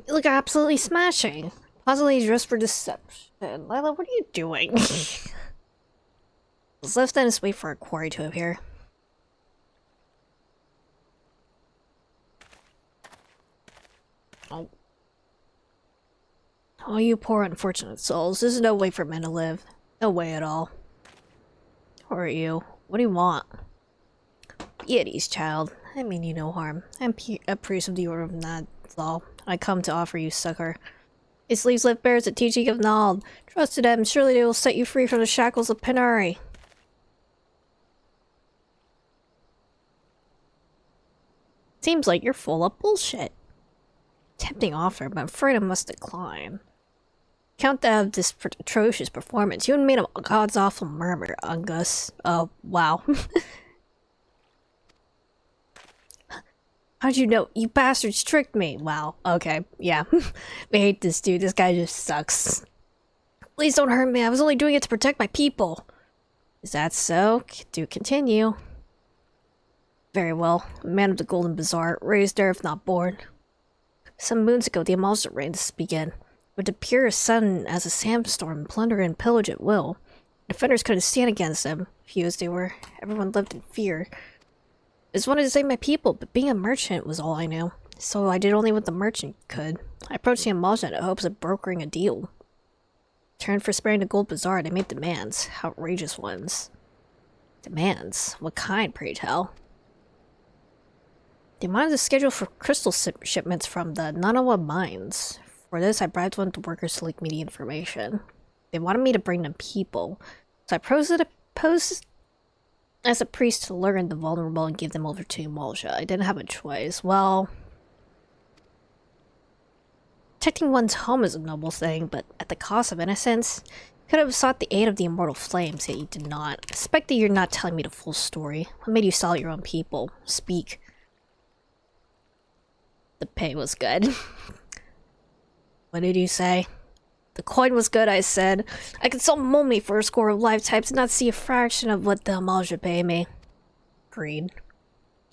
You look absolutely smashing. Possibly dressed for deception. Lila, what are you doing? Let's lift and wait for a quarry to appear. Oh. Oh, you poor unfortunate souls. There's no way for men to live. No way at all. Who are you? What do you want? Be at ease, child. I mean you no harm. I'm a priest of the Order of Nadal. I come to offer you succor. His sleeves lift bears the teaching of Nald. Trust to them, surely they will set you free from the shackles of Penari. Seems like you're full of bullshit. Tempting offer, but I'm afraid I must decline. Count to have this atrocious performance. You and made a god's awful murmur, Ungus. Oh, wow. How'd you know? You bastards tricked me. Wow. Okay. Yeah. We hate this dude. This guy just sucks. Please don't hurt me. I was only doing it to protect my people. Is that so? Do continue. Very well. Man of the Golden Bazaar. Raised there if not born. Some moons ago, the Amalza reigns began. With the purest sun as a sandstorm, plunder and pillage at will. Defenders couldn't stand against them. Few as they were, everyone lived in fear. I just wanted to save my people, but being a merchant was all I knew. So I did only what the merchant could. I approached the Amalza in hopes of brokering a deal. In turn for sparing the Gold Bazaar, they made demands. Outrageous ones. Demands? What kind, pray tell? They wanted a schedule for crystal shipments from the Nanawa mines. For this, I bribed one of the workers to leak me the information. They wanted me to bring them people. So I posed as a priest to learn the vulnerable and give them over to Emulsia. I didn't have a choice. Well, protecting one's home is a noble thing, but at the cost of innocence. You could have sought the aid of the immortal flames, yet you did not. I suspect that you're not telling me the full story. What made you sell your own people? Speak. The pay was good. What did you say? The coin was good, I said. I could sell Mommy for a score of life types and not see a fraction of what the Emulsia pay me. Agreed.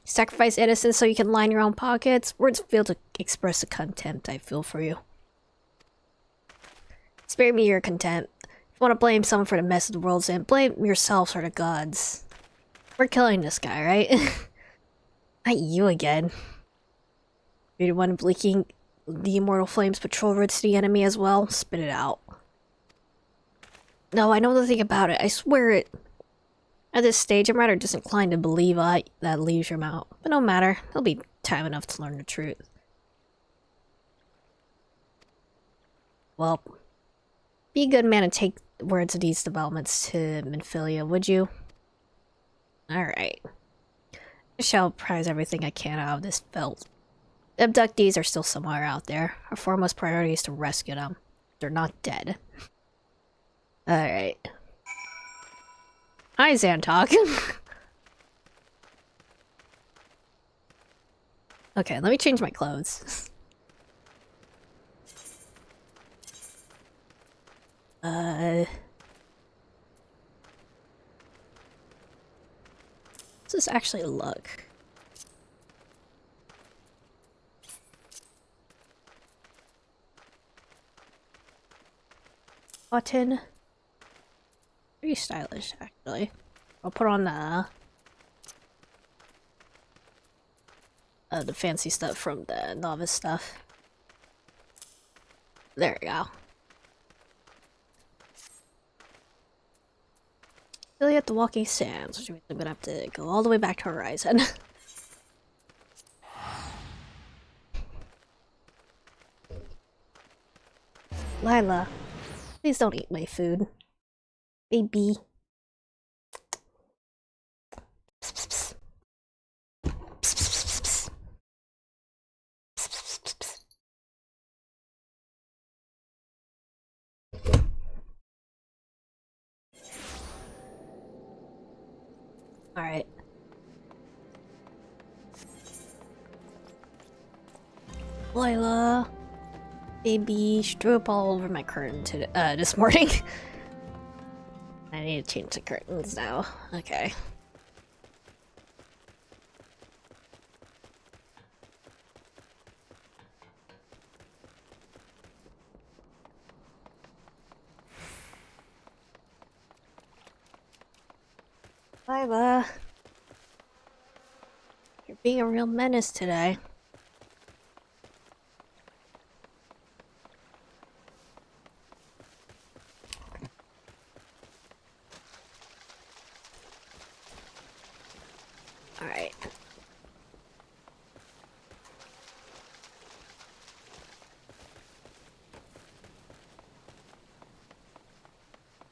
Sacrifice innocence so you can line your own pockets? Words fail to express the contempt I feel for you. Spare me your contempt. If you want to blame someone for the mess of the world's in, blame yourselves or the gods. We're killing this guy, right? Not you again. You're the one leaking the immortal flames patrol routes to the enemy as well? Spit it out. No, I know nothing about it. I swear it. At this stage, I'm rather disinclined to believe that leaves your mouth. But no matter. There'll be time enough to learn the truth. Well, be a good man and take words of these developments to Minfilia, would you? Alright. I shall prize everything I can out of this belt. The abductees are still somewhere out there. Our foremost priority is to rescue them. They're not dead. Alright. Hi, Zantok. Okay, let me change my clothes. Does this actually look? Button. Pretty stylish, actually. I'll put on the fancy stuff from the novice stuff. There we go. Really at the walking sands, which means I'm gonna have to go all the way back to Horizon. Lila, please don't eat my food. Baby. Alright. Lila. Baby, she threw up all over my curtain this morning. I need to change the curtains now. Okay. Lila. You're being a real menace today. Alright.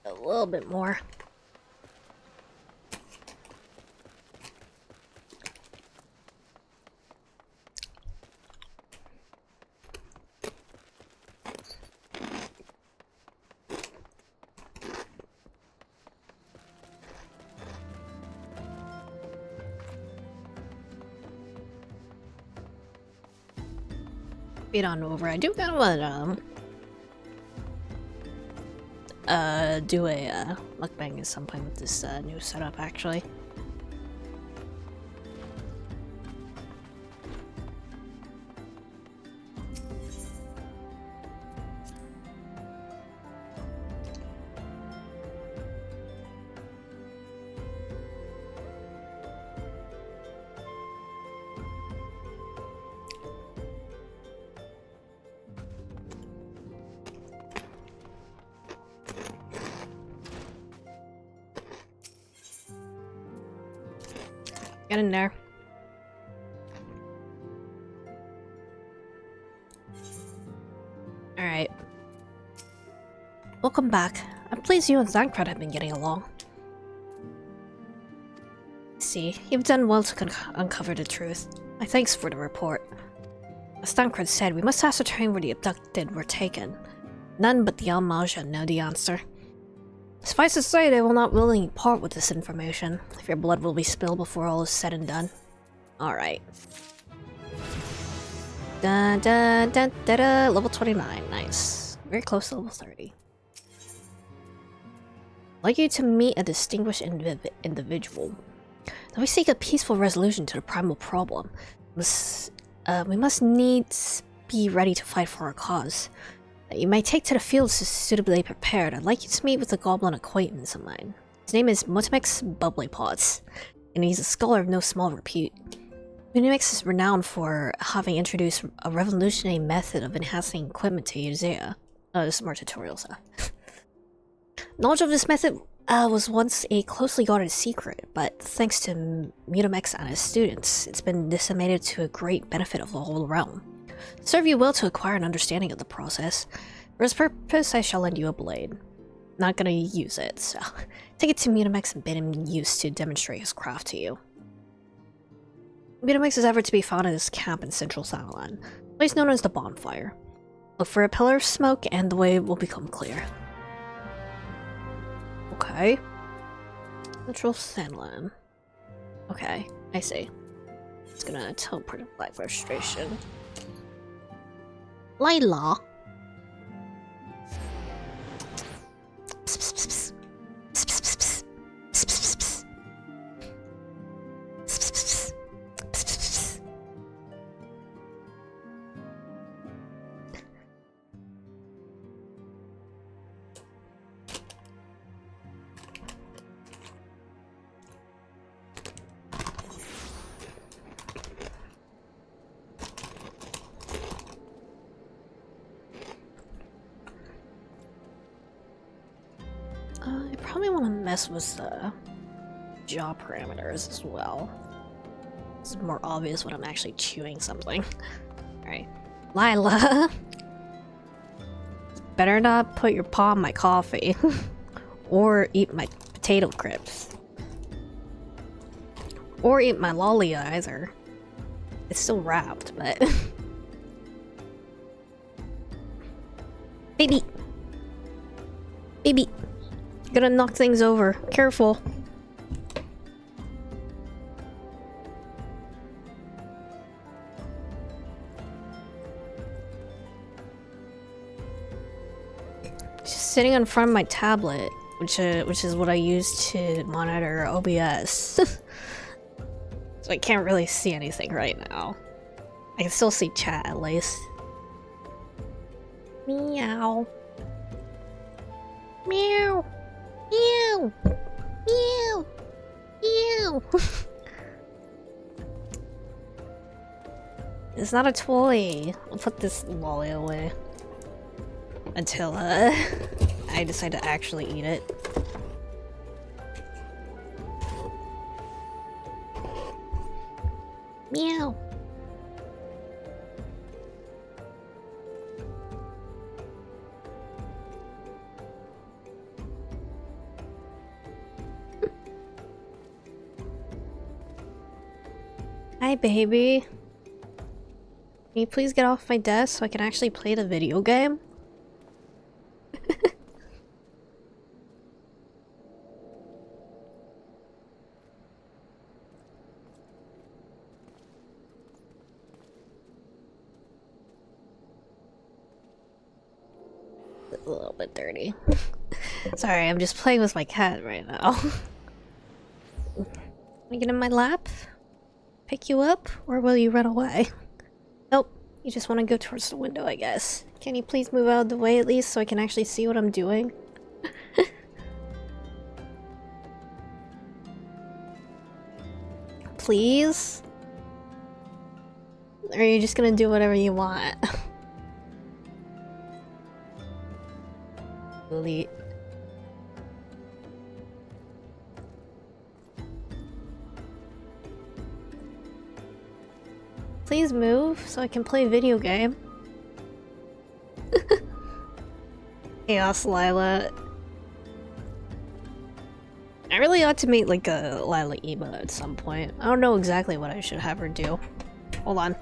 A little bit more. Beat on over. I do kind of want to do a mukbang at some point with this new setup, actually. Get in there. Alright. Welcome back. I'm pleased you and Zancred have been getting along. See, you've done well to uncover the truth. My thanks for the report. As Zancred said, we must ascertain where the abducted were taken. None but the Al-Majah know the answer. Suffice to say, they will not willingly part with this information, if your blood will be spilled before all is said and done. Alright. Dun dun dun da da, level 29, nice. Very close to level 30. I'd like you to meet a distinguished individual. Though we seek a peaceful resolution to the primal problem, we must needs be ready to fight for our cause. You may take to the fields suitably prepared. I'd like you to meet with a goblin acquaintance of mine. His name is Mutamix Bubblypots, and he's a scholar of no small repute. Mutamix is renowned for having introduced a revolutionary method of enhancing equipment to Uzea. This is more tutorial stuff. Knowledge of this method was once a closely guarded secret, but thanks to Mutamix and his students, it's been disseminated to a great benefit of the whole realm. Serve you well to acquire an understanding of the process. For this purpose, I shall lend you a blade. Not gonna use it, so take it to Mutamix and bid him use to demonstrate his craft to you. Mutamix is ever to be found in his camp in central Thanalan, a place known as the Bonfire. Look for a pillar of smoke and the way will become clear. Okay. Central Thanalan. Okay, I see. It's gonna teleport to Black Frustration. Layla. I probably want to mess with the jaw parameters as well. It's more obvious when I'm actually chewing something. Alright. Lila! Better not put your paw in my coffee. Or eat my potato crisps. Or eat my lolly either. It's still wrapped, but... Baby! Baby! Gonna knock things over. Careful. Just sitting in front of my tablet, which is what I use to monitor OBS. So I can't really see anything right now. I can still see chat at least. Meow. Meow. Meow! Meow! Meow! It's not a toy. I'll put this lolly away. Until, I decide to actually eat it. Meow! Hi, baby. Can you please get off my desk so I can actually play the video game? A little bit dirty. Sorry, I'm just playing with my cat right now. Wanna get in my lap? Pick you up, or will you run away? Nope, you just want to go towards the window, I guess. Can you please move out of the way at least so I can actually see what I'm doing? Please? Or are you just gonna do whatever you want? Elite. Please move so I can play a video game. Chaos Lila. I really ought to make like a Lila emo at some point. I don't know exactly what I should have her do. Hold on.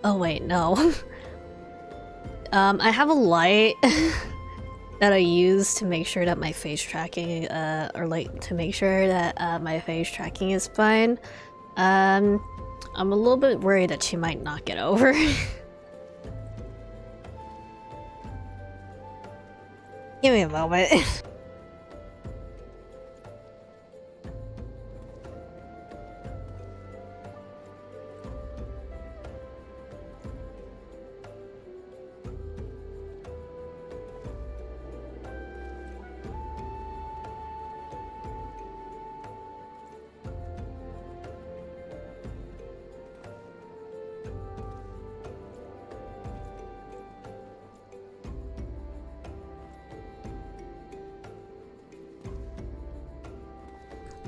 Oh wait, no. I have a light that I use to make sure that my face tracking, or like to make sure that my face tracking is fine. I'm a little bit worried that she might knock it over. Give me a moment.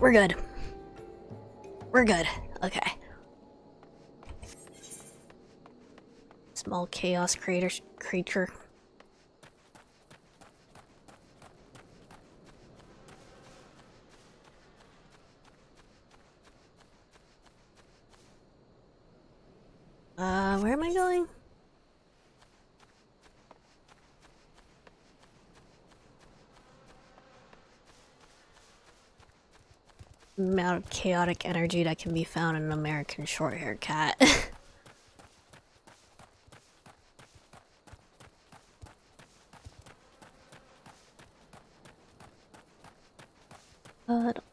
We're good. We're good. Okay. Small chaos creature. Where am I going? Amount of chaotic energy that can be found in an American short-haired cat.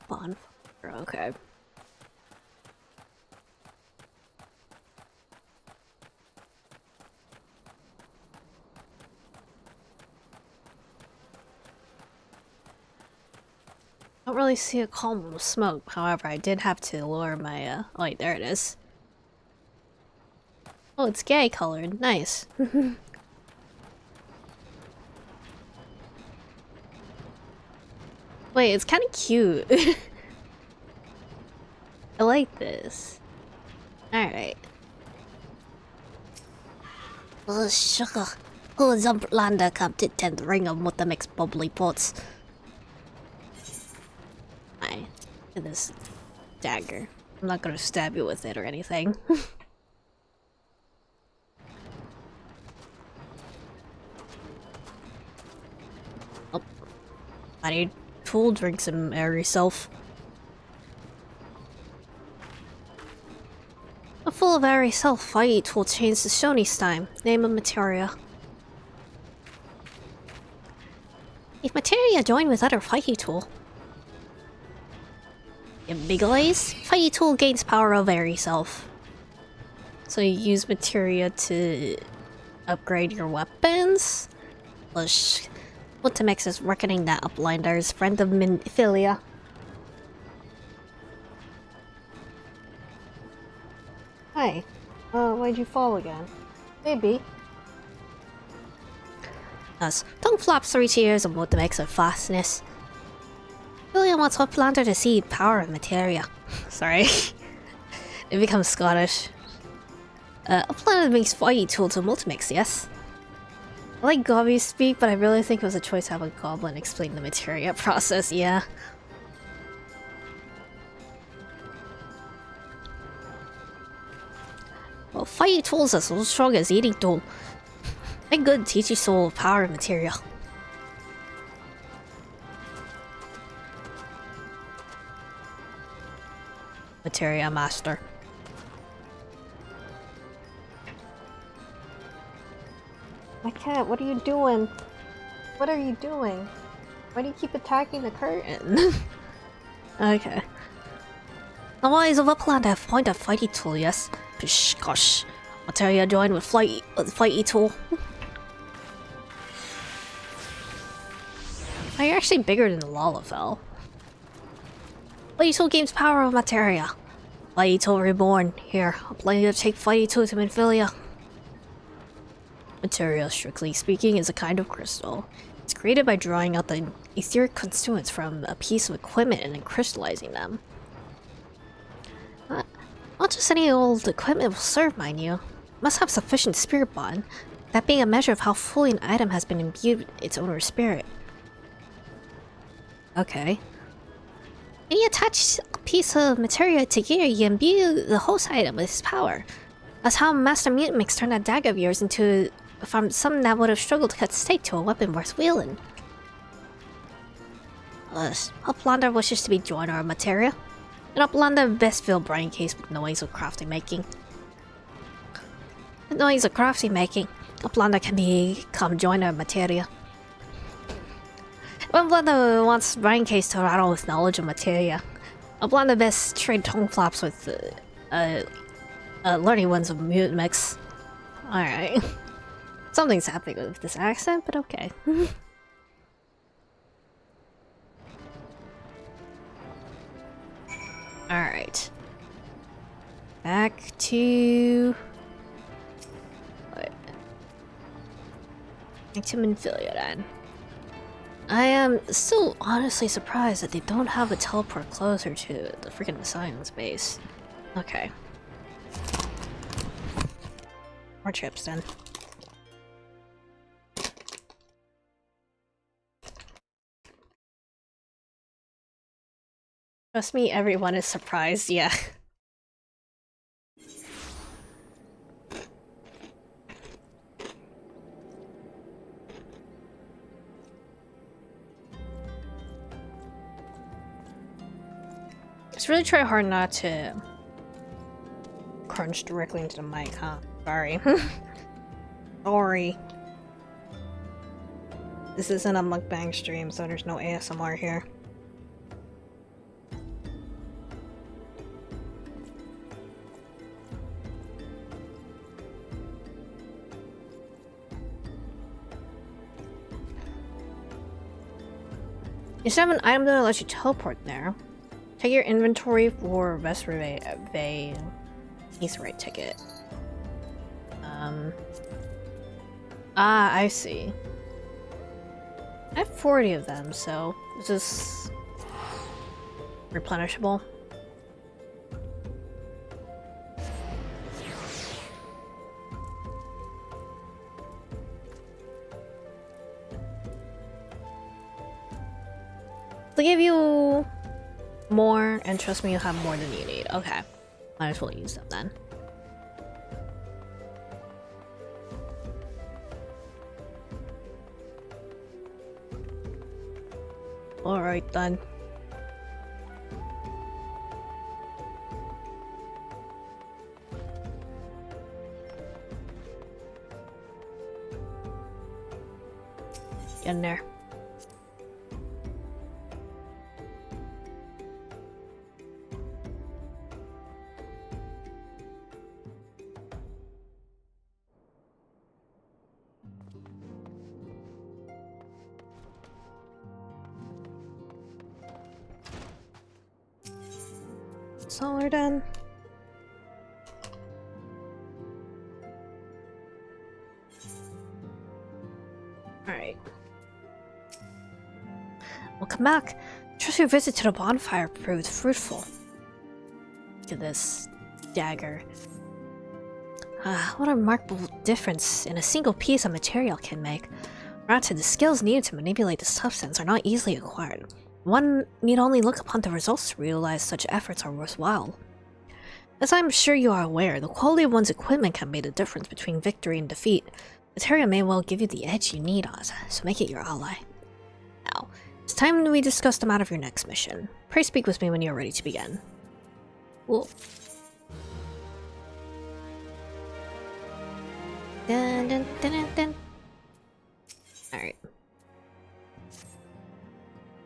Bonfire, okay. Don't really see a column of smoke, however, I did have to lower my, oh wait, there it is. Oh, it's gay colored, nice. Wait, it's kind of cute. I like this. Alright. Oh, sugar. Oh, Zumplander come to 10th ring of what the mixed bubbly pots. To this dagger. I'm not gonna stab you with it or anything. Oh. I need tool, drink some air yourself. A full of airy self fight tool change to Shoni's time. Name of materia. If materia join with other fighty tool. In Big Eyes, fighty tool gains power of airy self. So you use materia to upgrade your weapons? Lush. Ultimex is reckoning that Uplinder's friend of Minfilia. Hi. Why'd you fall again? Maybe. Thus, tongue flops 3 tiers of Ultimex of fastness. William wants Uplander to see power of materia. Sorry. It becomes Scottish. Uplander makes fighty tool to Multimix, yes? I like Gobby speak, but I really think it was a choice to have a goblin explain the materia process, yeah. Well, fighty tools are so strong as eating tool. Make good teach you soul power of materia. Materia master. My cat, what are you doing? What are you doing? Why do you keep attacking the curtain? Okay. The wise of Upland have found a fighty tool, yes? Pish, gosh. Materia joined with fighty tool. Oh, you're actually bigger than the Lalafell. Fighty tool gains power of materia. Fighty tool reborn. Here, I'll play you to take fighty tool to Minfilia. Materia, strictly speaking, is a kind of crystal. It's created by drawing out the etheric constituents from a piece of equipment and then crystallizing them. Not just any old equipment will serve, mind you. Must have sufficient spirit bond. that being a measure of how fully an item has been imbued with its owner's spirit. Okay. When you attach a piece of materia to gear, you imbue the host item with its power. That's how Master Mutant Mix turned that dagger of yours into from something that would have struggled to cut steak to a weapon worth wielding. Uplander wishes to be joiner of materia. And Uplander best fill brain case with noise of crafty making. With noise of crafty making, Uplander can become joiner of materia. When Uplander wants brain case to rattle with knowledge of materia, Uplander best trade tongue flops with learning ones of Mutant Mix. Alright. Something's happening with this accent, but okay. Alright. Back to... What? Back to Minfilia then. I am still honestly surprised that they don't have a teleport closer to the freaking Messiah's base. Okay. More chips then. Trust me, everyone is surprised, yeah. Just really try hard not to crunch directly into the mic, huh? Sorry. Sorry. This isn't a mukbang stream, so there's no ASMR here. You should have an item that lets you teleport there. Check your inventory for Vesperve Aetheryte ticket. I see. I have 40 of them, so is this replenishable? They'll give you more, and trust me, you'll have more than you need. Okay. Might as well use them then. Alright then. Get in there. So we're done. Alright. Welcome back. Trust your visit to the bonfire proved fruitful. Look at this dagger. What a remarkable difference in a single piece of material can make. Granted, the skills needed to manipulate the substance are not easily acquired. One need only look upon the results to realize such efforts are worthwhile. As I'm sure you are aware, the quality of one's equipment can make the difference between victory and defeat. Materia may well give you the edge you need, Oz, so make it your ally. Now, it's time we discuss the matter of your next mission. Pray speak with me when you are ready to begin. Cool. Dun, dun, dun, dun, dun. Alright.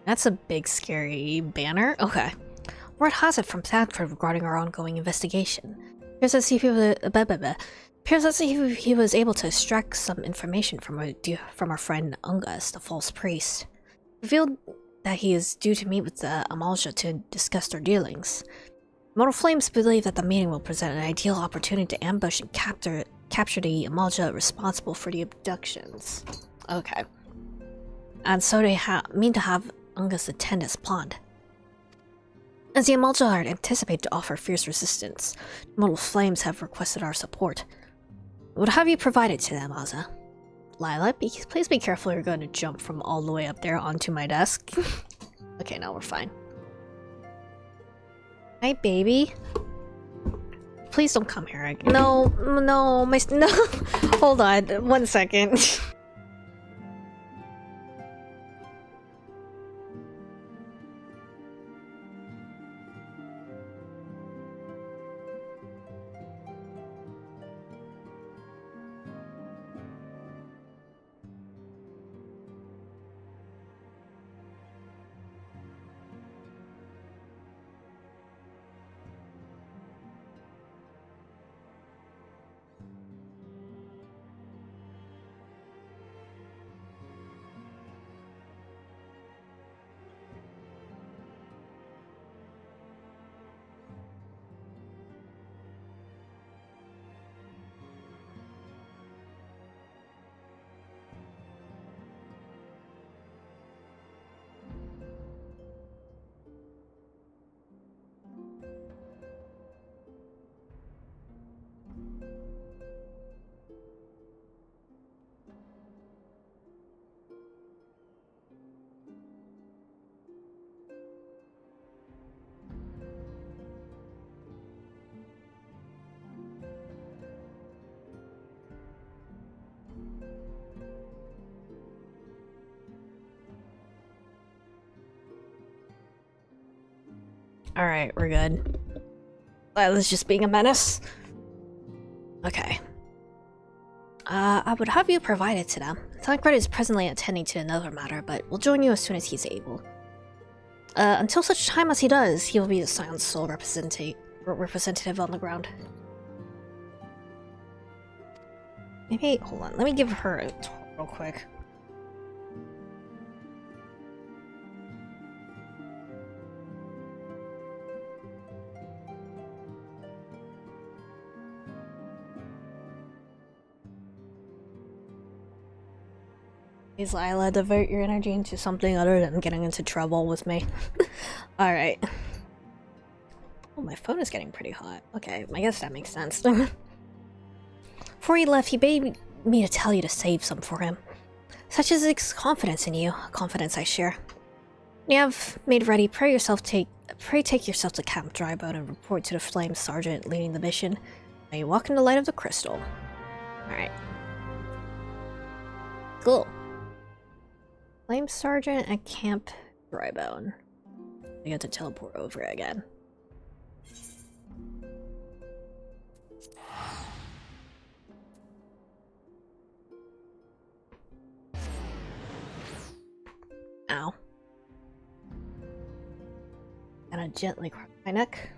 That's a big scary banner. Okay. Word has it from Thancred regarding our ongoing investigation. Appears as if he was able to extract some information from our friend Ungus, the false priest. Revealed that he is due to meet with the Amalja to discuss their dealings. Mortal Flames believe that the meeting will present an ideal opportunity to ambush and capture the Amalja responsible for the abductions. Okay. And so they mean to have Ungus attend as planned. As the Amalja anticipate to offer fierce resistance, Mortal Flames have requested our support. What have you provided to them, Aza? Lila, please be careful, you're going to jump from all the way up there onto my desk. Okay, now we're fine. Hi, baby. Please don't come here. No, no, no. Hold on, 1 second. Alright, we're good. Lila's just being a menace. Okay. I would have you provided to them. Tancred is presently attending to another matter, but will join you as soon as he's able. Until such time as he does, he will be the Scion's sole representative on the ground. Maybe, hold on, let me give her a talk real quick. Please, Lila, divert your energy into something other than getting into trouble with me. Alright. Oh, my phone is getting pretty hot. Okay, I guess that makes sense. Before he left, he begged me to tell you to save some for him. Such is his confidence in you, a confidence I share. When you have made ready, pray take yourself to Camp Drybone and report to the Flame Sergeant leading the mission. May you walk in the light of the crystal. Alright. Cool. Flame Sergeant at Camp Drybone. I get to teleport over again. Ow. And I gently crack my neck.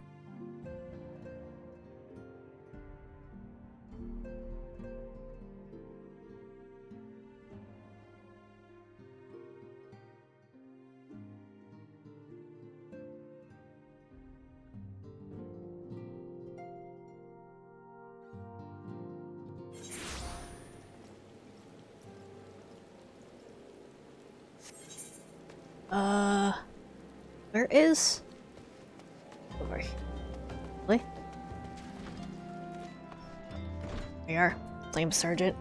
Where is... Over here. Really? There we are. Flame Sergeant.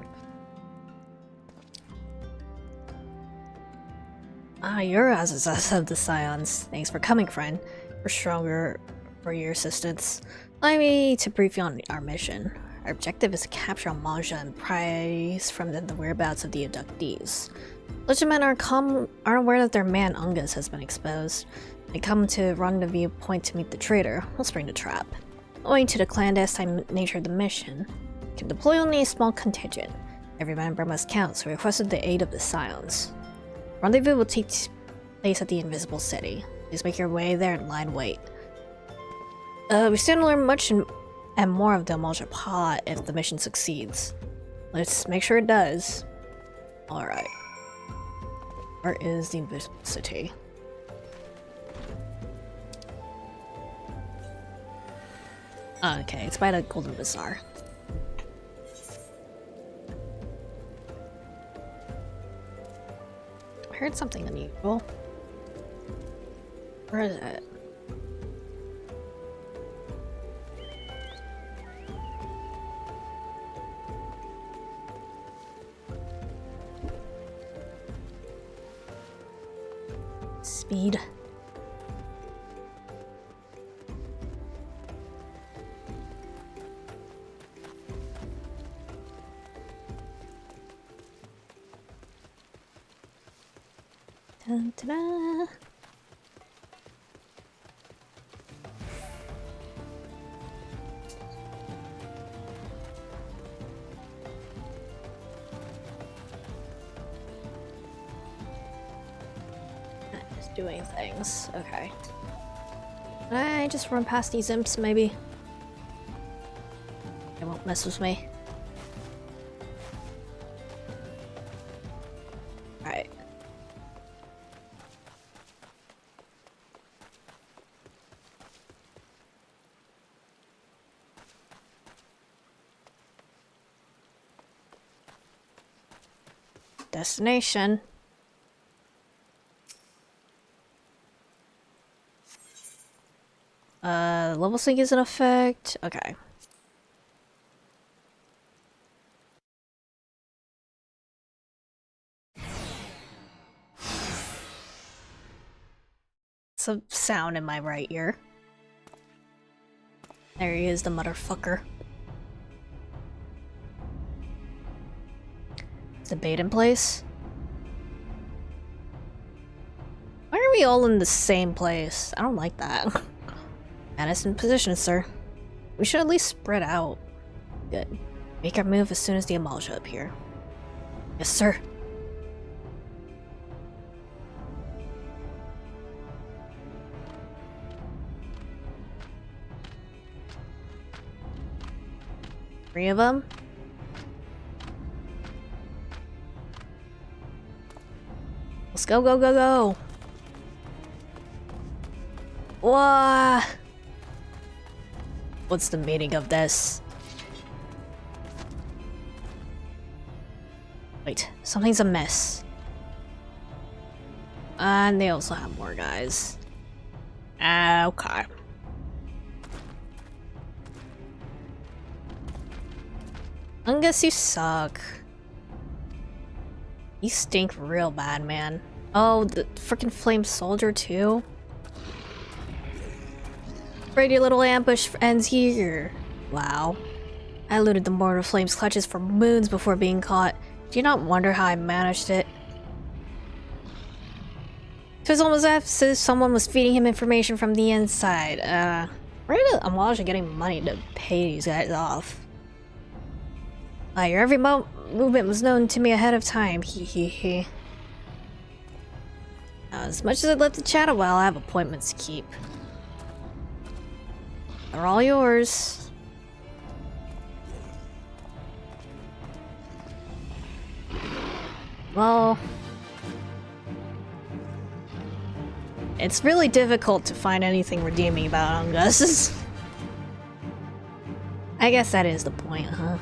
Ah, you're Azazel of the Scions. Thanks for coming, friend. We're stronger for your assistance. Allow me to brief you on our mission. Our objective is to capture Amaja and prise from them the whereabouts of the abductees. Legion are aware that their man Ungus has been exposed. They come to rendezvous point to meet the traitor. We'll spring the trap. Owing to the clandestine nature of the mission, we can deploy only a small contingent. Every member must count, so we requested the aid of the Scions. Rendezvous will take place at the Invisible City. Please make your way there and lie in wait. We stand to learn much and more of the Amaja plot if the mission succeeds. Let's make sure it does. Alright. Where is the Invisible City? Okay, it's by the Golden Bazaar. I heard something unusual. Where is it? speed. Dun, ta-da. Just doing things. Okay. Can I just run past these imps, maybe? They won't mess with me. Alright. Destination. Level sync is in effect. Okay. Some sound in my right ear. There he is, the motherfucker. Is the bait in place? Why are we all in the same place? I don't like that. Madison position, sir. We should at least spread out. Good. Make our move as soon as the Amalja appear. Yes, sir. Three of them? Let's go, go, go, go! What? What's the meaning of this? Wait, something's amiss. And they also have more guys. Okay. Ungus, you suck. You stink real bad, man. Oh, the freaking flame soldier too? Afraid your little ambush ends here. Wow. I eluded the mortar flame's clutches for moons before being caught. Do you not wonder how I managed it? It was almost as if someone was feeding him information from the inside. Where did Amalja getting money to pay these guys off? Your every movement was known to me ahead of time. Hee. As much as I'd love to chat a while, I have appointments to keep. They're all yours. Well, it's really difficult to find anything redeeming about Ungus. I guess that is the point, huh?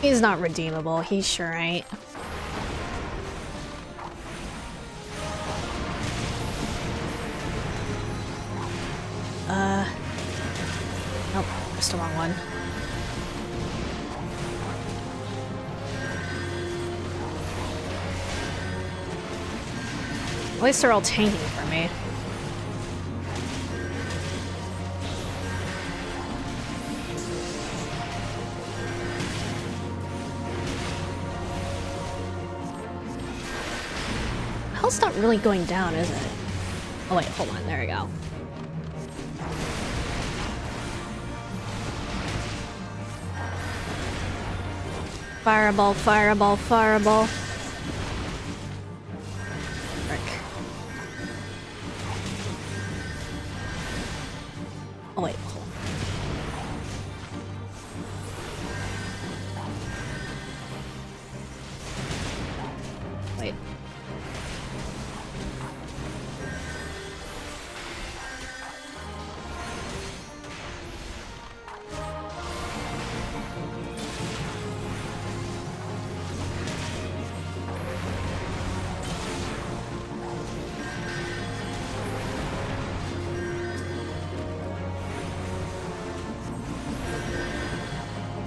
He's not redeemable, he sure ain't. Nope, pressed the wrong one. At least they're all tanking for me. Hell's not really going down, is it? Oh wait, hold on, there we go. Fireball, fireball, fireball. Frick. Oh wait, hold on. Wait.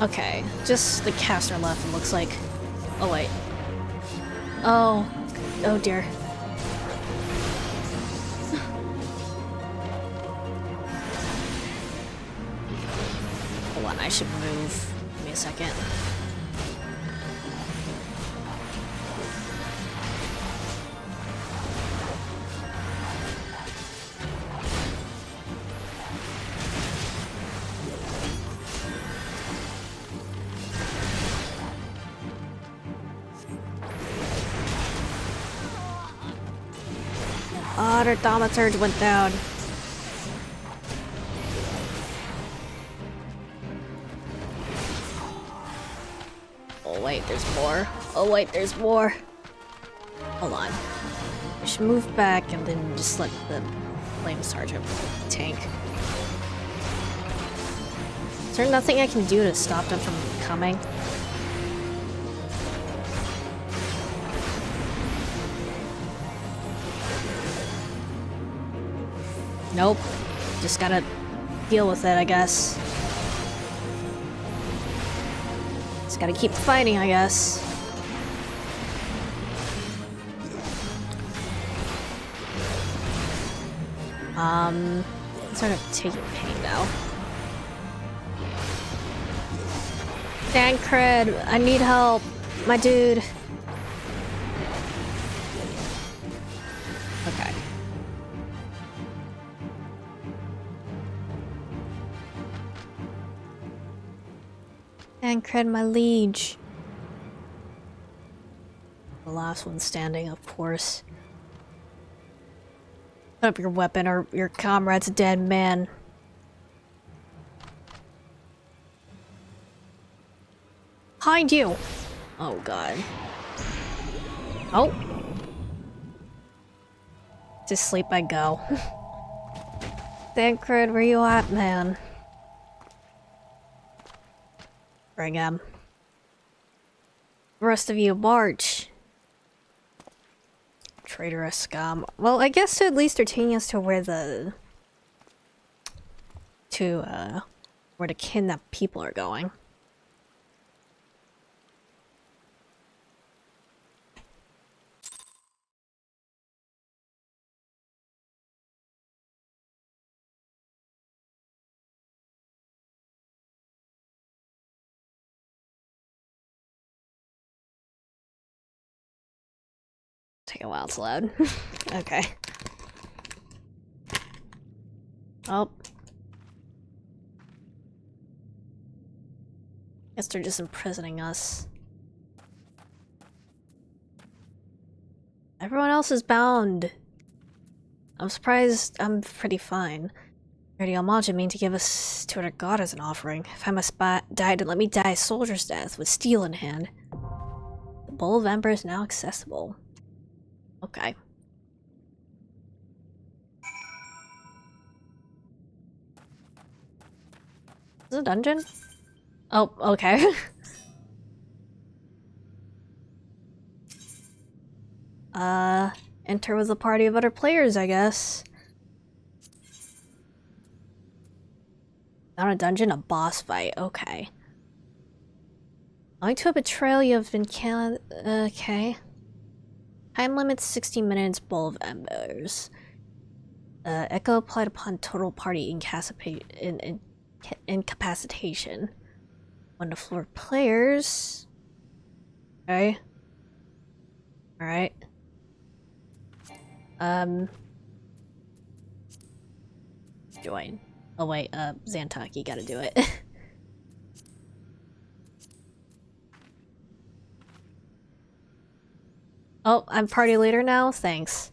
Okay, just the caster left, it looks like. Oh, wait. Oh. Oh, dear. Hold on, I should move. Give me a second. Oh, their thaumaturge went down. Oh wait, there's more. Oh wait, there's more. Hold on. I should move back and then just let the flame sergeant tank. Is there nothing I can do to stop them from coming? Nope. Just gotta deal with it, I guess. Just gotta keep fighting, I guess. Sort of taking pain now. Dancred, I need help, my dude. Okay. Dancred, my liege. The last one standing, of course. Put up your weapon or your comrade's a dead man. Behind you! Oh god. Oh! To sleep I go. Dancred, where you at, man? Bring him. The rest of you, march! Traitorous scum. Well, I guess at least they're taking us to where the... where the kidnapped people are going. Take a while to load. Okay. Oh. Guess they're just imprisoning us. Everyone else is bound. I'm surprised I'm pretty fine. Ready Almaja mean to give us to our god as an offering. If I must die, then let me die a soldier's death with steel in hand. The Bowl of Ember is now accessible. Okay. Is it a dungeon? Oh, okay. Enter with a party of other players, I guess. Not a dungeon, a boss fight. Okay. Owing to a betrayal, you have been killed. Okay. Time limit 60 minutes, Bowl of Embers. Echo applied upon total party incapacitation. On the floor players. Okay. Alright. Join. Oh wait, Xantok, you gotta do it. Oh, I'm party leader now? Thanks.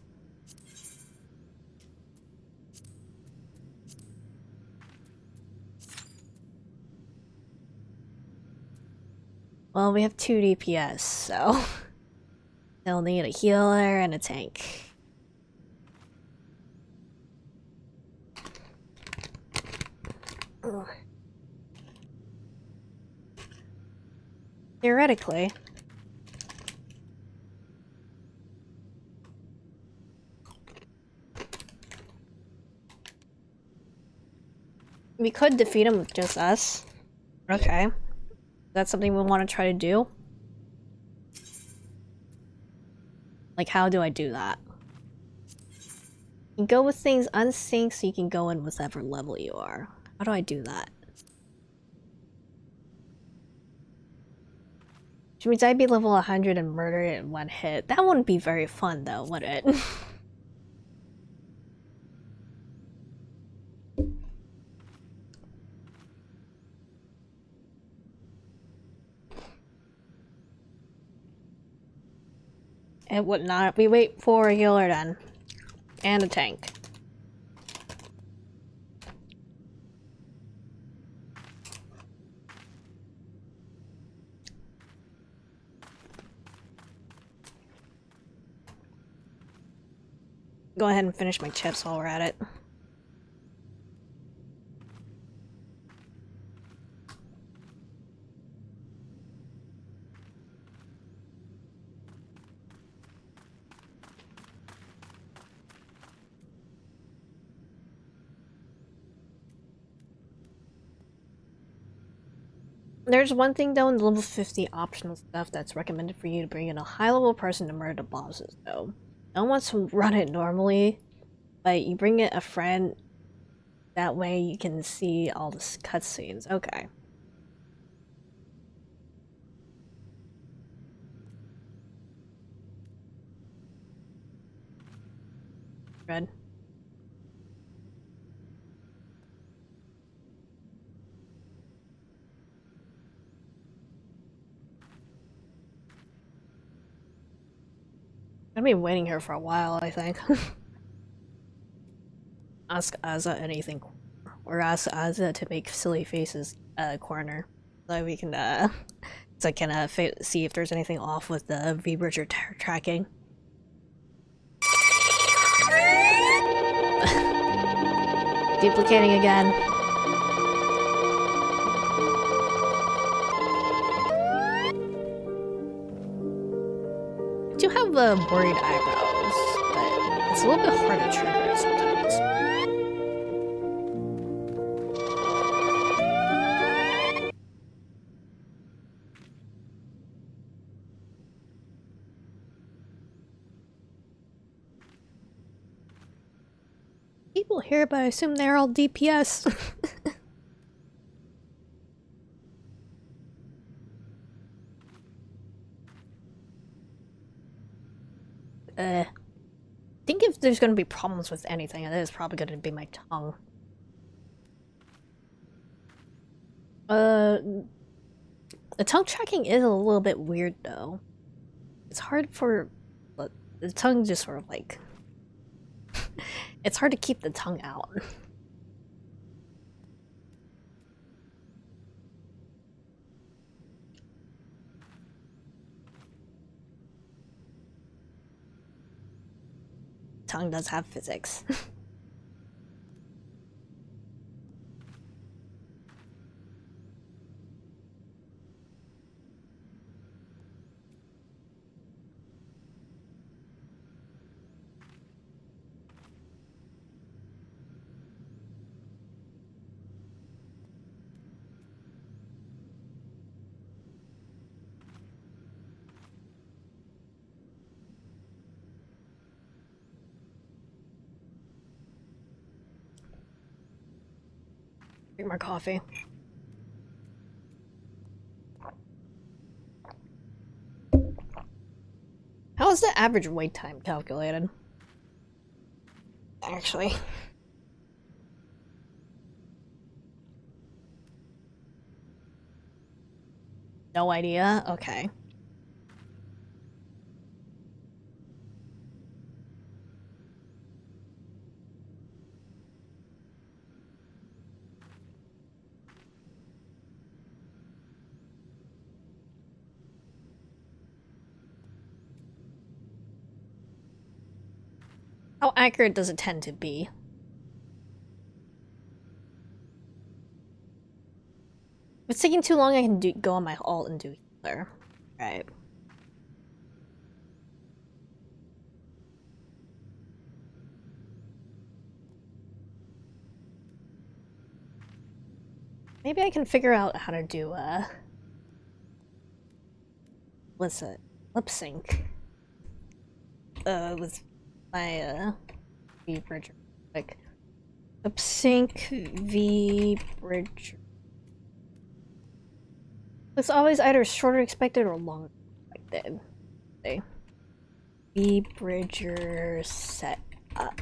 Well, we have 2 DPS, so... they'll need a healer and a tank. Ugh. Theoretically. We could defeat him with just us. Okay. That's something we want to try to do? Like, how do I do that? You can go with things unsynced so you can go in whatever level you are. How do I do that? Which means I'd be level 100 and murder it in one hit. That wouldn't be very fun though, would it? It would not. We wait for a healer then. And a tank. Go ahead and finish my chips while we're at it. There's one thing though in the level 50 optional stuff that's recommended for you to bring in a high level person to murder the bosses though. No one wants to run it normally, but you bring in a friend, that way you can see all the cutscenes. Okay. Red. I've been waiting here for a while, I think. Ask Azza anything, or ask Azza to make silly faces corner, so we can so I can see if there's anything off with the V-Bridger tracking. Duplicating again. I do have worried eyebrows, but it's a little bit hard to trigger it sometimes. People here, but I assume they're all DPS. I think if there's gonna be problems with anything, it is probably gonna be my tongue. The tongue tracking is a little bit weird though. It's hard for the tongue just sort of like it's hard to keep the tongue out. Tongue does have physics. Drink more coffee. How is the average wait time calculated? Actually. No idea? Okay. How accurate does it tend to be? If it's taking too long, I can go on my alt and do healer. Right. Maybe I can figure out how to do was a lip sync. With my V Bridger. Like lip sync V Bridger. It's always either shorter expected or longer expected. Okay. V Bridger set up.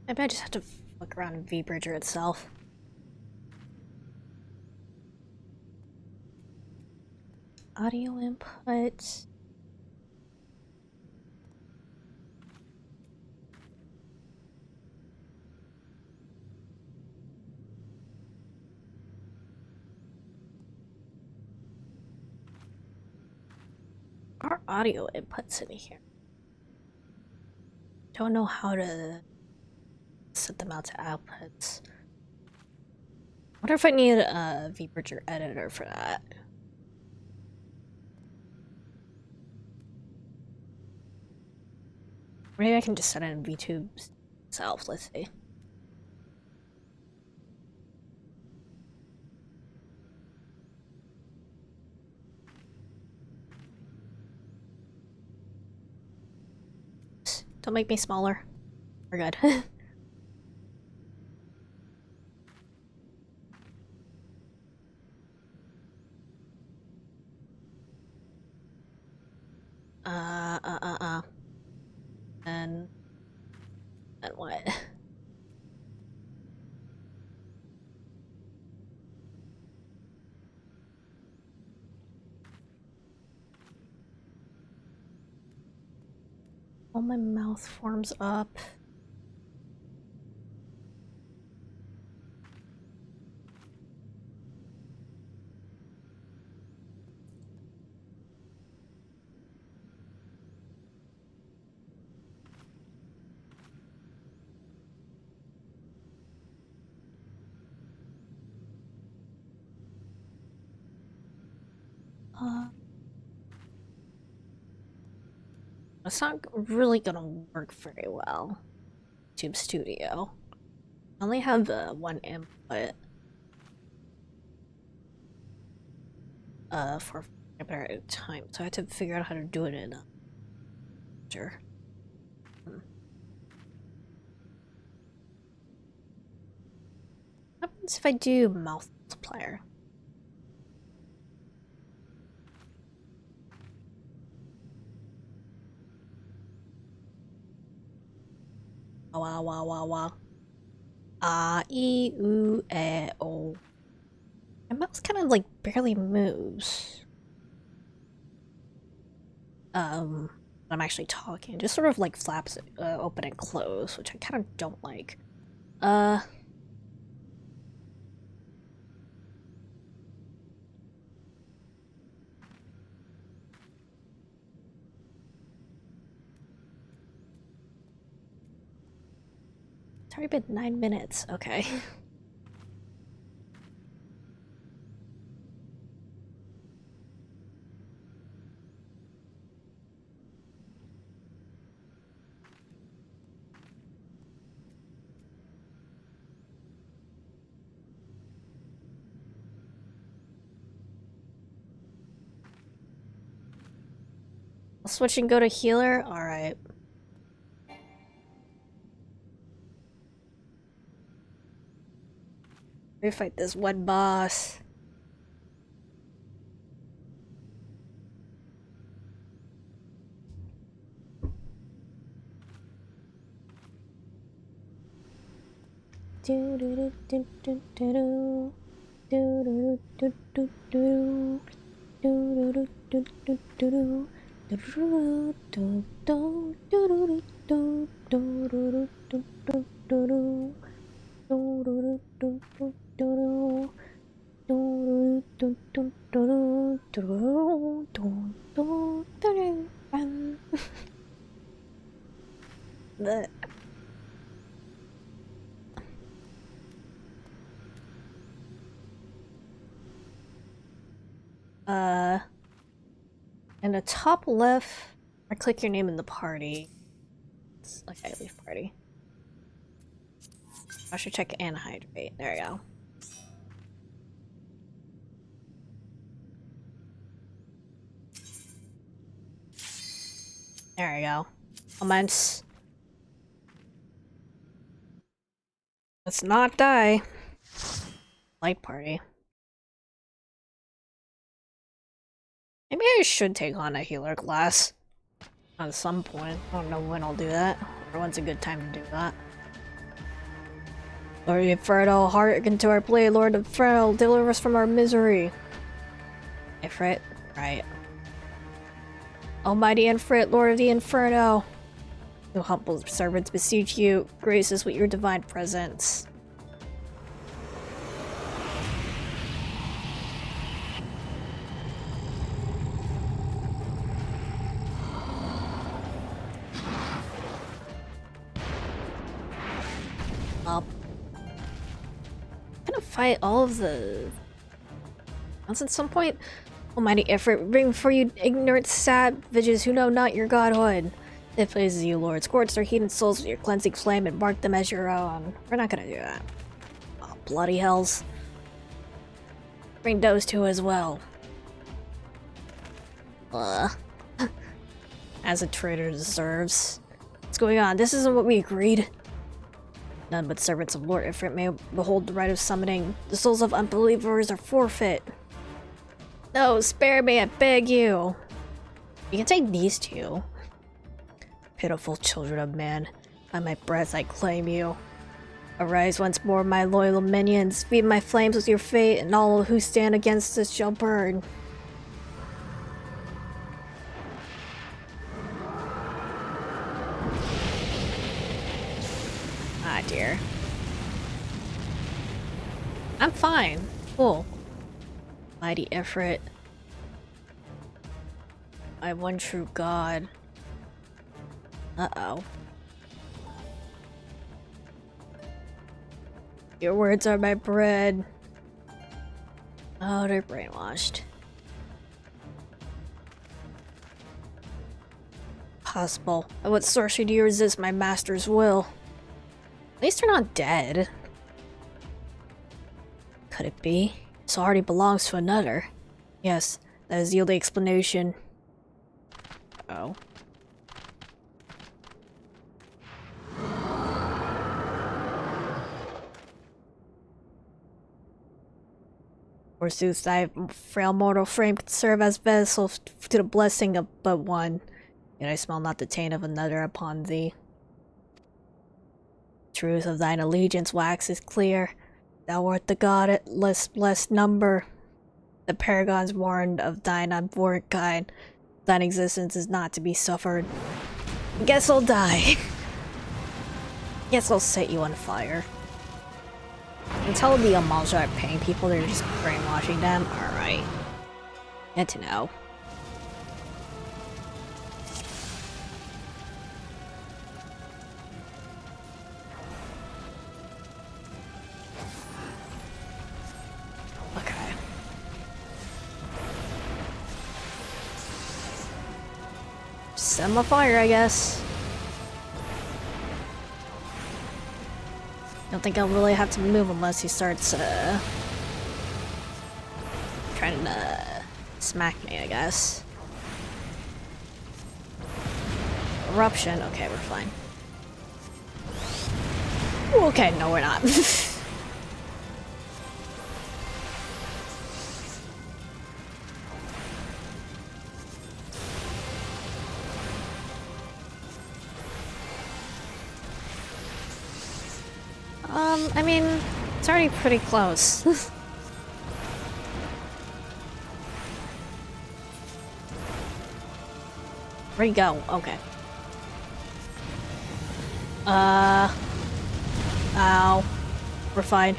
Maybe I just have to look around V Bridger itself. Audio input. Our audio inputs in here. Don't know how to set them out to outputs. Wonder if I need a V Bridger editor for that. Maybe I can just set it in VTube itself, let's see. Don't make me smaller. We're good. And what? Oh, my mouth forms up. It's not really gonna work very well. Tube Studio. I only have one input. For a better time, so I had to figure out how to do it in a sure. What happens if I do mouth multiplier? Wah wah wah wah. Ah, e, oo, eh, oh. My mouth kind of like barely moves. I'm actually talking. It just sort of like flaps open and close, which I kind of don't like. It's already been 9 minutes. Okay. I'll switch and go to healer? Alright. We fight this one boss. The in the top left, or click your name in the party. Okay, leave party. I should check and hydrate. There you go. There you go. Commence. Let's not die. Light party. Maybe I should take on a healer class. At some point. I don't know when I'll do that. Or when's a good time to do that. Lord Inferno, hearken to our plea. Lord Inferno, deliver us from our misery. Ifrit? Right. Almighty Ifrit, Lord of the Inferno. Your humble servants beseech you, grace us with your divine presence. Up. I'm gonna fight all of the... Once at some point, Almighty Ifrit, bring before you ignorant savages who know not your godhood. It pleases you, Lord. Scorch their heathen souls with your cleansing flame and mark them as your own. We're not gonna do that. Oh, bloody hells. Bring those two as well. As a traitor deserves. What's going on? This isn't what we agreed. None but servants of Lord Ifrit may behold the rite of summoning. The souls of unbelievers are forfeit. No, spare me, I beg you. You can take these two. Pitiful children of man, by my breath I claim you. Arise once more, my loyal minions, feed my flames with your fate, and all who stand against us shall burn. Ah, dear. I'm fine. Cool. Mighty Ifrit. My one true god. Uh-oh. Your words are my bread. Oh, they're brainwashed. Possible. By what sorcery do you resist my master's will? At least they're not dead. Could it be? This already belongs to another. Yes, that is the only explanation. Oh. Forsooth, thy frail mortal frame could serve as vessel to the blessing of but one. Yet I smell not the taint of another upon thee. Truth of thine allegiance waxes clear. Thou art the god at less blessed number. The paragons warned of thine abhorrent kind. Thine existence is not to be suffered. Guess I'll die. Guess I'll set you on fire. Until the Amalja are paying people, they're just brainwashing them. Alright. Good to know. Okay. Set him on fire, I guess. Don't think I'll really have to move unless he starts, trying to, smack me, I guess. Eruption. Okay, we're fine. Ooh, okay, no, we're not. I mean, it's already pretty close. Where'd he go? Okay. Ow. We're fine.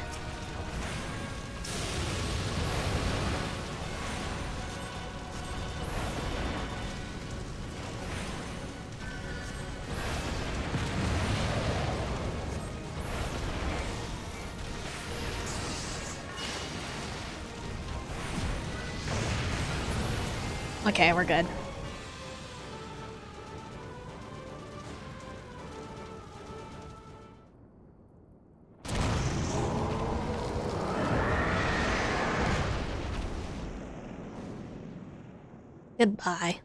Okay, we're good. Goodbye.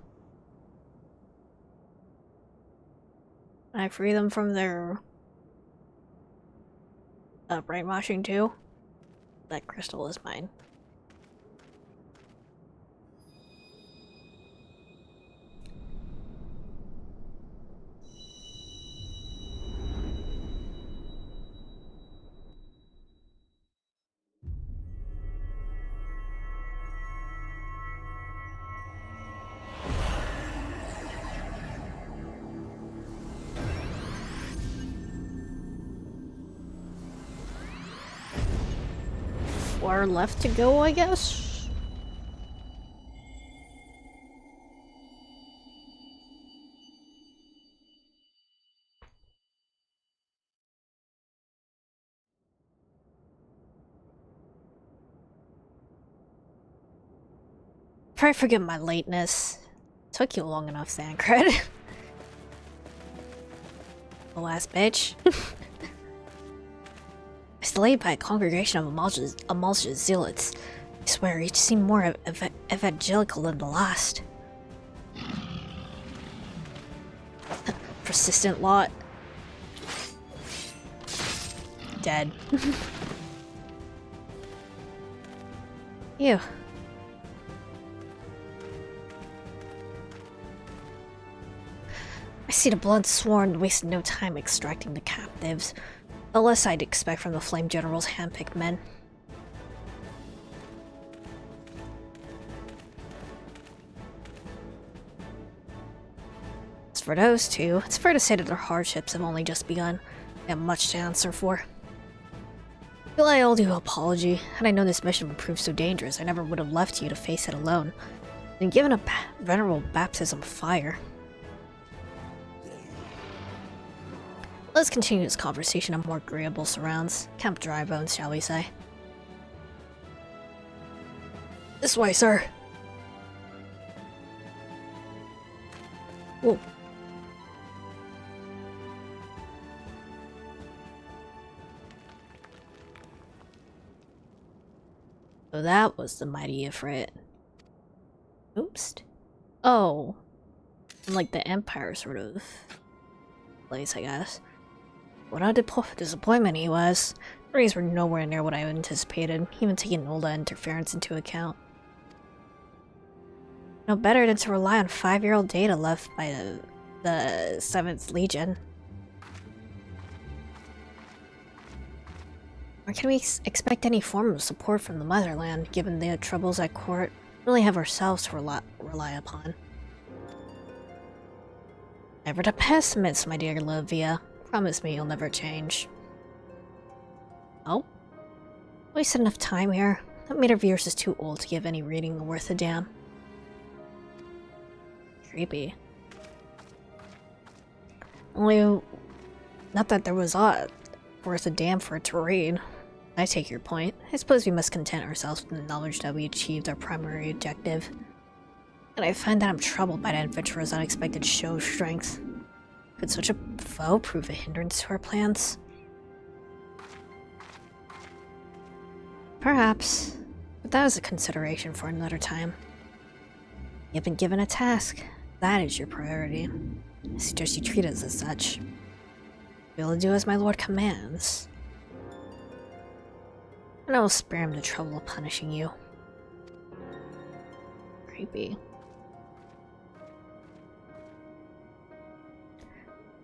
Can I free them from their brainwashing too? That crystal is mine. Four left to go, I guess? Probably forget my lateness. Took you long enough, Sancred. The last bitch. I was delayed by a congregation of Amalja's zealots. I swear, each seemed more evangelical than the last. Persistent lot. Dead. Ew. I see the blood sworn wasted no time extracting the captives. The less I'd expect from the Flame General's handpicked men. As for those two, it's fair to say that their hardships have only just begun. They have much to answer for. I feel I owe you an apology. Had I known this mission would prove so dangerous, I never would have left you to face it alone. And given a venerable baptism of fire. Let's continue this conversation on more agreeable surrounds. Camp Dry Bones, shall we say. This way, sir. Whoa. So that was the mighty Ifrit. Oops. Oh. Like the Empire sort of place, I guess. What a disappointment he was. The rays were nowhere near what I anticipated, even taking Nolda interference into account. No better than to rely on 5-year-old data left by the 7th Legion. Or can we expect any form of support from the motherland, given the troubles at court? We only have ourselves to rely upon. Never the pessimist, my dear Livia. Promise me you'll never change. Oh? Wasted enough time here. That meter of yours is too old to give any reading worth a damn. Creepy. Only... not that there was aught worth a damn for it to read. I take your point. I suppose we must content ourselves with the knowledge that we achieved our primary objective. And I find that I'm troubled by that adventurer's unexpected show of strength. Could such a foe prove a hindrance to our plans? Perhaps, but that is a consideration for another time. You've been given a task. That is your priority. I suggest you treat us as such. We will do as my lord commands. And I will spare him the trouble of punishing you. Creepy.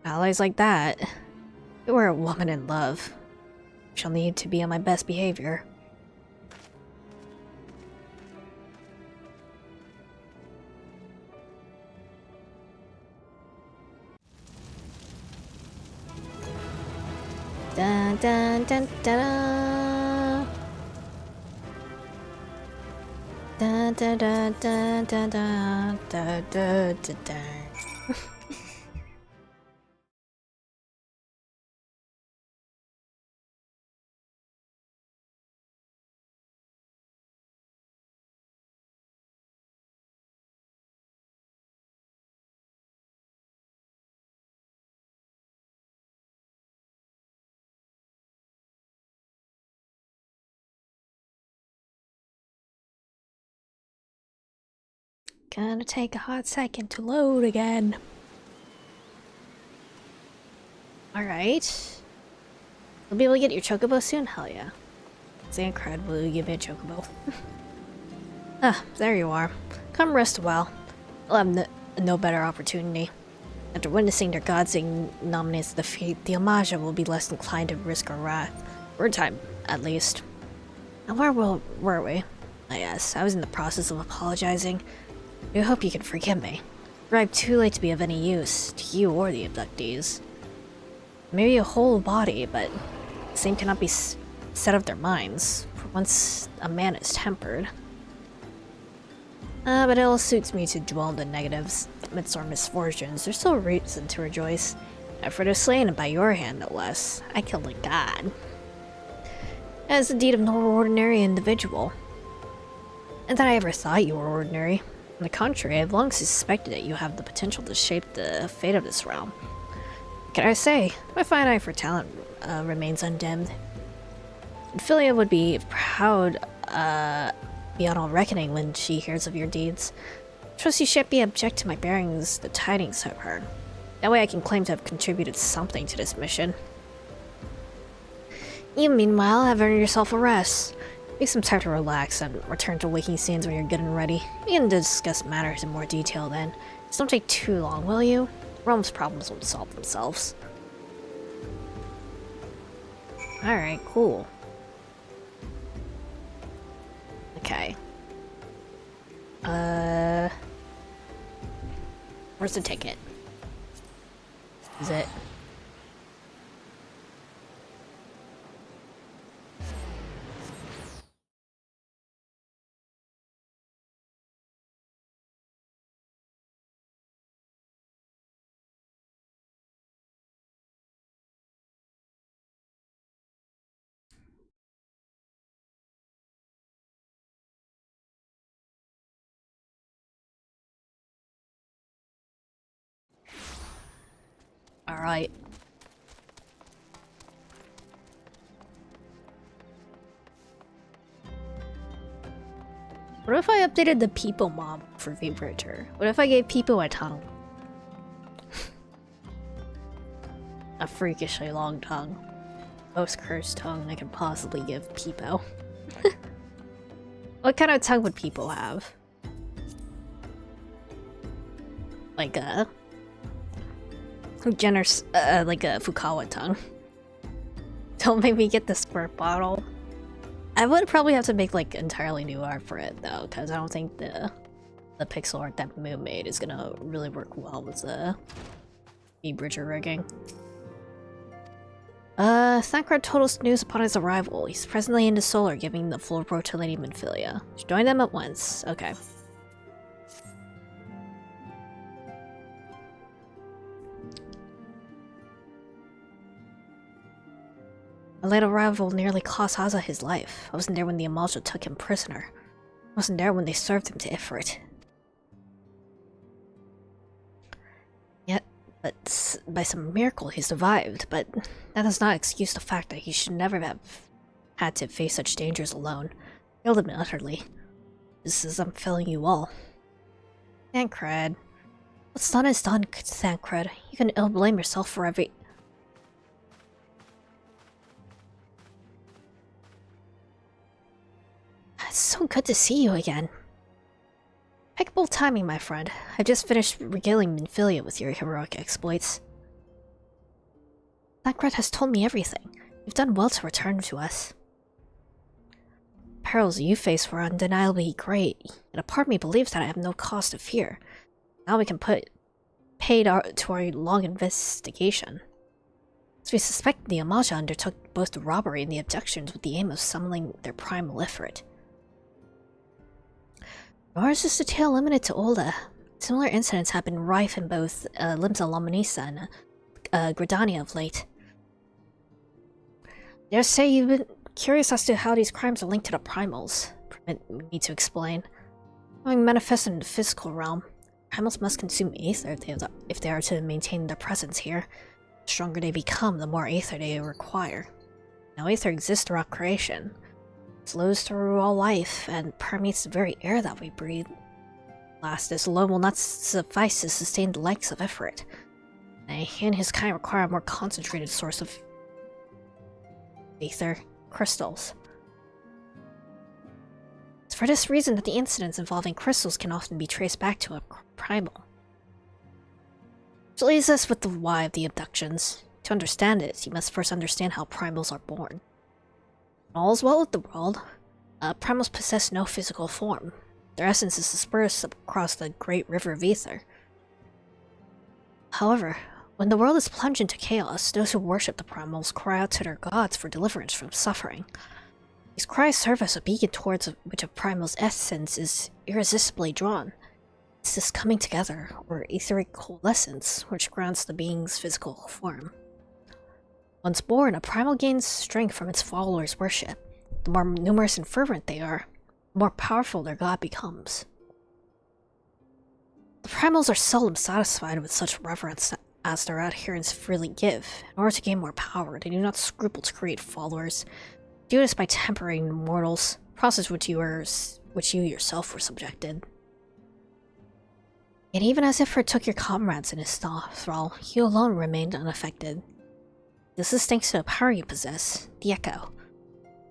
Allies like that. You were a woman in love. Shall need to be on my best behavior. Dun dun dun dun dun dun dun dun dun dun dun dun dun dun. Gonna take a hot second to load again. Alright. You'll be able to get your chocobo soon? Hell yeah. It's incredible you give me a chocobo. Ah, there you are. Come rest a while. I'll have no better opportunity. After witnessing their gods ignominious defeat, the Amaja will be less inclined to risk our wrath. For a time, at least. Now where were we? Yes, I was in the process of apologizing. I hope you can forgive me. Arrived too late to be of any use, to you or the abductees. Maybe a whole body, but the same cannot be set of their minds, for once a man is tempered. But it all suits me to dwell on the negatives. Amidst our misfortunes, there's still reason to rejoice. For the slain by your hand, no less. I killed a god. As the deed of no ordinary individual. And that I ever thought you were ordinary. On the contrary, I've long suspected that you have the potential to shape the fate of this realm. What can I say? My fine eye for talent remains undimmed. Philia would be proud beyond all reckoning when she hears of your deeds. Trust you shan't be object to my bearing the tidings of her. That way I can claim to have contributed something to this mission. You, meanwhile, have earned yourself a rest. Take some time to relax and return to waking scenes when you're good and ready. We can discuss matters in more detail then. Just don't take too long, will you? Realm's problems will solve themselves. Alright, cool. Okay. Where's the ticket? Is it? Alright. What if I updated the people mob for Vibrator? What if I gave people a tongue? A freakishly long tongue. Most cursed tongue I could possibly give people. What kind of tongue would people have? Like a generous, like a Fukawa tongue. Don't make me get the squirt bottle. I would probably have to make like entirely new art for it though, because I don't think the pixel art that Moon made is gonna really work well with the E-Bridger rigging. Thancred told us news upon his arrival. He's presently in the Solar giving the floor pro to Lady Minfilia. Join them at once. Okay. A late arrival nearly cost Haza his life. I wasn't there when the Amalja took him prisoner. I wasn't there when they served him to Ifrit. Yet, but by some miracle he survived, but that does not excuse the fact that he should never have had to face such dangers alone. Failed him utterly. Just as I'm failing you all. Thancred. What's done is done, Thancred. You can ill blame yourself for every... It's so good to see you again. Impeccable timing, my friend. I've just finished regaling Minfilia with your heroic exploits. Thancred has told me everything. You've done well to return to us. The perils you face were undeniably great, and a part of me believes that I have no cause to fear. Now we can put paid to our long investigation. As we suspect the Amaja undertook both the robbery and the abductions with the aim of summoning their primal ifrit. Nor is this a tale limited to Olda. Similar incidents have been rife in both Limsa Lominisa and Gridania of late. Dare say you've been curious as to how these crimes are linked to the primals. Permit me to explain. Having manifested in the physical realm, primals must consume aether if they are to maintain their presence here. The stronger they become, the more aether they require. Now aether exists throughout creation. It flows through all life, and permeates the very air that we breathe. Alas, this alone will not suffice to sustain the likes of Ifrit. He and his kind require a more concentrated source of aether crystals. It's for this reason that the incidents involving crystals can often be traced back to a primal. Which leaves us with the why of the abductions. To understand it, you must first understand how primals are born. All is well with the world. Primals possess no physical form. Their essence is dispersed across the great river of ether. However, when the world is plunged into chaos, those who worship the primals cry out to their gods for deliverance from suffering. These cries serve as a beacon towards which a primal's essence is irresistibly drawn. It's this coming together, or etheric coalescence, which grants the being's physical form. Once born, a primal gains strength from its followers' worship. The more numerous and fervent they are, the more powerful their god becomes. The primals are seldom satisfied with such reverence as their adherents freely give. In order to gain more power, they do not scruple to create followers. They do this by tempering mortals, a process which you yourself were subjected. Yet even as Ifrit took your comrades in his thrall, you alone remained unaffected. This is thanks to a power you possess, the Echo.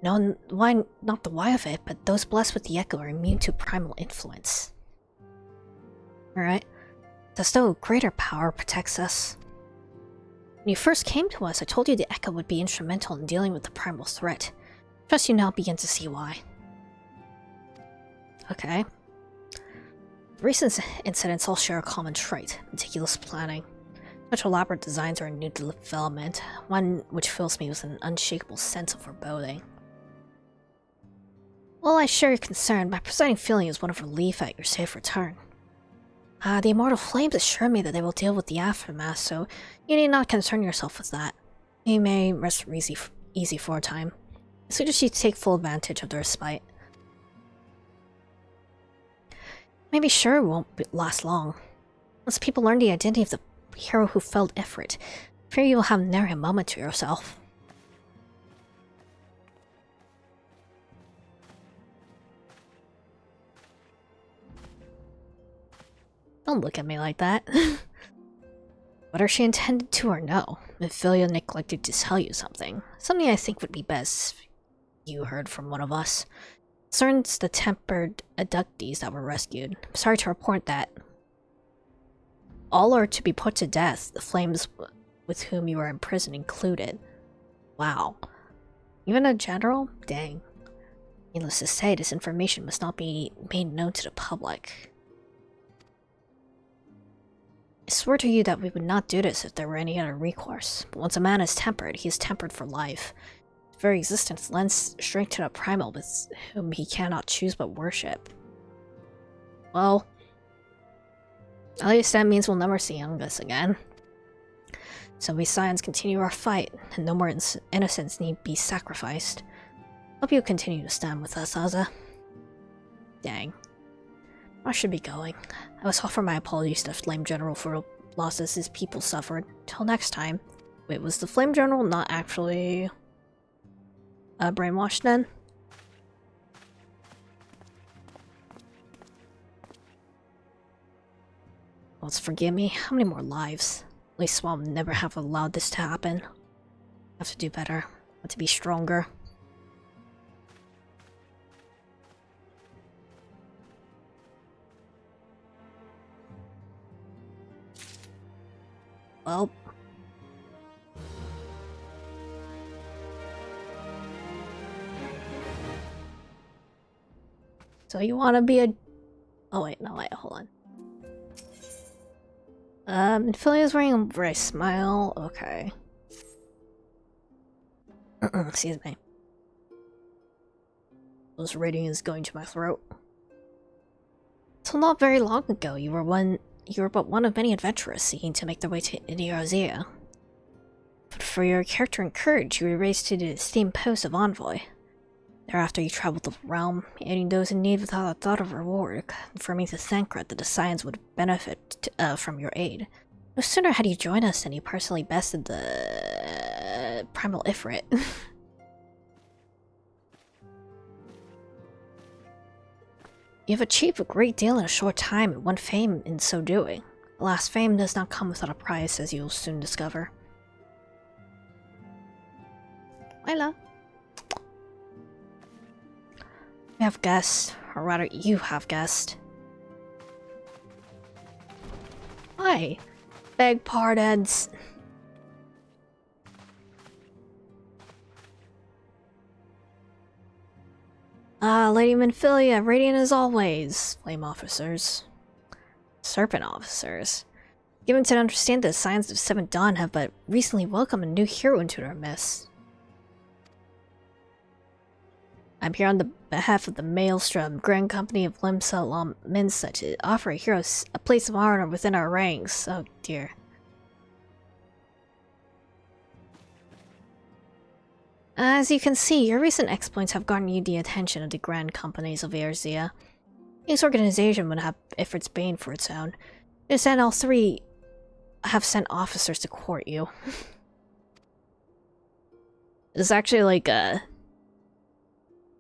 No, why not the why of it, but those blessed with the Echo are immune to primal influence. Alright. As though greater power protects us. When you first came to us, I told you the Echo would be instrumental in dealing with the primal threat. Trust you now begin to see why. Okay. The recent incidents all share a common trait, meticulous planning. Such elaborate designs are a new development, one which fills me with an unshakable sense of foreboding. While I share your concern, my presiding feeling is one of relief at your safe return. The immortal flames assure me that they will deal with the aftermath, so you need not concern yourself with that. You may rest easy for a time, as soon as you take full advantage of the respite. You may be sure it won't last long. Once people learn the identity of the hero who felled Ifrit, I fear you will have nary a moment to yourself. Don't look at me like that. Whether she intended to or no, Ophelia neglected to tell you something I think would be best you heard from one of us. It concerns the tempered abductees that were rescued. I'm sorry to report that all are to be put to death, the flames with whom you are imprisoned included. Wow. Even a general? Dang. Needless to say, this information must not be made known to the public. I swear to you that we would not do this if there were any other recourse, but once a man is tempered, he is tempered for life. His very existence lends strength to the primal with whom he cannot choose but worship. Well, at least that means we'll never see Youngus again. So we Scions continue our fight, and no more innocents need be sacrificed. Hope you continue to stand with us, Aza. Dang. I should be going. I must offer my apologies to the Flame General for losses his people suffered. Till next time. Wait, was the Flame General not actually brainwashed then? Let's forgive me. How many more lives? At least I'll never have allowed this to happen. I have to do better. I have to be stronger. Well, So you want to be a... Oh wait, no wait, hold on. Philly is wearing a bright smile. Okay. Excuse me. This reading is going to my throat. So not very long ago, you were but one of many adventurers seeking to make their way to India. But for your character and courage, you were raised to the esteemed post of envoy. Thereafter, you traveled the realm, aiding those in need without a thought of reward, confirming to Thancred that the Scions would benefit from your aid. No sooner had you joined us than you personally bested the Primal Ifrit. You have achieved a great deal in a short time and won fame in so doing. Alas, fame does not come without a price, as you'll soon discover. Lila. We have guessed, or rather, you have guessed. Hi. Beg pardons. Lady Minfilia, radiant as always. Flame officers. Serpent officers. Given to understand that the Scions of Seventh Dawn have but recently welcomed a new hero into their midst. I'm here on the behalf of the Maelstrom, Grand Company of Limsa Minsa, to offer a hero a place of honor within our ranks. Oh dear. As you can see, your recent exploits have garnered the attention of the Grand Companies of Erzea. Each organization would have Ifrit's bane for its own. Instead, all three have sent officers to court you. It's actually like a...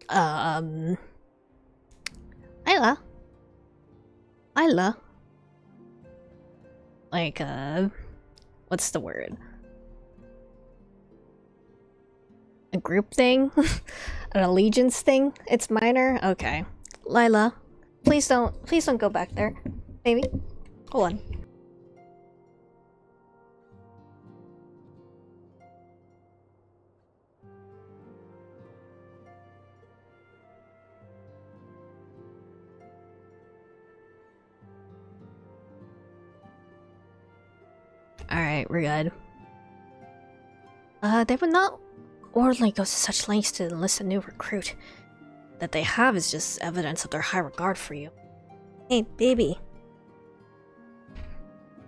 Isla. Like, what's the word? A group thing? An allegiance thing? It's minor? Okay. Lila, please don't go back there. Baby, hold on. Alright, we're good. They would not ordinarily go to such lengths to enlist a new recruit. That they have is just evidence of their high regard for you. Hey, baby.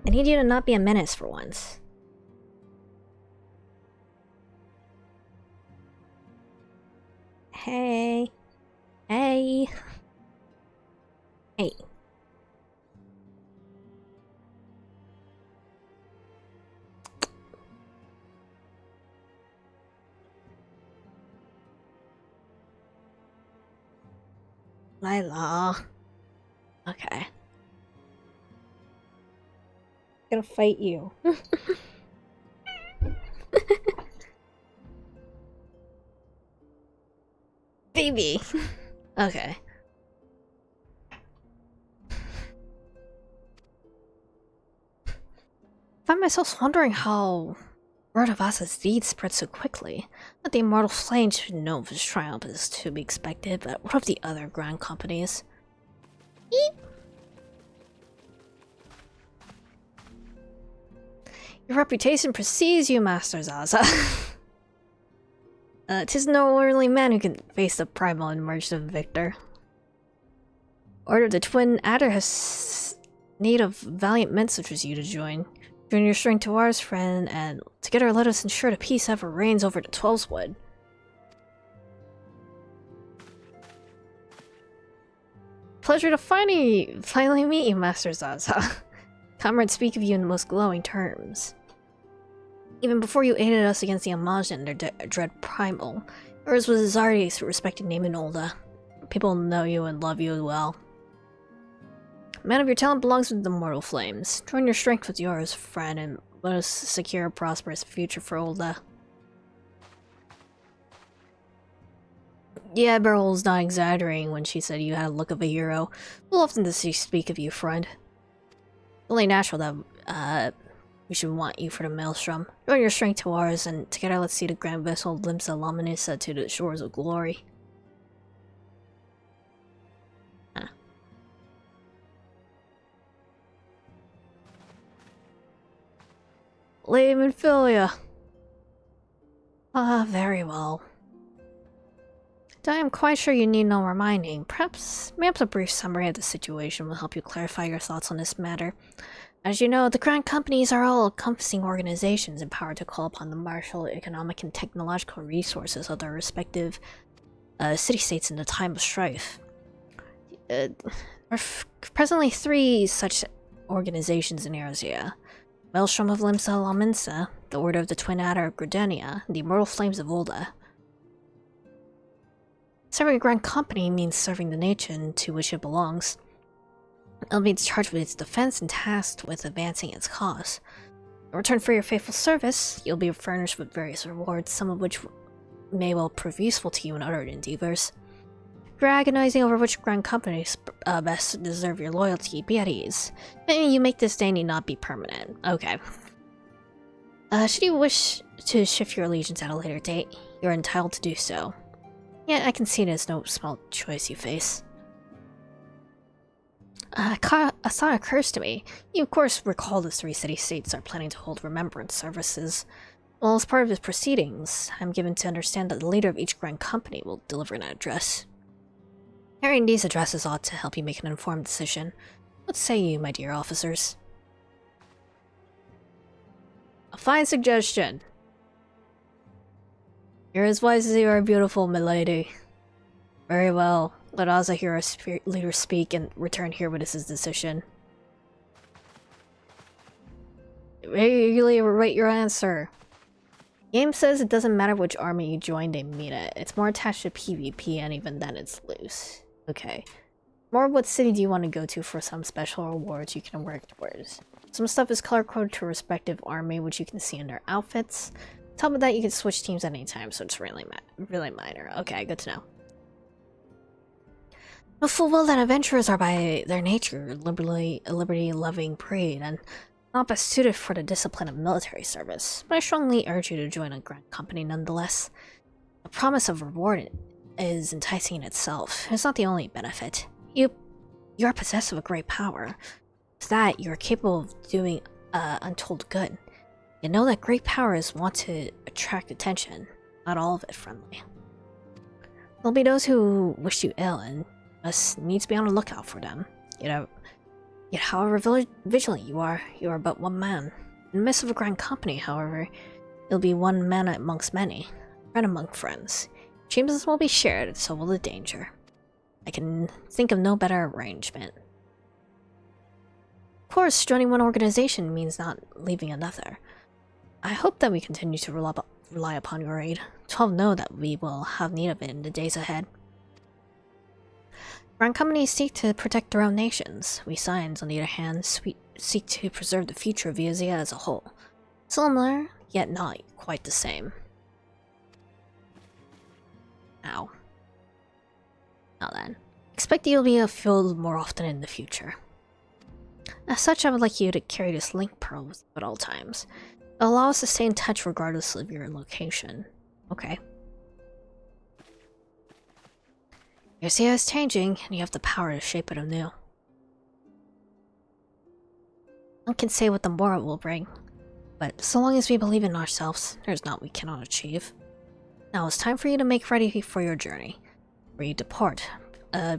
I need you to not be a menace for once. Hey. Hey. Hey. Lila. Okay. I'm gonna fight you. Baby. Okay. I find myself wondering how word of Asa's deeds spread so quickly. That the immortal flame should know of his triumph is to be expected, but what of the other grand companies? Eep. Your reputation precedes you, Master Zaza. 'Tis no ordinary man who can face the primal and emerge the victor. Order of the Twin Adder has need of valiant men such as you to join. Join your strength to ours, friend, and together let us ensure that peace ever reigns over the Twelveswood. Pleasure to finally meet you, Master Zaza. Comrades speak of you in the most glowing terms. Even before you aided us against the Amaj and their dread primal, yours was already a respected name in Olda. People know you and love you as well. A man of your talent belongs with the mortal flames. Join your strength with yours, friend, and let us secure a prosperous future for Olda. Yeah, Beryl's not exaggerating when she said you had a look of a hero. We'll often speak of you, friend. It's only natural that, we should want you for the Maelstrom. Join your strength to ours, and together let's see the grand vessel of Limsa Luminisa to the shores of glory. 'Tis no ordinary man who can face the primal and emerge the victor. Order of the Twin Adder has need of valiant men such as you to join. Join your strength to ours, and together let us ensure that peace ever reigns over the Twelveswood. Pleasure to finally meet you, Master Zaza. Comrades speak of you in the most glowing terms. Even before you aided us against the Amaj and their dread primal, yours was already a respected name in Olda. People know you and love you as well. Lehman Philia. Ah, very well. I am quite sure you need no reminding. Perhaps a brief summary of the situation will help you clarify your thoughts on this matter. As you know, the Grand Companies are all encompassing organizations empowered to call upon the martial, economic, and technological resources of their respective city-states in the time of strife. There are presently 3 such organizations in Erzea. Maelstrom of Limsa Laminsa, the Order of the Twin Adder of Gridania, and the Immortal Flames of Ulda. Serving a Grand Company means serving the nation to which it belongs. It'll be charged with its defense and tasked with advancing its cause. In return for your faithful service, you'll be furnished with various rewards, some of which may well prove useful to you in other endeavors. If you're agonizing over which Grand Companies best deserve your loyalty, be at ease. Maybe you make this day need not be permanent. Okay. Should you wish to shift your allegiance at a later date, you're entitled to do so. Yeah, I can see it as no small choice you face. A thought occurs to me. You of course recall the 3 city-states are planning to hold remembrance services. Well, as part of his proceedings, I'm given to understand that the leader of each Grand Company will deliver an address. Hearing these addresses ought to help you make an informed decision. What say you, my dear officers? A fine suggestion. You're as wise as you are beautiful, milady. Very well. Let Ozza hear our leader speak and return here with his decision. Eagerly await your answer. Game says it doesn't matter which army you join, they mean it. It's more attached to PvP, and even then it's loose. Okay. More what city do you want to go to for some special rewards you can work towards? Some stuff is color-coded to a respective army, which you can see in their outfits. On top of that, you can switch teams at any time, so it's really minor. Okay, good to know. Know full well that adventurers are by their nature liberty-loving breed, and not best suited for the discipline of military service, but I strongly urge you to join a Grand Company nonetheless. The promise of reward is enticing in itself. It's not the only benefit. You are possessed of a great power. With that, you are capable of doing untold good. You know that great powers want to attract attention, not all of it friendly. There'll be those who wish you ill, and must needs be on the lookout for them. Yet however vigilant you are but one man. In the midst of a Grand Company, however, you'll be one man amongst many, friend among friends. Dreams will be shared, so will the danger. I can think of no better arrangement. Of course, joining one organization means not leaving another. I hope that we continue to rely upon your aid. 12 know that we will have need of it in the days ahead. Grand companies seek to protect their own nations. We Scions, on the other hand, seek to preserve the future of Erzea as a whole. Similar, yet not quite the same. Ow. Now then, expect you'll be afield more often in the future. As such, I would like you to carry this link pearl with you at all times. It'll allow us to stay in touch regardless of your location. Okay. Erzea is changing, and you have the power to shape it anew. One can say what the morrow will bring, but so long as we believe in ourselves, there's naught we cannot achieve. Now it's time for you to make ready for your journey. Before you depart,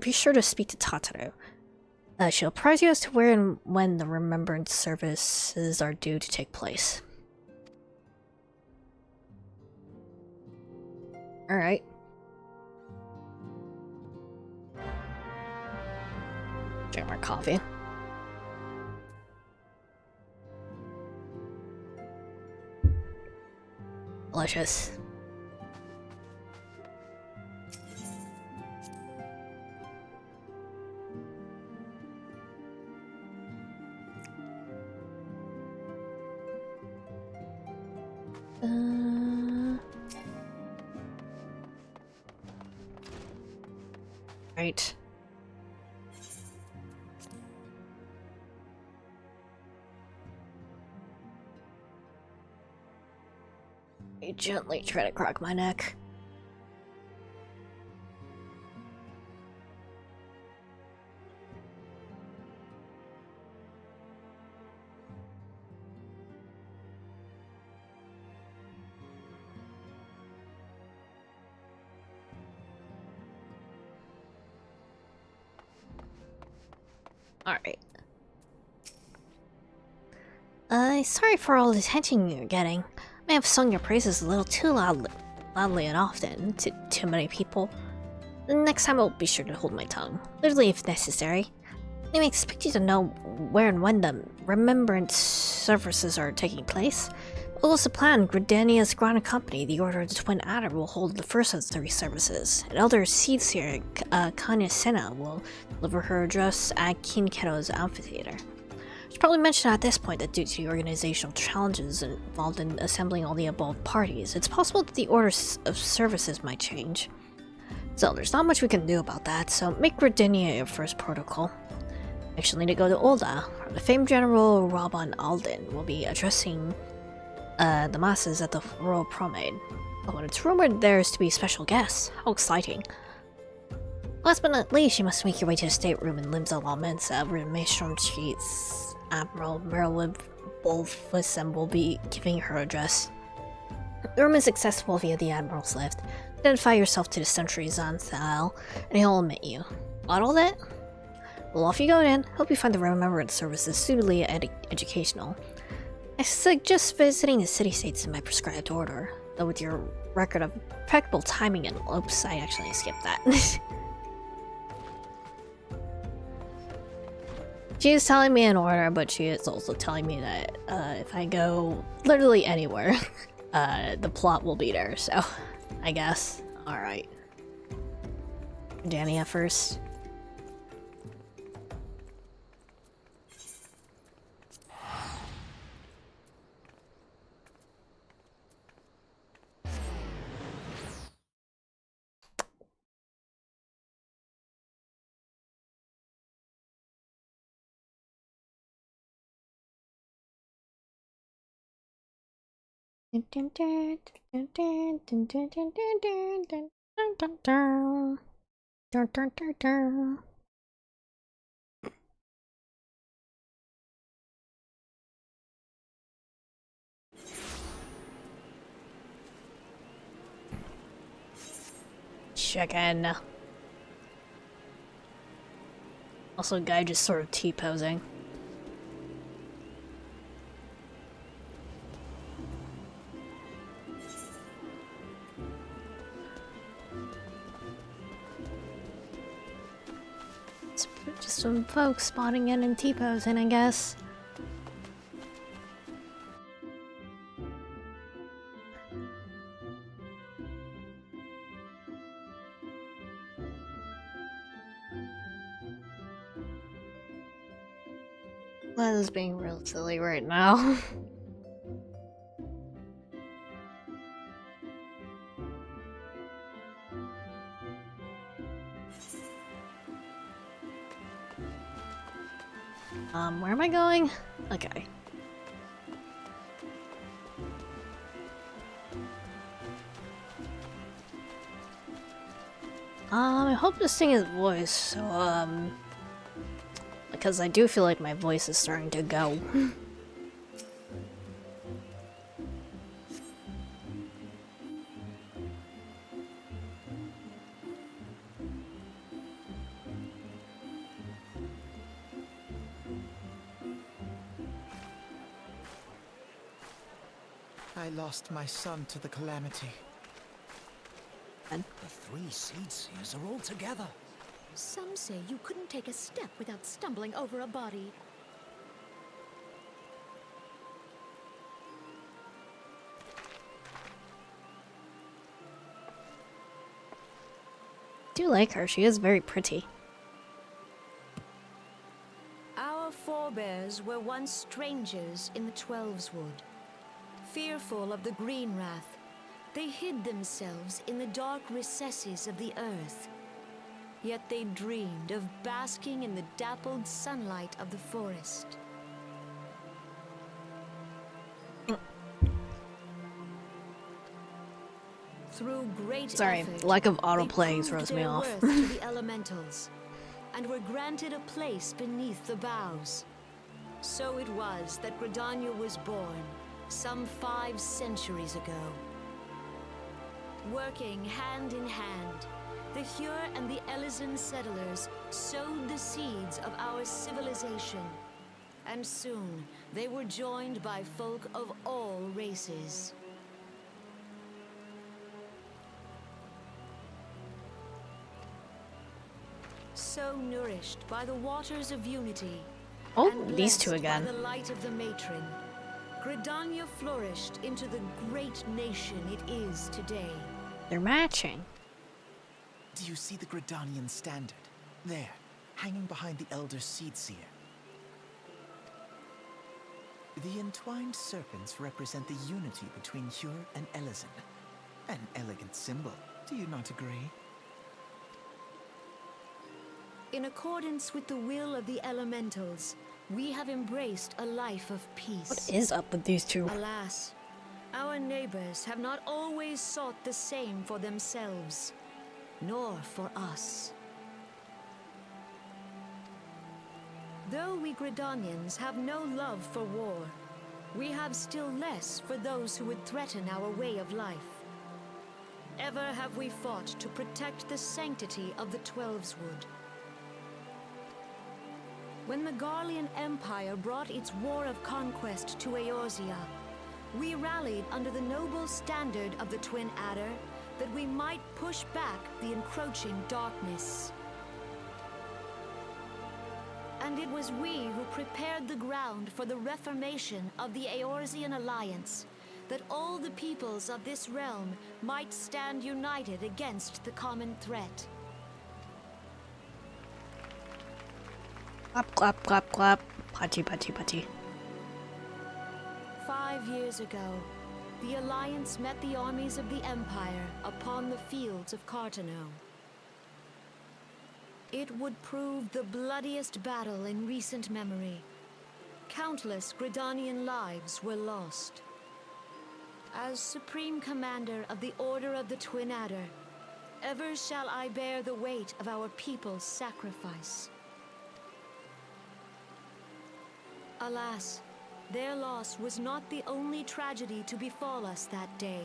be sure to speak to Tataru. She'll apprise you as to where and when the remembrance services are due to take place. Alright. Drink more coffee. Delicious. Right. You gently try to crack my neck. Alright. Sorry for all the attention you're getting. I may have sung your praises a little too loudly and often to too many people. Next time I'll be sure to hold my tongue, literally if necessary. They may expect you to know where and when the remembrance services are taking place. Well, as a plan, Gridania's Grand Company, the Order of the Twin Adder, will hold the first of the 3 services. And Elder Seedseer Kanya Senna will deliver her address at King Keto's amphitheater. I should probably mention at this point that due to the organizational challenges involved in assembling all the above parties, it's possible that the order of services might change. So there's not much we can do about that, so make Gridania your first protocol. Next you'll need to go to Olda, where the famed General Raban Alden will be addressing the masses at the Royal Promenade. Oh, and it's rumored there's to be special guests. How exciting. Last but not least, you must make your way to the stateroom in Limsa La Mensa, where Maestrom Chief's Admiral Merlin Bolfusem will be giving her address. The room is accessible via the Admiral's lift. Identify yourself to the Sentry Zanthal, and he'll admit you. Got all that? Well, off you go then. Hope you find the remembrance services suitably educational. I suggest visiting the city-states in my prescribed order, though with your record of impeccable timing and oops, I actually skipped that. She is telling me in order, but she is also telling me that if I go literally anywhere, the plot will be there, so I guess. Alright. Dania first. Chicken. Also, guy just sort of T-posing. Just some folks spotting in and T-posing, I guess. That is being real silly right now. Where am I going? Okay. I hope this thing is voice, so, because I do feel like my voice is starting to go. I lost my son to the calamity. And the 3 Seedseers are all together. Some say you couldn't take a step without stumbling over a body. I do like her, she is very pretty. Our forebears were once strangers in the Twelveswood. Fearful of the Green Wrath, they hid themselves in the dark recesses of the earth. Yet they dreamed of basking in the dappled sunlight of the forest. Through great effort, lack of they autoplay proved throws me their off. worth to the elementals, and were granted a place beneath the boughs. So it was that Gridania was born, some 5 centuries ago. Working hand in hand, the Hyur and the Elysian settlers sowed the seeds of our civilization, and soon they were joined by folk of all races. So nourished by the waters of unity, Oh, and these two blessed again. by the light of the matron, Gridania flourished into the great nation it is today. They're matching. Do you see the Gridanian standard? There, hanging behind the Elder Seedseer. The entwined serpents represent the unity between Hyur and Elysian. An elegant symbol, do you not agree? In accordance with the will of the elementals, we have embraced a life of peace. What is up with these two? Alas, our neighbors have not always sought the same for themselves, nor for us. Though we Gridanians have no love for war, we have still less for those who would threaten our way of life. Ever have we fought to protect the sanctity of the Twelveswood. When the Garlean Empire brought its war of conquest to Eorzea, we rallied under the noble standard of the Twin Adder that we might push back the encroaching darkness. And it was we who prepared the ground for the reformation of the Eorzean Alliance, that all the peoples of this realm might stand united against the common threat. Clap, clap, clap, clap. Pachi, pachi, pachi. 5 years ago, the Alliance met the armies of the Empire upon the fields of Cartano. It would prove the bloodiest battle in recent memory. Countless Gridanian lives were lost. As Supreme Commander of the Order of the Twin Adder, ever shall I bear the weight of our people's sacrifice. Alas, their loss was not the only tragedy to befall us that day,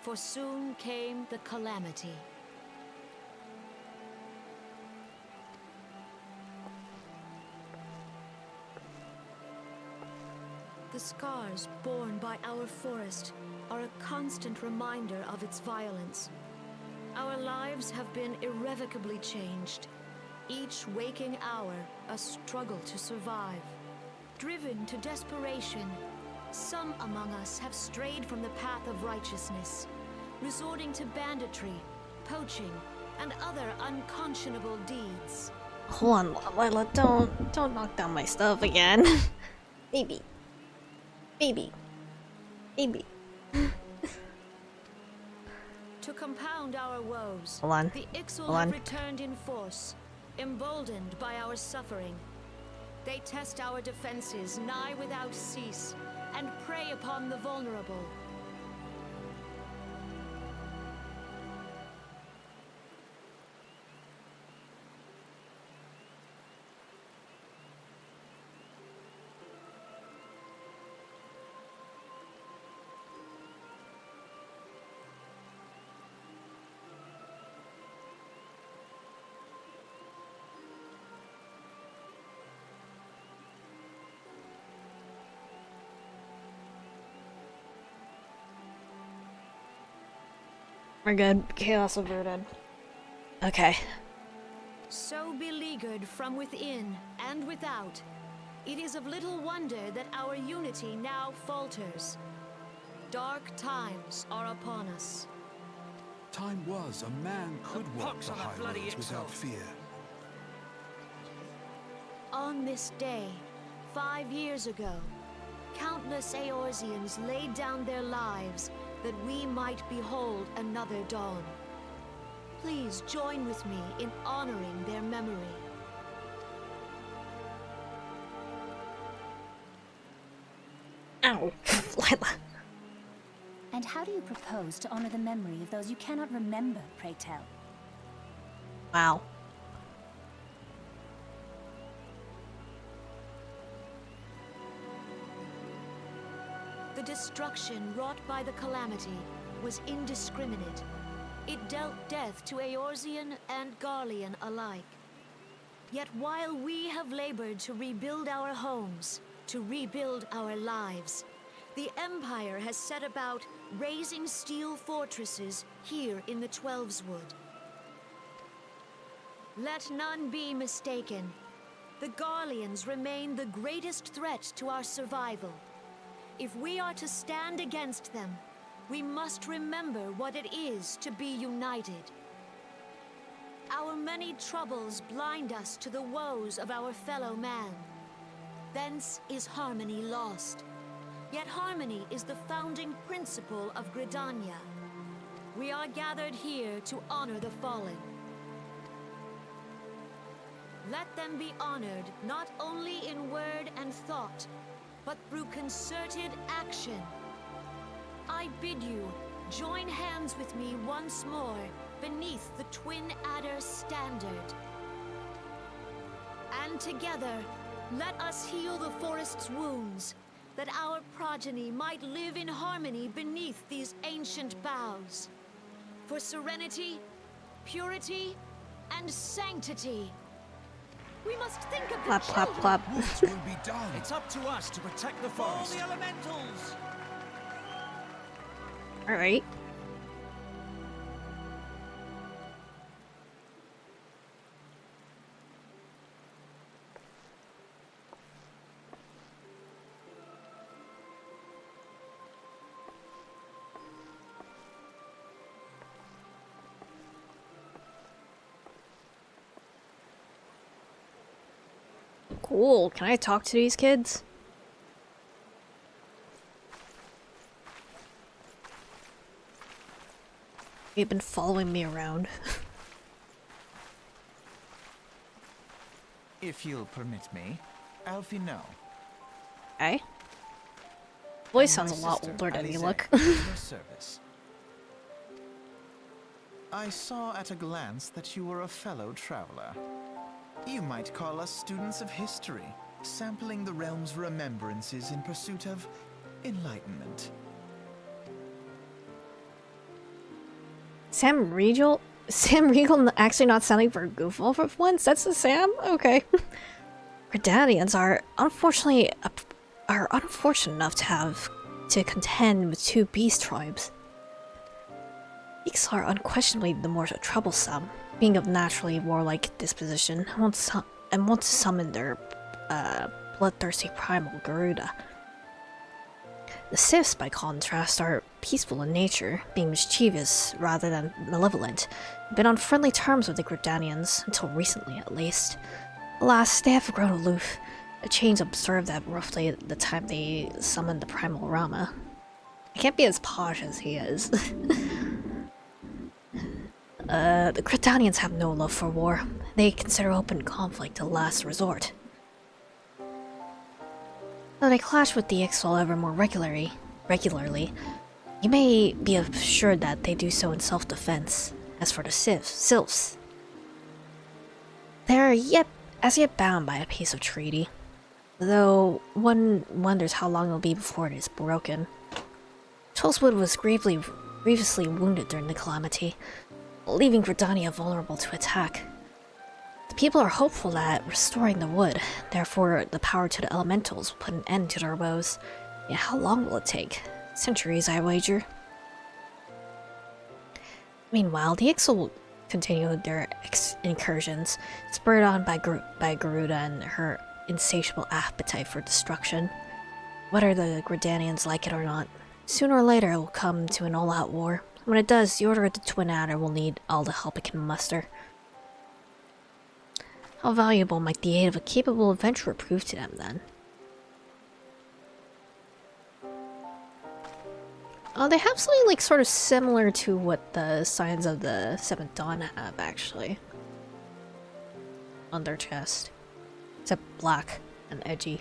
for soon came the calamity. The scars borne by our forest are a constant reminder of its violence. Our lives have been irrevocably changed, each waking hour a struggle to survive. Driven to desperation, some among us have strayed from the path of righteousness, resorting to banditry, poaching, and other unconscionable deeds. Hold on, Lila, don't knock down my stuff again. Baby. Baby. Baby. To compound our woes, Hold on. the Ixal Hold on. have returned in force, emboldened by our suffering. They test our defenses nigh without cease, and prey upon the vulnerable. We're good. Chaos averted. Okay. So beleaguered from within and without, it is of little wonder that our unity now falters. Dark times are upon us. Time was a man could walk pox the on that high bloody roads without XIV. fear. On this day, 5 years ago, countless Eorzeans laid down their lives that we might behold another dawn. Please join with me in honoring their memory. Ow. Lila. And how do you propose to honor the memory of those you cannot remember, pray tell? Wow. The destruction wrought by the calamity was indiscriminate. It dealt death to Eorzean and Garlean alike. Yet while we have labored to rebuild our homes, to rebuild our lives, the Empire has set about raising steel fortresses here in the Twelveswood. Let none be mistaken. The Garleans remain the greatest threat to our survival. If we are to stand against them, we must remember what it is to be united. Our many troubles blind us to the woes of our fellow man. Thence is harmony lost. Yet harmony is the founding principle of Gridania. We are gathered here to honor the fallen. Let them be honored not only in word and thought, but through concerted action. I bid you join hands with me once more beneath the Twin Adder standard. And together, let us heal the forest's wounds, that our progeny might live in harmony beneath these ancient boughs. For serenity, purity, and sanctity. We must think of the Clap, clap, children. clap. What will be done? It's up to us to protect the For forest. the elementals! Alright. Cool. Can I talk to these kids? They've been following me around. If you'll permit me, Alfie, no. Okay. Voice And sounds a my lot sister, older than you Alize, look. at your service. I saw at a glance that you were a fellow traveler. You might call us students of history, sampling the realm's remembrances in pursuit of enlightenment. Sam Regal? Sam Regal actually not sounding for a goofball for once? That's a Sam? Okay. Gridanians are unfortunately unfortunate enough to have to contend with two beast tribes. Beasts are unquestionably the more troublesome, being of naturally warlike disposition, and want to summon their bloodthirsty primal Garuda. The Siths, by contrast, are peaceful in nature, being mischievous rather than malevolent, and been on friendly terms with the Gridanians, until recently at least. Alas, they have grown aloof, a change observed at roughly the time they summoned the primal Rama. I can't be as posh as he is. The Gridanians have no love for war. They consider open conflict a last resort. Though they clash with the XIV ever more regularly, you may be assured that they do so in self-defense. As for the Sylphs, they are as yet bound by a piece of treaty, though one wonders how long it will be before it is broken. Twelveswood was grievously wounded during the calamity, leaving Gridania vulnerable to attack. The people are hopeful that restoring the wood, therefore the power to the elementals, will put an end to their woes. Yet how long will it take? Centuries, I wager. Meanwhile, the Ixal will continue their incursions, spurred on by Garuda and her insatiable appetite for destruction. Whether the Gridanians like it or not, sooner or later it will come to an all-out war. When it does, the Order of the Twin Adder will need all the help it can muster. How valuable might the aid of a capable adventurer prove to them, then? They have something like sort of similar to what the Signs of the Seventh Dawn have, actually. On their chest. Except black and edgy.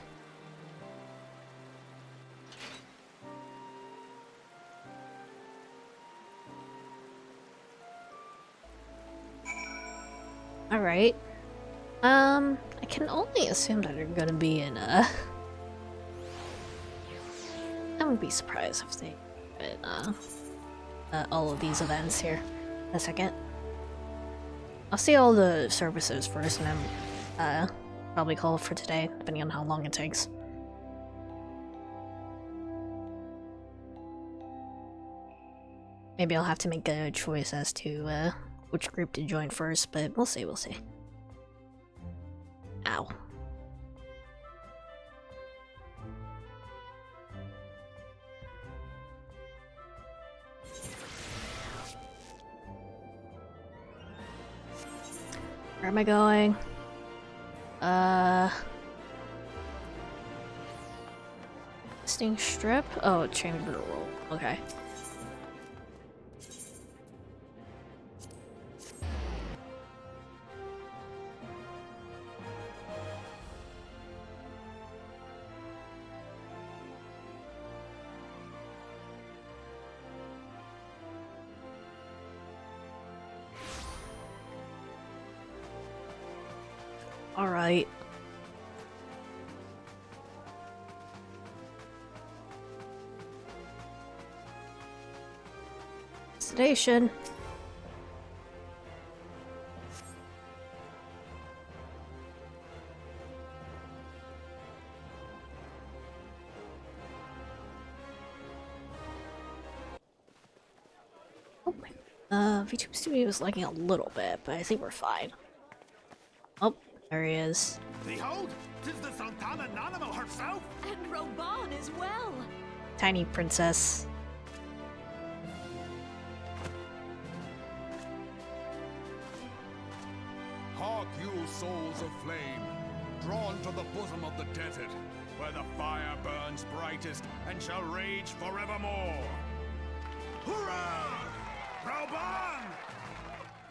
Alright. I can only assume that they're gonna be in I wouldn't be surprised if they in all of these events here. a second. I'll see all the services first and then probably call it for today, depending on how long it takes. Maybe I'll have to make a choice as to which group to join first, but we'll see, we'll see. Ow. Where am I going? Sting strip? Oh, chamber roll. Okay. All right. Sedation. Oh my. VTube Studio is lagging a little bit, but I think we're fine. Oh, there he is. Behold, 'tis the Sultana Nanimo herself! And Roban as well. Tiny princess. Hark you, souls of flame, drawn to the bosom of the desert, where the fire burns brightest and shall rage forevermore. Hurrah! Rauban!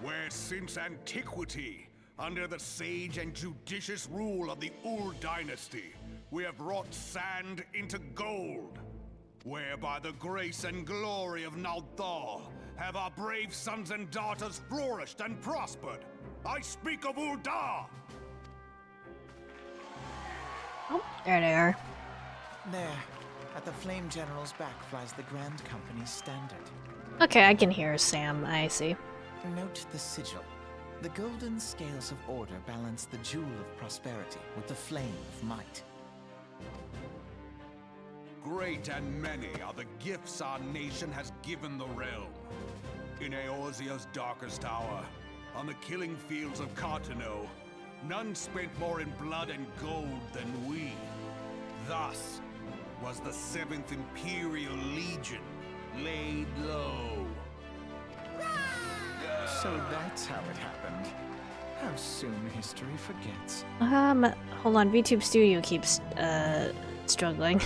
Where since antiquity, under the sage and judicious rule of the Ur dynasty, we have wrought sand into gold. Where by the grace and glory of Naldal have our brave sons and daughters flourished and prospered. I speak of Ul'dah! Oh, there they are. There, at the Flame General's back flies the Grand Company's standard. Okay, I can hear Sam. I see. Note the sigil. The golden scales of order balance the jewel of prosperity with the flame of might. Great and many are the gifts our nation has given the realm. In Eorzea's darkest hour, on the killing fields of Cartano, none spent more in blood and gold than we. Thus was the 7th Imperial Legion laid low. So that's how it happened. How soon history forgets. Hold on. VTube Studio keeps struggling.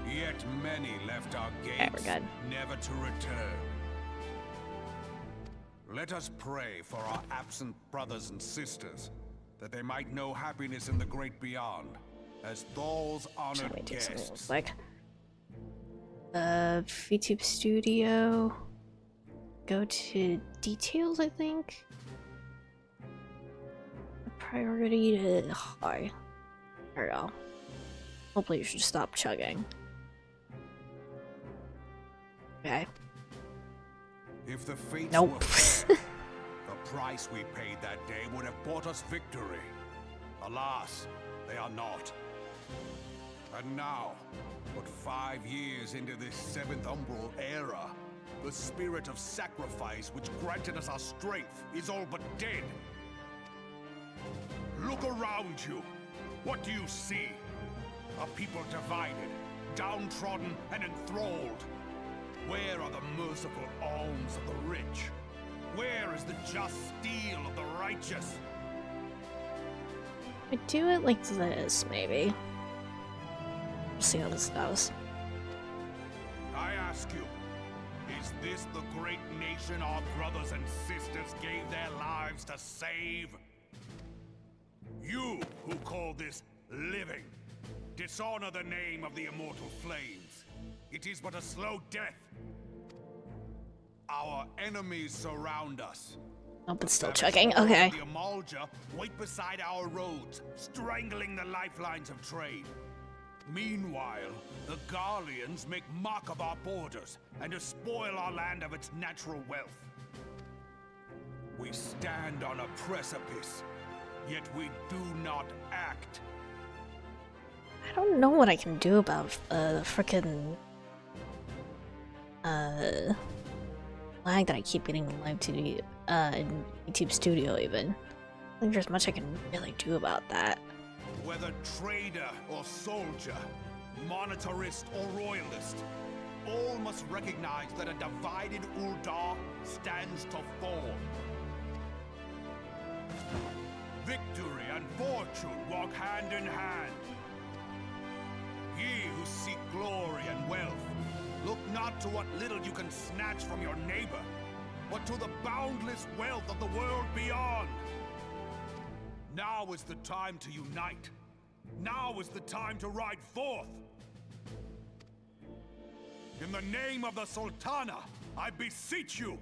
Yet many left our Okay, we're gates, good. never to return. Let us pray for our absent brothers and sisters, that they might know happiness in the great beyond, as Thal's Let me honored do something real guests. quick. VTube Studio. Go to details, I think. Priority to high. There we go. Hopefully you should stop chugging. Okay. If the fates Nope. were fair, the price we paid that day would have bought us victory. Alas, they are not. And now, but 5 years into this 7th Umbral era, the spirit of sacrifice which granted us our strength is all but dead. Look around you. What do you see? A people divided, downtrodden, and enthralled. Where are the merciful alms of the rich? Where is the just steel of the righteous? I do it like this, maybe. We'll see how this goes. I ask you, is this the great nation our brothers and sisters gave their lives to save? You who call this living, dishonor the name of the immortal flames. It is but a slow death. Our enemies surround us. Oh, but still Savage chugging. hordes of Okay. The Amalja wait beside our roads, strangling the lifelines of trade. Meanwhile, the Garleans make mock of our borders and despoil our land of its natural wealth. We stand on a precipice, yet we do not act. I don't know what I can do about the frickin' lag that I keep getting in live TV, in YouTube Studio even. I think there's much I can really do about that. Whether trader or soldier, monetarist or royalist, all must recognize that a divided Uldar stands to fall. Victory and fortune walk hand in hand. Ye who seek glory and wealth, look not to what little you can snatch from your neighbor, but to the boundless wealth of the world beyond. Now is the time to unite. Now is the time to ride forth. In the name of the Sultana, I beseech you.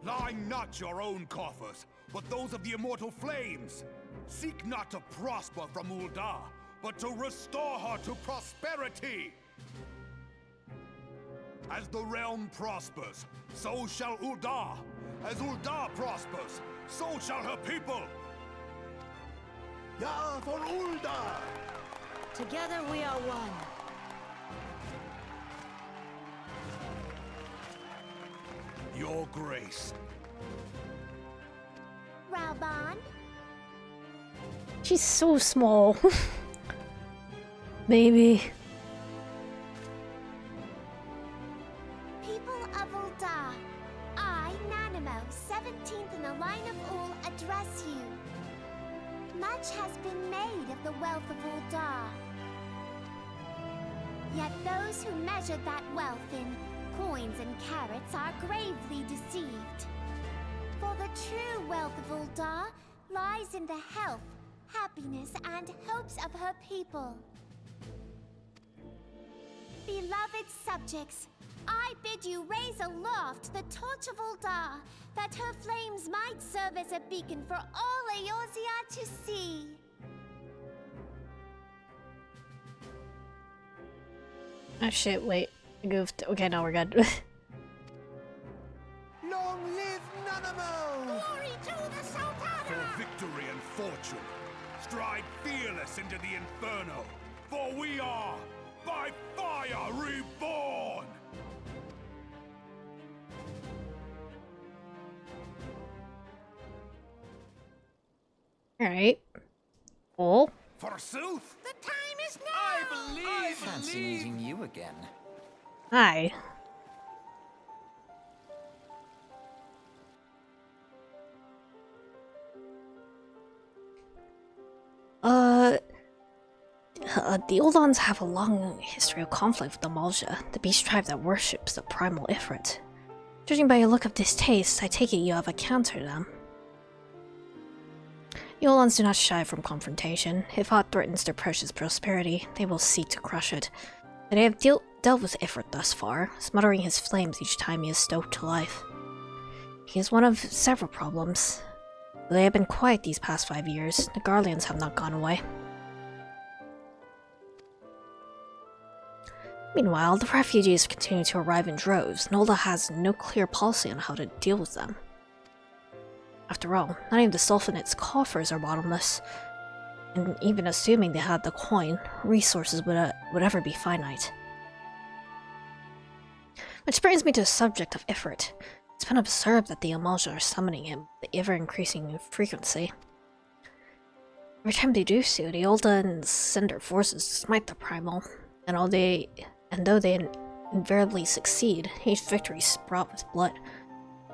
Line not your own coffers, but those of the immortal flames. Seek not to prosper from Uldar, but to restore her to prosperity. As the realm prospers, so shall Uldar. As Uldar prospers, so shall her people. Ya for Uldar! Together we are one. Your Grace. Rauban? She's so small. Baby. People of Uldar, I, Nanimo, 17th in the line of Ul, address you. Much has been made of the wealth of Uldar. Yet those who measure that wealth in coins and carats are gravely deceived. For the true wealth of Uldar lies in the health, happiness, and hopes of her people. Beloved subjects, I bid you raise aloft the torch of Uldar, that her flames might serve as a beacon for all Eorzea to see. Oh shit, wait. I goofed. Okay, now we're good. Long live Nanamo! Glory to the Sultana! For victory and fortune, stride fearless into the Inferno, for we are, by fire, reborn! Alright. Cool. Forsooth! The time is now! I fancy meeting you again. Hi. The Uldans have a long history of conflict with the Malja, the beast tribe that worships the primal Ifrit. Judging by your look of distaste, I take it you have encountered them. The Uldans do not shy from confrontation. If aught threatens their precious prosperity, they will seek to crush it. But they have dealt with Ifrit thus far, smothering his flames each time he is stoked to life. He is one of several problems. Though they have been quiet these past 5 years, the Garleans have not gone away. Meanwhile, the refugees continue to arrive in droves. Nolda has no clear policy on how to deal with them. After all, not even the Sultanate's coffers are bottomless, and even assuming they had the coin, resources would ever be finite. Which brings me to the subject of Ifrit. It's been observed that the Amalja are summoning him with ever-increasing frequency. Every time they do so, the Uldans send their forces to smite the primal, and though they invariably succeed, each victory is fraught with blood.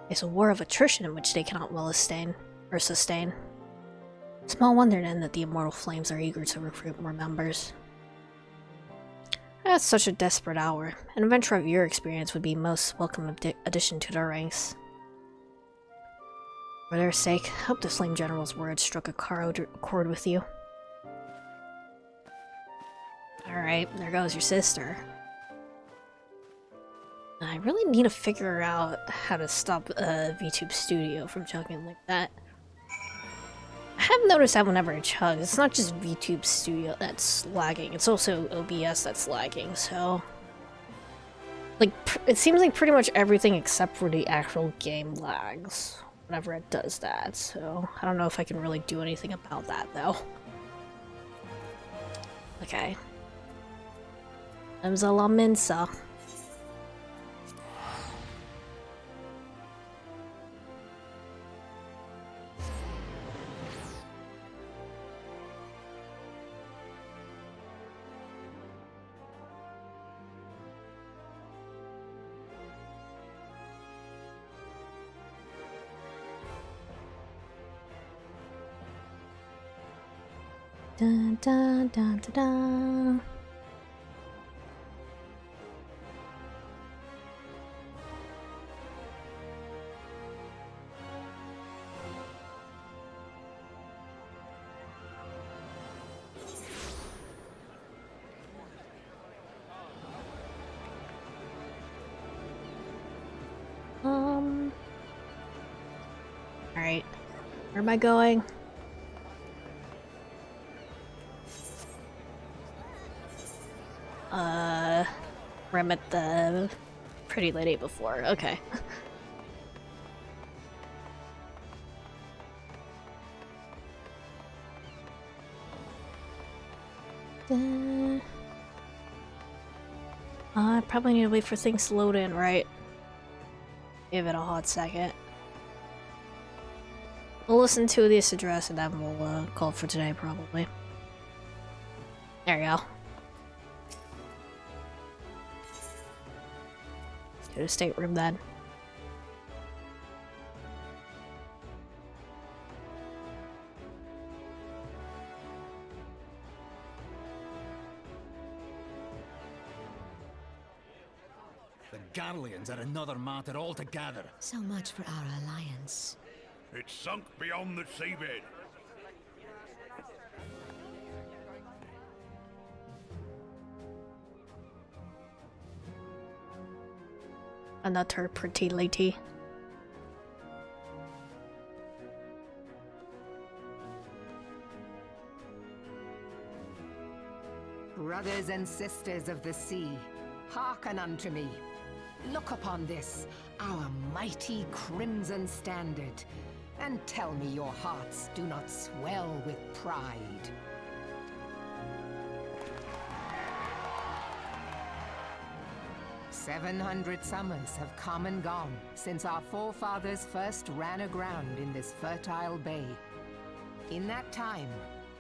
It's a war of attrition in which they cannot well sustain. Small wonder then that the immortal flames are eager to recruit more members. At such a desperate hour, an adventure of your experience would be most welcome addition to their ranks. For their sake, hope the Flame General's words struck a chord with you. Alright, there goes your sister. I really need to figure out how to stop VTube Studio from chugging like that. I have noticed that whenever it chugs, it's not just VTube Studio that's lagging, it's also OBS that's lagging, so... Like, it seems like pretty much everything except for the actual game lags whenever it does that, so I don't know if I can really do anything about that, though. Okay. Limsa la Minsa. Dun dun dun dun dun. Alright. Where am I going? Where I met the pretty lady before. Okay. I probably need to wait for things to load in, right? Give it a hot second. We'll listen to this address and then we'll call it for today, probably. There you go. To the stateroom then. The Garleans are another matter altogether. So much for our alliance. It's sunk beyond the seabed. Another pretty lady. Brothers and sisters of the sea, hearken unto me. Look upon this, our mighty crimson standard, and tell me your hearts do not swell with pride. "700 summers have come and gone since our forefathers first ran aground in this fertile bay. In that time,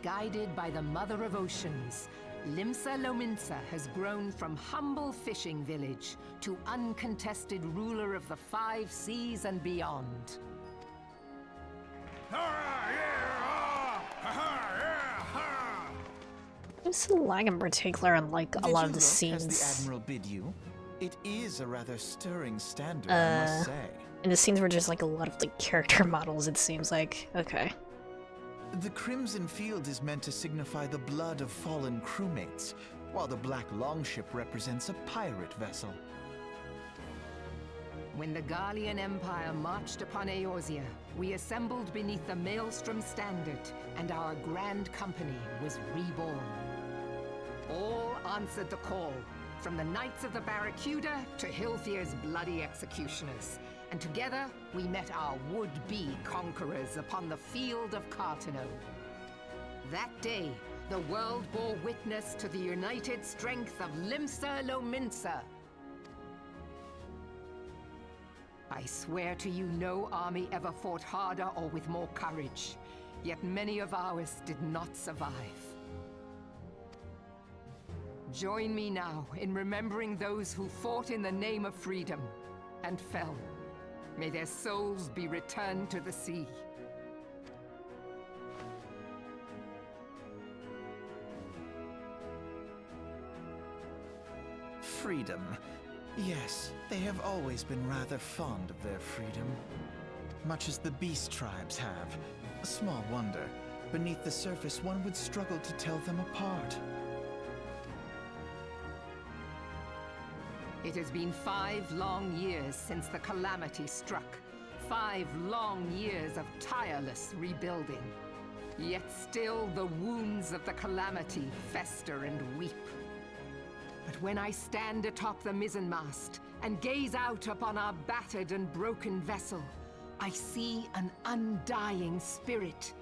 guided by the Mother of Oceans, Limsa Lominsa has grown from humble fishing village to uncontested ruler of the 5 seas and beyond. There's a lag in particular in like a lot of the As the scenes. Admiral bid you? It is a rather stirring standard, I must say. And the scenes were just like a lot of like character models, it seems like. Okay. The crimson field is meant to signify the blood of fallen crewmates, while the black longship represents a pirate vessel. When the Garlean Empire marched upon Eorzea, we assembled beneath the Maelstrom standard, and our grand company was reborn. All answered the call, from the Knights of the Barracuda to Hilthier's bloody executioners. And together, we met our would-be conquerors upon the field of Cartano. That day, the world bore witness to the united strength of Limsa Lominsa. I swear to you, no army ever fought harder or with more courage. Yet many of ours did not survive. Join me now in remembering those who fought in the name of freedom and fell. May their souls be returned to the sea. Freedom. Yes, they have always been rather fond of their freedom. Much as the beast tribes have. Small wonder. Beneath the surface, one would struggle to tell them apart. It has been 5 long years since the calamity struck. 5 long years of tireless rebuilding. Yet still the wounds of the calamity fester and weep. But when I stand atop the mizzenmast, and gaze out upon our battered and broken vessel, I see an undying spirit.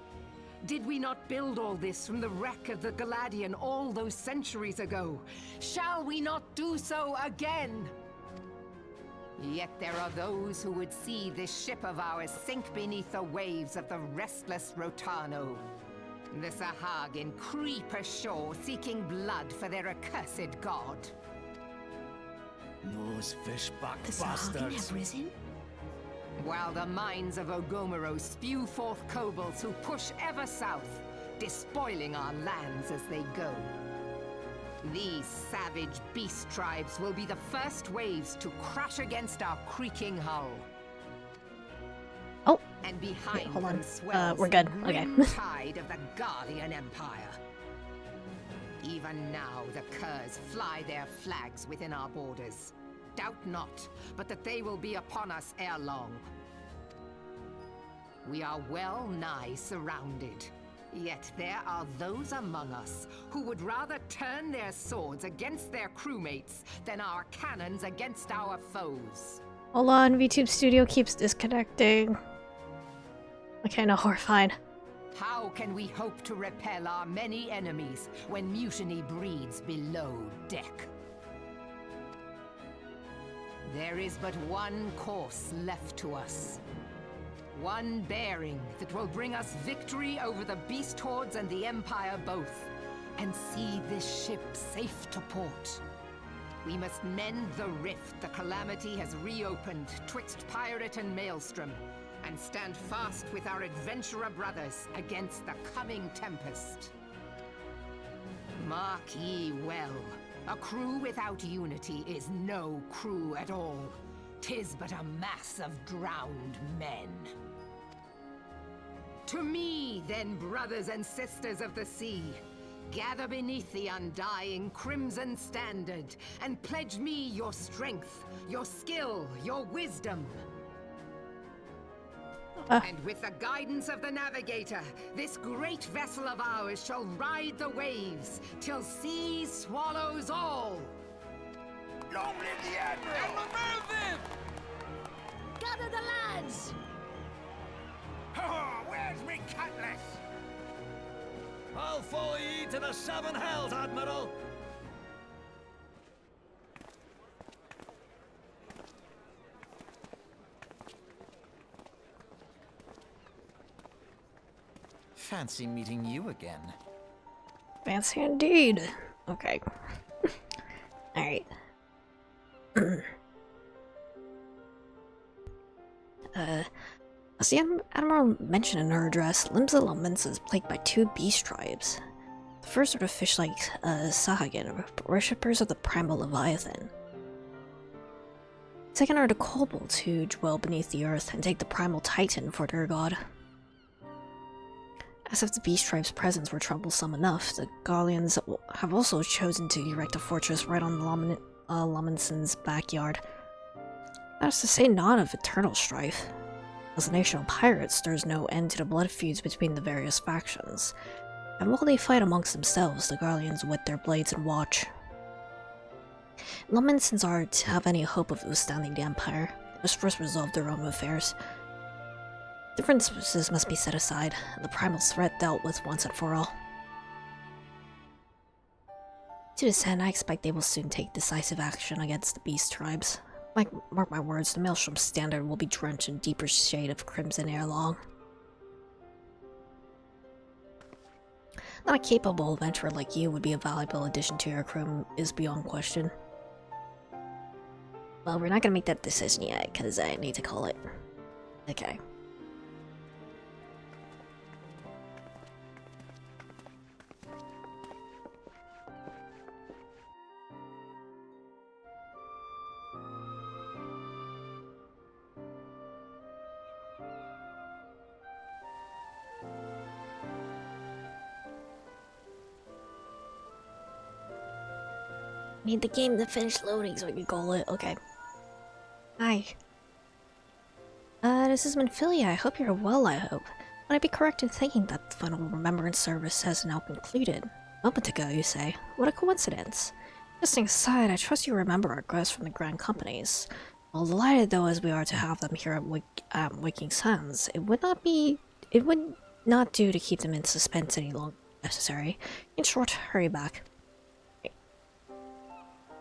Did we not build all this from the wreck of the Galadian all those centuries ago? Shall we not do so again? Yet there are those who would see this ship of ours sink beneath the waves of the restless Rotano. The Sahagin creep ashore seeking blood for their accursed god. Those fishback The Sahagin bastards. have risen? While the mines of Ogomero spew forth kobolds who push ever south, despoiling our lands as they go. These savage beast tribes will be the first waves to crash against our creaking hull. Oh, And behind hold on. them swells We're good. the Okay. grim tide of the Garlean Empire. Even now, the Curs fly their flags within our borders. Doubt not, but that they will be upon us ere long. We are well nigh surrounded. Yet there are those among us who would rather turn their swords against their crewmates than our cannons against our foes. hold on. VTube Studio keeps disconnecting. Okay, no, we're fine. How can we hope to repel our many enemies when mutiny breeds below deck? There is but one course left to us. One bearing that will bring us victory over the beast hordes and the Empire both, and see this ship safe to port. We must mend the rift the Calamity has reopened twixt pirate and maelstrom, and stand fast with our adventurer brothers against the coming tempest. Mark ye well, a crew without unity is no crew at all. 'Tis but a mass of drowned men. To me, then, brothers and sisters of the sea, gather beneath the undying crimson standard, and pledge me your strength, your skill, your wisdom. And with the guidance of the navigator, this great vessel of ours shall ride the waves till sea swallows all. Long live the Admiral! And remove them! Gather the lads! Oh, where's me cutlass? I'll follow ye to the seven hells, Admiral! Fancy meeting you again. Fancy indeed. Okay. Alright. As the Admiral mentioned in her address, Limsa Laments is plagued by two beast tribes. The first are the fish-like Sahagin, worshippers of the primal Leviathan. The second are the kobolds who dwell beneath the earth and take the primal Titan for their god. As if the beast tribe's presence were troublesome enough, the Garleans have also chosen to erect a fortress right on Lamentson's backyard. That is to say, not of eternal strife. As a nation of pirates, there is no end to the blood feuds between the various factions, and while they fight amongst themselves, the Garleans whet their blades and watch. Lamentsons are to have any hope of withstanding the Empire, they must first resolve their own affairs. Differences must be set aside, and the primal threat dealt with once and for all. To this end, I expect they will soon take decisive action against the beast tribes. Mark my words, the Maelstrom Standard will be drenched in deeper shade of crimson ere long. That a capable adventurer like you would be a valuable addition to your crew is beyond question. Well, we're not gonna make that decision yet, because I need to call it. Okay. Need the game to finish loading so I can call it. Okay. Hi. This is Manphilia. I hope you're well, I hope. Would I be correct in thinking that the final remembrance service has now concluded? A moment ago, you say. What a coincidence. Just aside, I trust you remember our guests from the Grand Companies. Well, delighted though as we are to have them here at Waking Sands, it would not do to keep them in suspense any longer necessary. In short, hurry back.